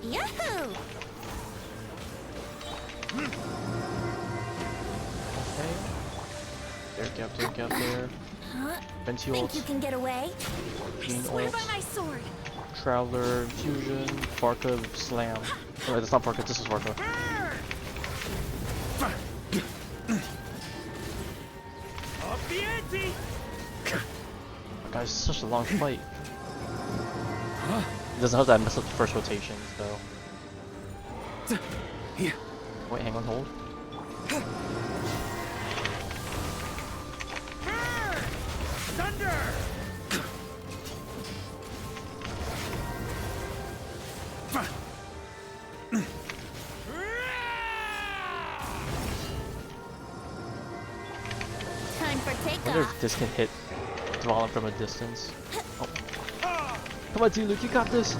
Yahoo! Okay. There, get up there. Venti Think ult, you can get away? Jean Swear ult, by my sword. Traveler, Fusion, Barca, Slam. Oh, that's not Barca, this is Barca. Up the ante! Guys, it's such a long fight. It doesn't help that I messed up the first rotation, so... Wait, hang on, hold. Thunder! Time for I wonder takeoff. if this can hit Dvalin from a distance. Oh. Come on, D-Luke, you got this!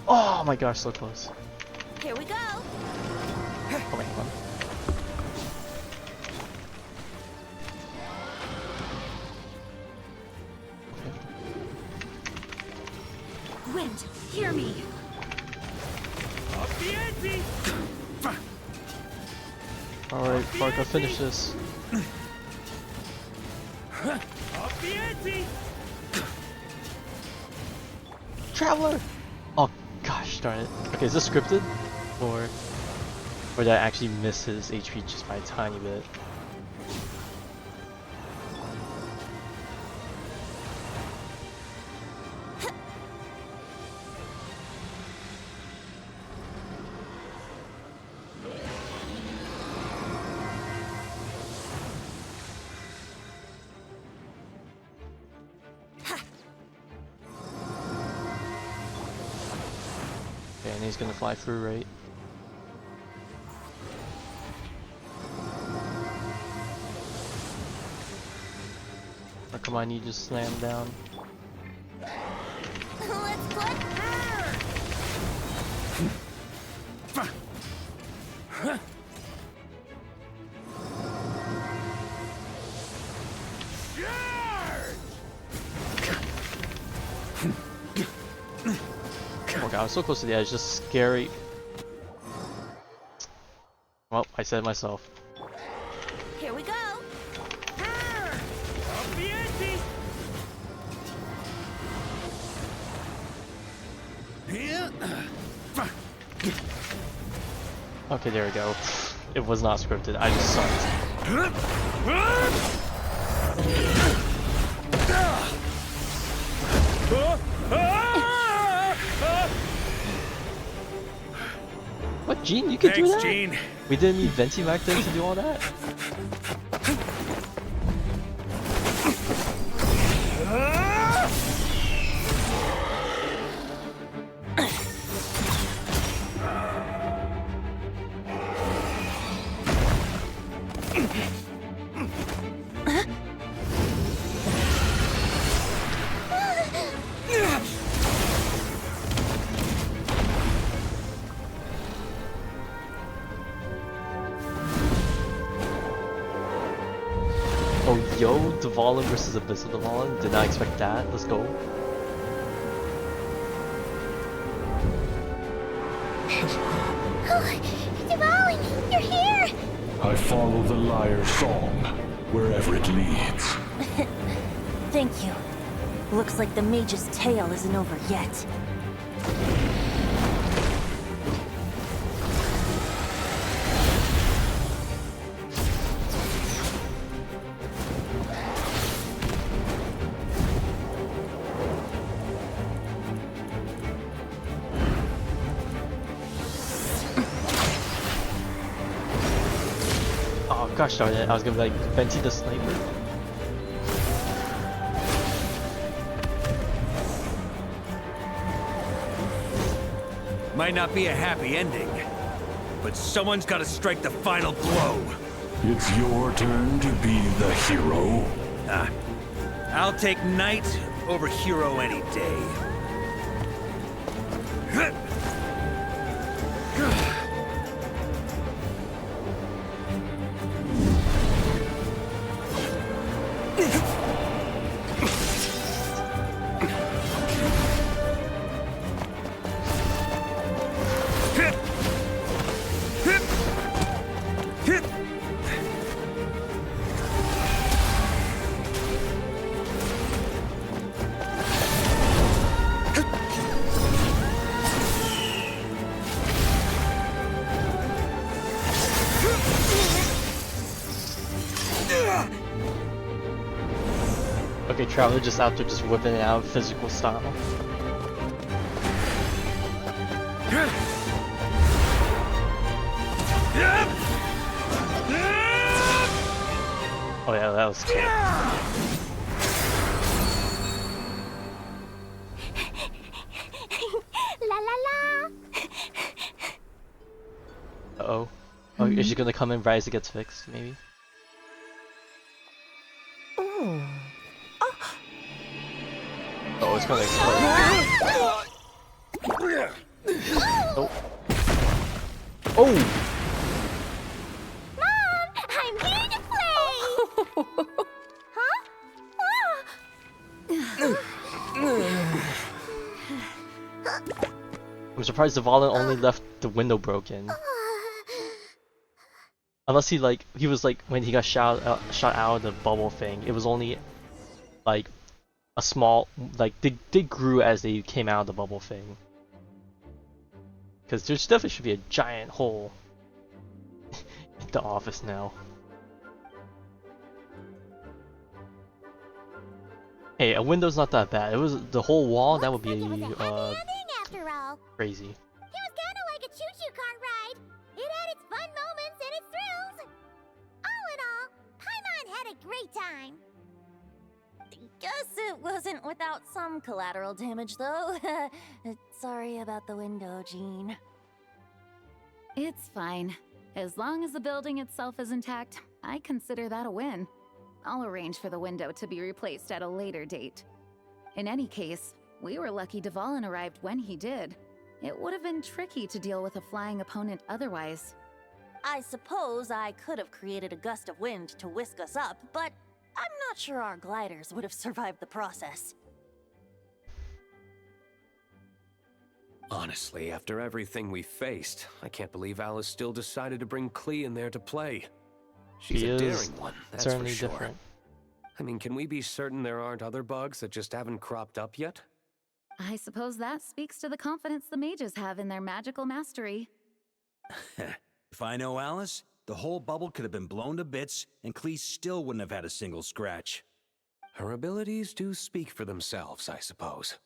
Oh my gosh, so close. Here we go. Oh, wait, hang on. Wind, hear me. Up the ante! Alright, Barca, finish this. Up the ante! Traveler! Oh gosh darn it. Okay, is this scripted? Or did I actually miss his HP just by a tiny bit? Okay, and he's gonna fly through, right? Or come on, you just slam down. Let's play. Oh god, I was so close to the edge, just scary. Well, I said it myself. Here we go. Up the ante! Okay, there we go. It was not scripted, I just sucked. What, Jean? You could do that? Jean. We didn't need Venti back then to do all that? Oh, yo, Dvalin versus Abyssal Dvalin. Did not expect that. Let's go. Dvalin, you're here! I follow the lyre's song, wherever it leads. Thank you. Looks like the mage's tale isn't over yet. Oh gosh darn it, I was gonna be like Venti the sniper. Might not be a happy ending, but someone's gotta strike the final blow. It's your turn to be the hero. I'll take knight over hero any day. Okay, Traveler just out there just whipping it out physical style. Oh yeah, that was cool. La la la! Uh-oh. Oh, is she gonna come in right as it gets fixed, maybe? Oh, it's gonna explode. Oh. Oh! Mom, I'm here to play! Huh? I'm surprised Dvalin only left the window broken. Unless he was like when he got shot out of the bubble thing, it was only like a small, like they grew as they came out of the bubble thing. Because there's definitely should be a giant hole in the office now. Hey, a window's not that bad. It was the whole wall, that would be After all, crazy. it was kinda like a choo-choo car ride. It had its fun moments and its thrills. All in all, Paimon had a great time. Guess it wasn't without some collateral damage, though. Sorry about the window, Jean. It's fine. As long as the building itself is intact, I consider that a win. I'll arrange for the window to be replaced at a later date. In any case, we were lucky Dvalin arrived when he did. It would have been tricky to deal with a flying opponent otherwise. I suppose I could have created a gust of wind to whisk us up, but I'm not sure our gliders would have survived the process. Honestly, after everything we faced, I can't believe Alice still decided to bring Klee in there to play. She's a daring one, that's for sure. Different. I mean, can we be certain there aren't other bugs that just haven't cropped up yet? I suppose that speaks to the confidence the mages have in their magical mastery. If I know Alice, the whole bubble could have been blown to bits, and Klee still wouldn't have had a single scratch. Her abilities do speak for themselves, I suppose.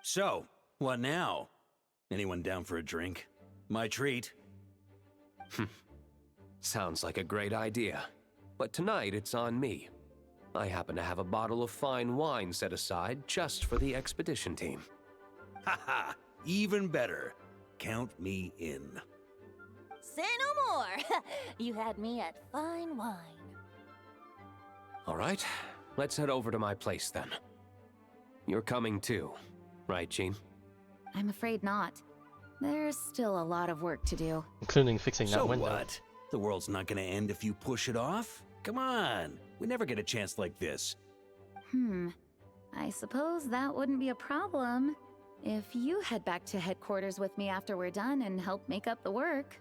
So, what now? Anyone down for a drink? My treat. Sounds like a great idea. But tonight it's on me. I happen to have a bottle of fine wine set aside just for the expedition team. Haha, even better. Count me in. Say no more! You had me at fine wine. All right, let's head over to my place then. You're coming too, right, Jean? I'm afraid not. There's still a lot of work to do. Including fixing that So window. what? The world's not gonna end if you push it off? Come on, we never get a chance like this. I suppose that wouldn't be a problem if you head back to headquarters with me after we're done and help make up the work.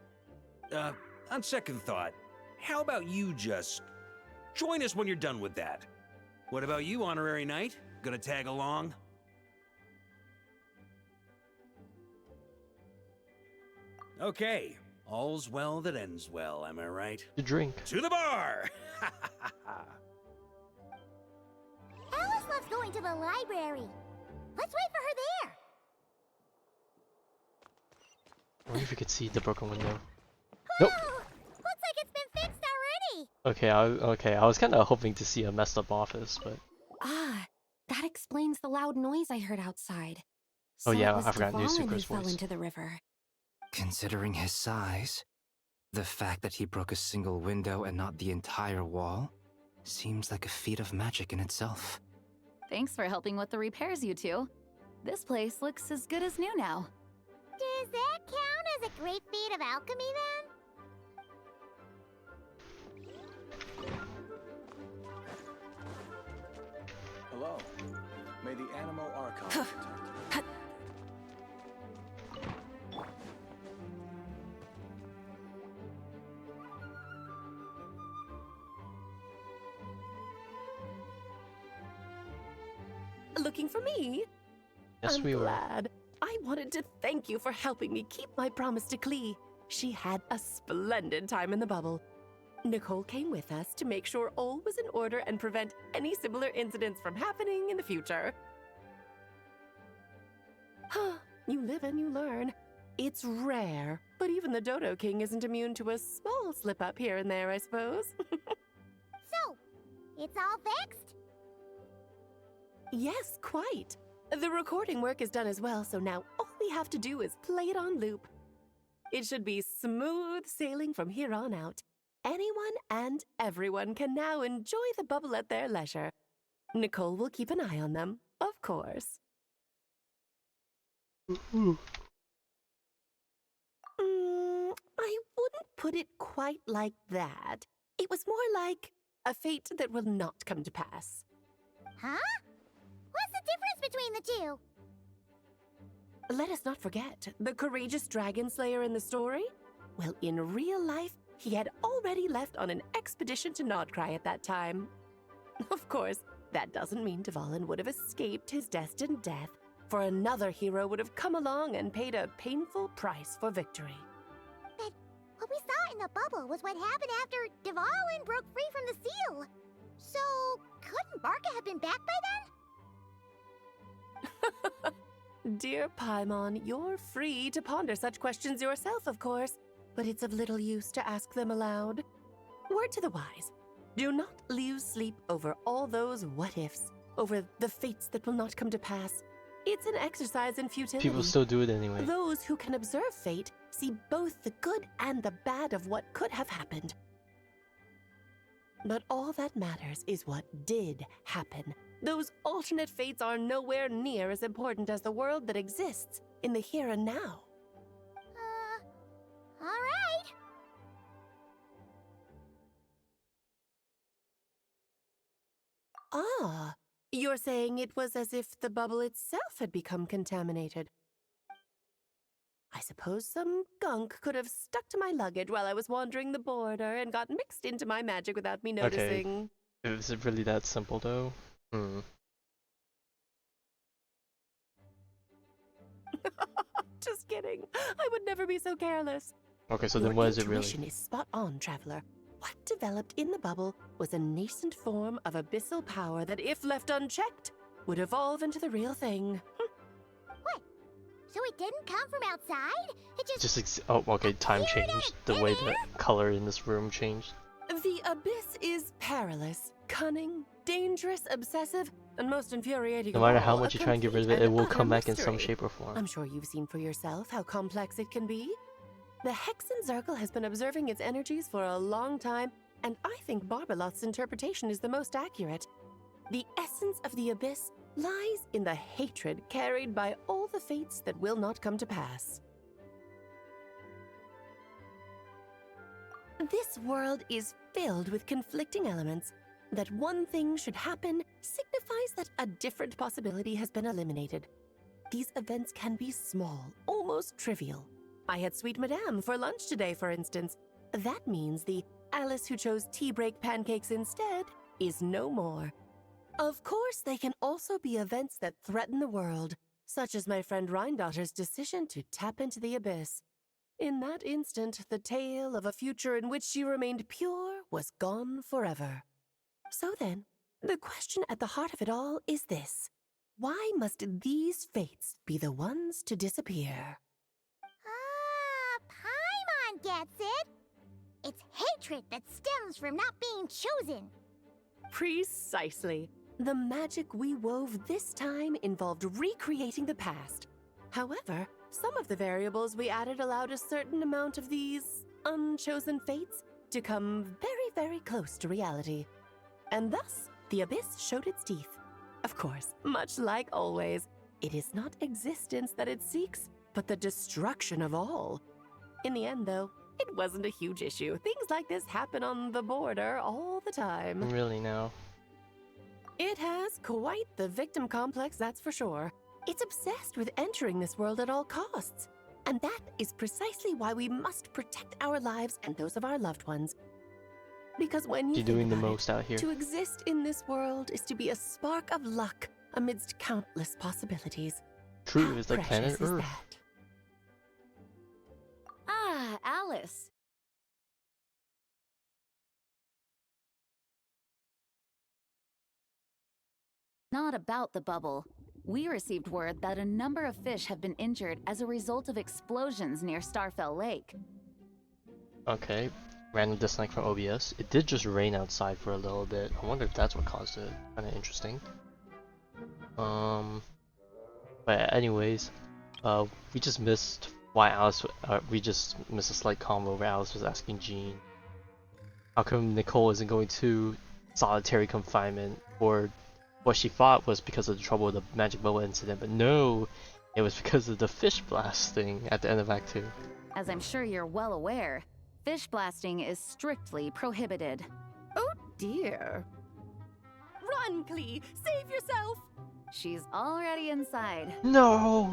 On second thought, how about you just join us when you're done with that? What about you, Honorary Knight? Gonna tag along? Okay, all's well that ends well, am I right? To drink. To the bar! Alice loves going to the library. Let's wait for her there. I wonder if you could see the broken window. Whoa! Nope. Looks like it's been fixed already. Okay, I was kind of hoping to see a messed up office, but Ah, that explains the loud noise I heard outside. oh So yeah, it was I forgot Dvalin who Nezuko's fell voice. into the river. Considering his size, the fact that he broke a single window and not the entire wall seems like a feat of magic in itself. Thanks for helping with the repairs, you two. This place looks as good as new now. Does that count as a great feat of alchemy then? Hello. May the Animo Archon protect. Looking for me? Yes, I'm we were. glad. I wanted to thank you for helping me keep my promise to Klee. She had a splendid time in the bubble. Nicole came with us to make sure all was in order and prevent any similar incidents from happening in the future. You live and you learn. It's rare, but even the Dodo King isn't immune to a small slip-up here and there, I suppose. So, it's all fixed? Yes, quite. The recording work is done as well, so now all we have to do is play it on loop. It should be smooth sailing from here on out. Anyone and everyone can now enjoy the bubble at their leisure. Nicole will keep an eye on them, of course. I wouldn't put it quite like that. It was more like a fate that will not come to pass. Huh? What's the difference between the two? Let us not forget the courageous dragon slayer in the story. Well, in real life, he had already left on an expedition to Nodcry at that time. Of course, that doesn't mean Dvalin would have escaped his destined death, for another hero would have come along and paid a painful price for victory. But what we saw in the bubble was what happened after Dvalin broke free from the seal. So, couldn't Barca have been back by then? Dear Paimon, you're free to ponder such questions yourself, of course, but it's of little use to ask them aloud. Word to the wise, do not lose sleep over all those what-ifs, over the fates that will not come to pass. It's an exercise in futility. People still do it anyway. Those who can observe fate see both the good and the bad of what could have happened. But all that matters is what did happen. Those alternate fates are nowhere near as important as the world that exists in the here and now. All right. Ah, you're saying it was as if the bubble itself had become contaminated. I suppose some gunk could have stuck to my luggage while I was wandering the border and got mixed into my magic without me noticing. Okay. Is it really that simple though? Just kidding. I would never be so careless. Okay, so then what is it really? Your intuition is spot on, Traveler. What developed in the bubble was a nascent form of abyssal power that, if left unchecked, would evolve into the real thing. What? So it didn't come from outside? It just... oh, okay, time changed. The way the color in this room changed. The abyss is perilous, cunning, dangerous, obsessive, and most infuriating. No matter of how all, much a you try and get rid of it, complete it will and come utter back in some mystery. shape or form. I'm sure you've seen for yourself how complex it can be. The Hexencircle has been observing its energies for a long time, and I think Barbalot's interpretation is the most accurate. The essence of the abyss lies in the hatred carried by all the fates that will not come to pass. This world is filled with conflicting elements. That one thing should happen signifies that a different possibility has been eliminated. These events can be small, almost trivial. I had Sweet Madame for lunch today, for instance. That means the Alice who chose tea break pancakes instead is no more. Of course, they can also be events that threaten the world, such as my friend Rhindotter's decision to tap into the abyss. In that instant, the tale of a future in which she remained pure was gone forever. So then, the question at the heart of it all is this. Why must these fates be the ones to disappear? Paimon gets it! It's hatred that stems from not being chosen. Precisely. The magic we wove this time involved recreating the past. However, some of the variables we added allowed a certain amount of these unchosen fates to come very, very close to reality. And thus, the abyss showed its teeth. Of course, much like always, it is not existence that it seeks, but the destruction of all. In the end, though, it wasn't a huge issue. Things like this happen on the border all the time. Really now. It has quite the victim complex, that's for sure. It's obsessed with entering this world at all costs. And that is precisely why we must protect our lives and those of our loved ones. Because when You're doing the most out here. To exist in this world is to be a spark of luck amidst countless possibilities. True, it's like planet Earth. Ah, Alice. Not about the bubble. We received word that a number of fish have been injured as a result of explosions near Starfell Lake. Okay, random disconnect from OBS. It did just rain outside for a little bit. I wonder if that's what caused it. Kinda interesting. But anyways, we just missed why Alice, we just missed a slight combo where Alice was asking Jean how come Nicole isn't going to solitary confinement, or what she thought was because of the trouble with the magic bubble incident, but no, it was because of the fish blast thing at the end of Act 2. As I'm sure you're well aware, fish blasting is strictly prohibited. Oh dear. Run, Klee! Save yourself! She's already inside. No!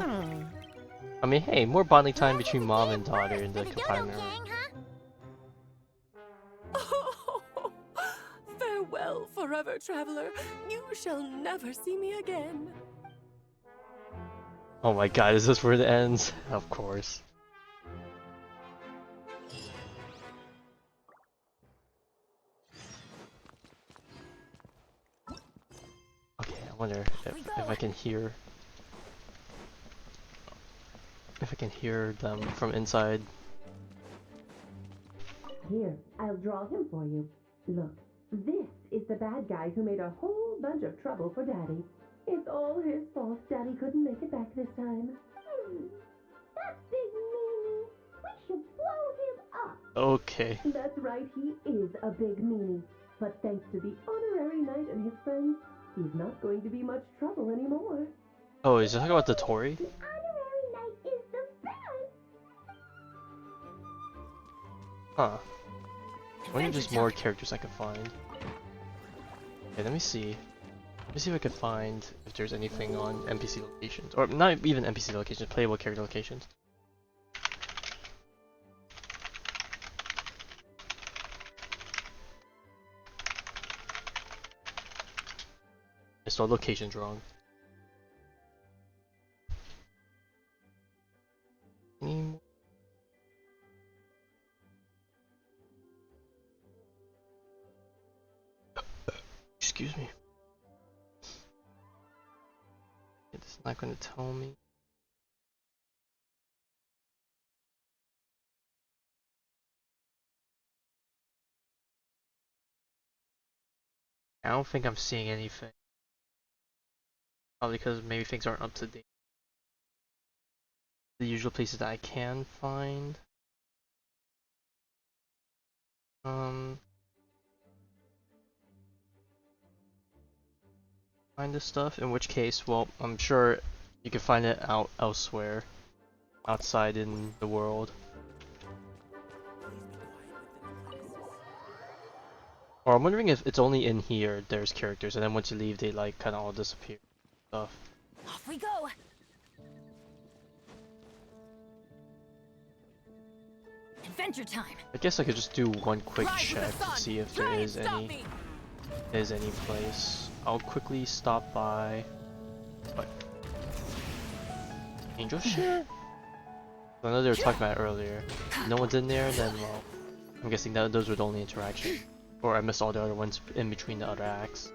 I mean, hey, more bonding time between mom and daughter in the confinement room. Oh, farewell forever, traveler. You shall never see me again. Oh my god, is this where it ends? Of course. Okay, I wonder if I can hear... if I can hear them from inside. Here, I'll draw him for you. Look, this is the bad guy who made a whole bunch of trouble for Daddy. It's all his fault Daddy couldn't make it back this time. That big meanie! We should blow him up! Okay. That's right, he is a big meanie. But thanks to the honorary knight and his friends, he's not going to be much trouble anymore. Oh, is this talking about the Tory? The honorary knight is the best! Huh. I wonder if there's more characters I can find. Okay, let me see. Let me see if I can find if there's anything on NPC locations. Or not even NPC locations, playable character locations. I spelled locations wrong. Any more? Excuse me. It's not going to tell me. I don't think I'm seeing anything. Probably because maybe things aren't up to date. The usual places that I can find. Find this stuff, in which case, well, I'm sure you can find it out elsewhere, outside in the world. Or I'm wondering if it's only in here there's characters, and then once you leave, they like kind of all disappear. Stuff. Off we go. Adventure time. I guess I could just do one quick check to see if there is any place. I'll quickly stop by. What? Angel share? I know they were talking about it earlier. No one's in there, then well, I'm guessing that those were the only interactions. Or I missed all the other ones in between the other acts.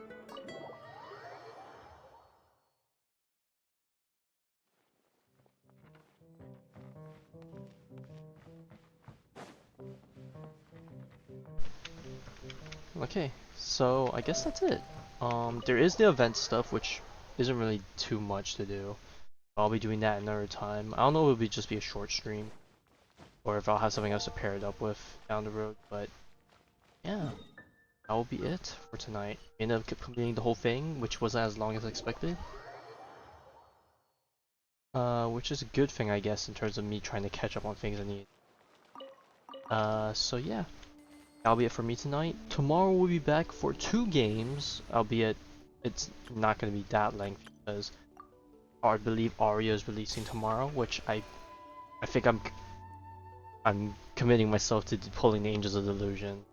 Okay, so I guess that's it. There is the event stuff, which isn't really too much to do. I'll be doing that another time. I don't know if it'll just be a short stream, or if I'll have something else to pair it up with down the road, but yeah, that will be it for tonight. I ended up completing the whole thing, which wasn't as long as expected. Which is a good thing, I guess, in terms of me trying to catch up on things I need. So yeah. That'll be it for me tonight. Tomorrow we'll be back for 2 games, albeit it's not going to be that lengthy because I believe Aria is releasing tomorrow, which I think I'm committing myself to pulling the Angels of Delusion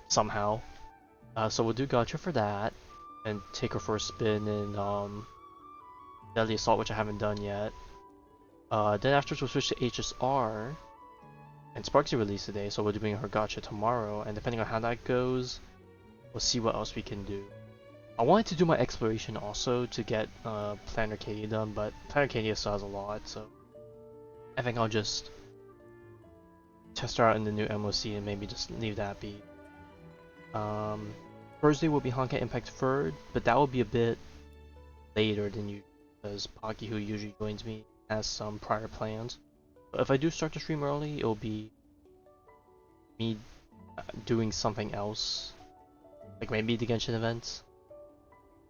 somehow. So we'll do Gacha for that and take her for a spin in Deadly Assault, which I haven't done yet. Then afterwards we'll switch to HSR. And Sparksy released today, so we'll be doing her gacha tomorrow, and depending on how that goes, we'll see what else we can do. I wanted to do my exploration also to get Planet Arcadia done, but Planet Arcadia still has a lot, so I think I'll just test her out in the new MOC and maybe just leave that be. Thursday will be Honkai Impact 3rd, but that will be a bit later than usual, because Pocky, who usually joins me, has some prior plans. If I do start to stream early, it'll be me doing something else, like maybe the Genshin events.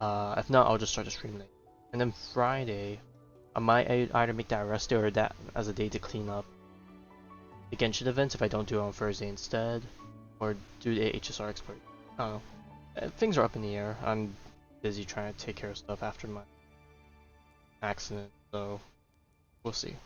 If not, I'll just start to stream late. And then Friday, I might either make that a rest day or that as a day to clean up the Genshin events if I don't do it on Thursday instead, or do the HSR exploit. I don't know. Things are up in the air. I'm busy trying to take care of stuff after my accident, so we'll see.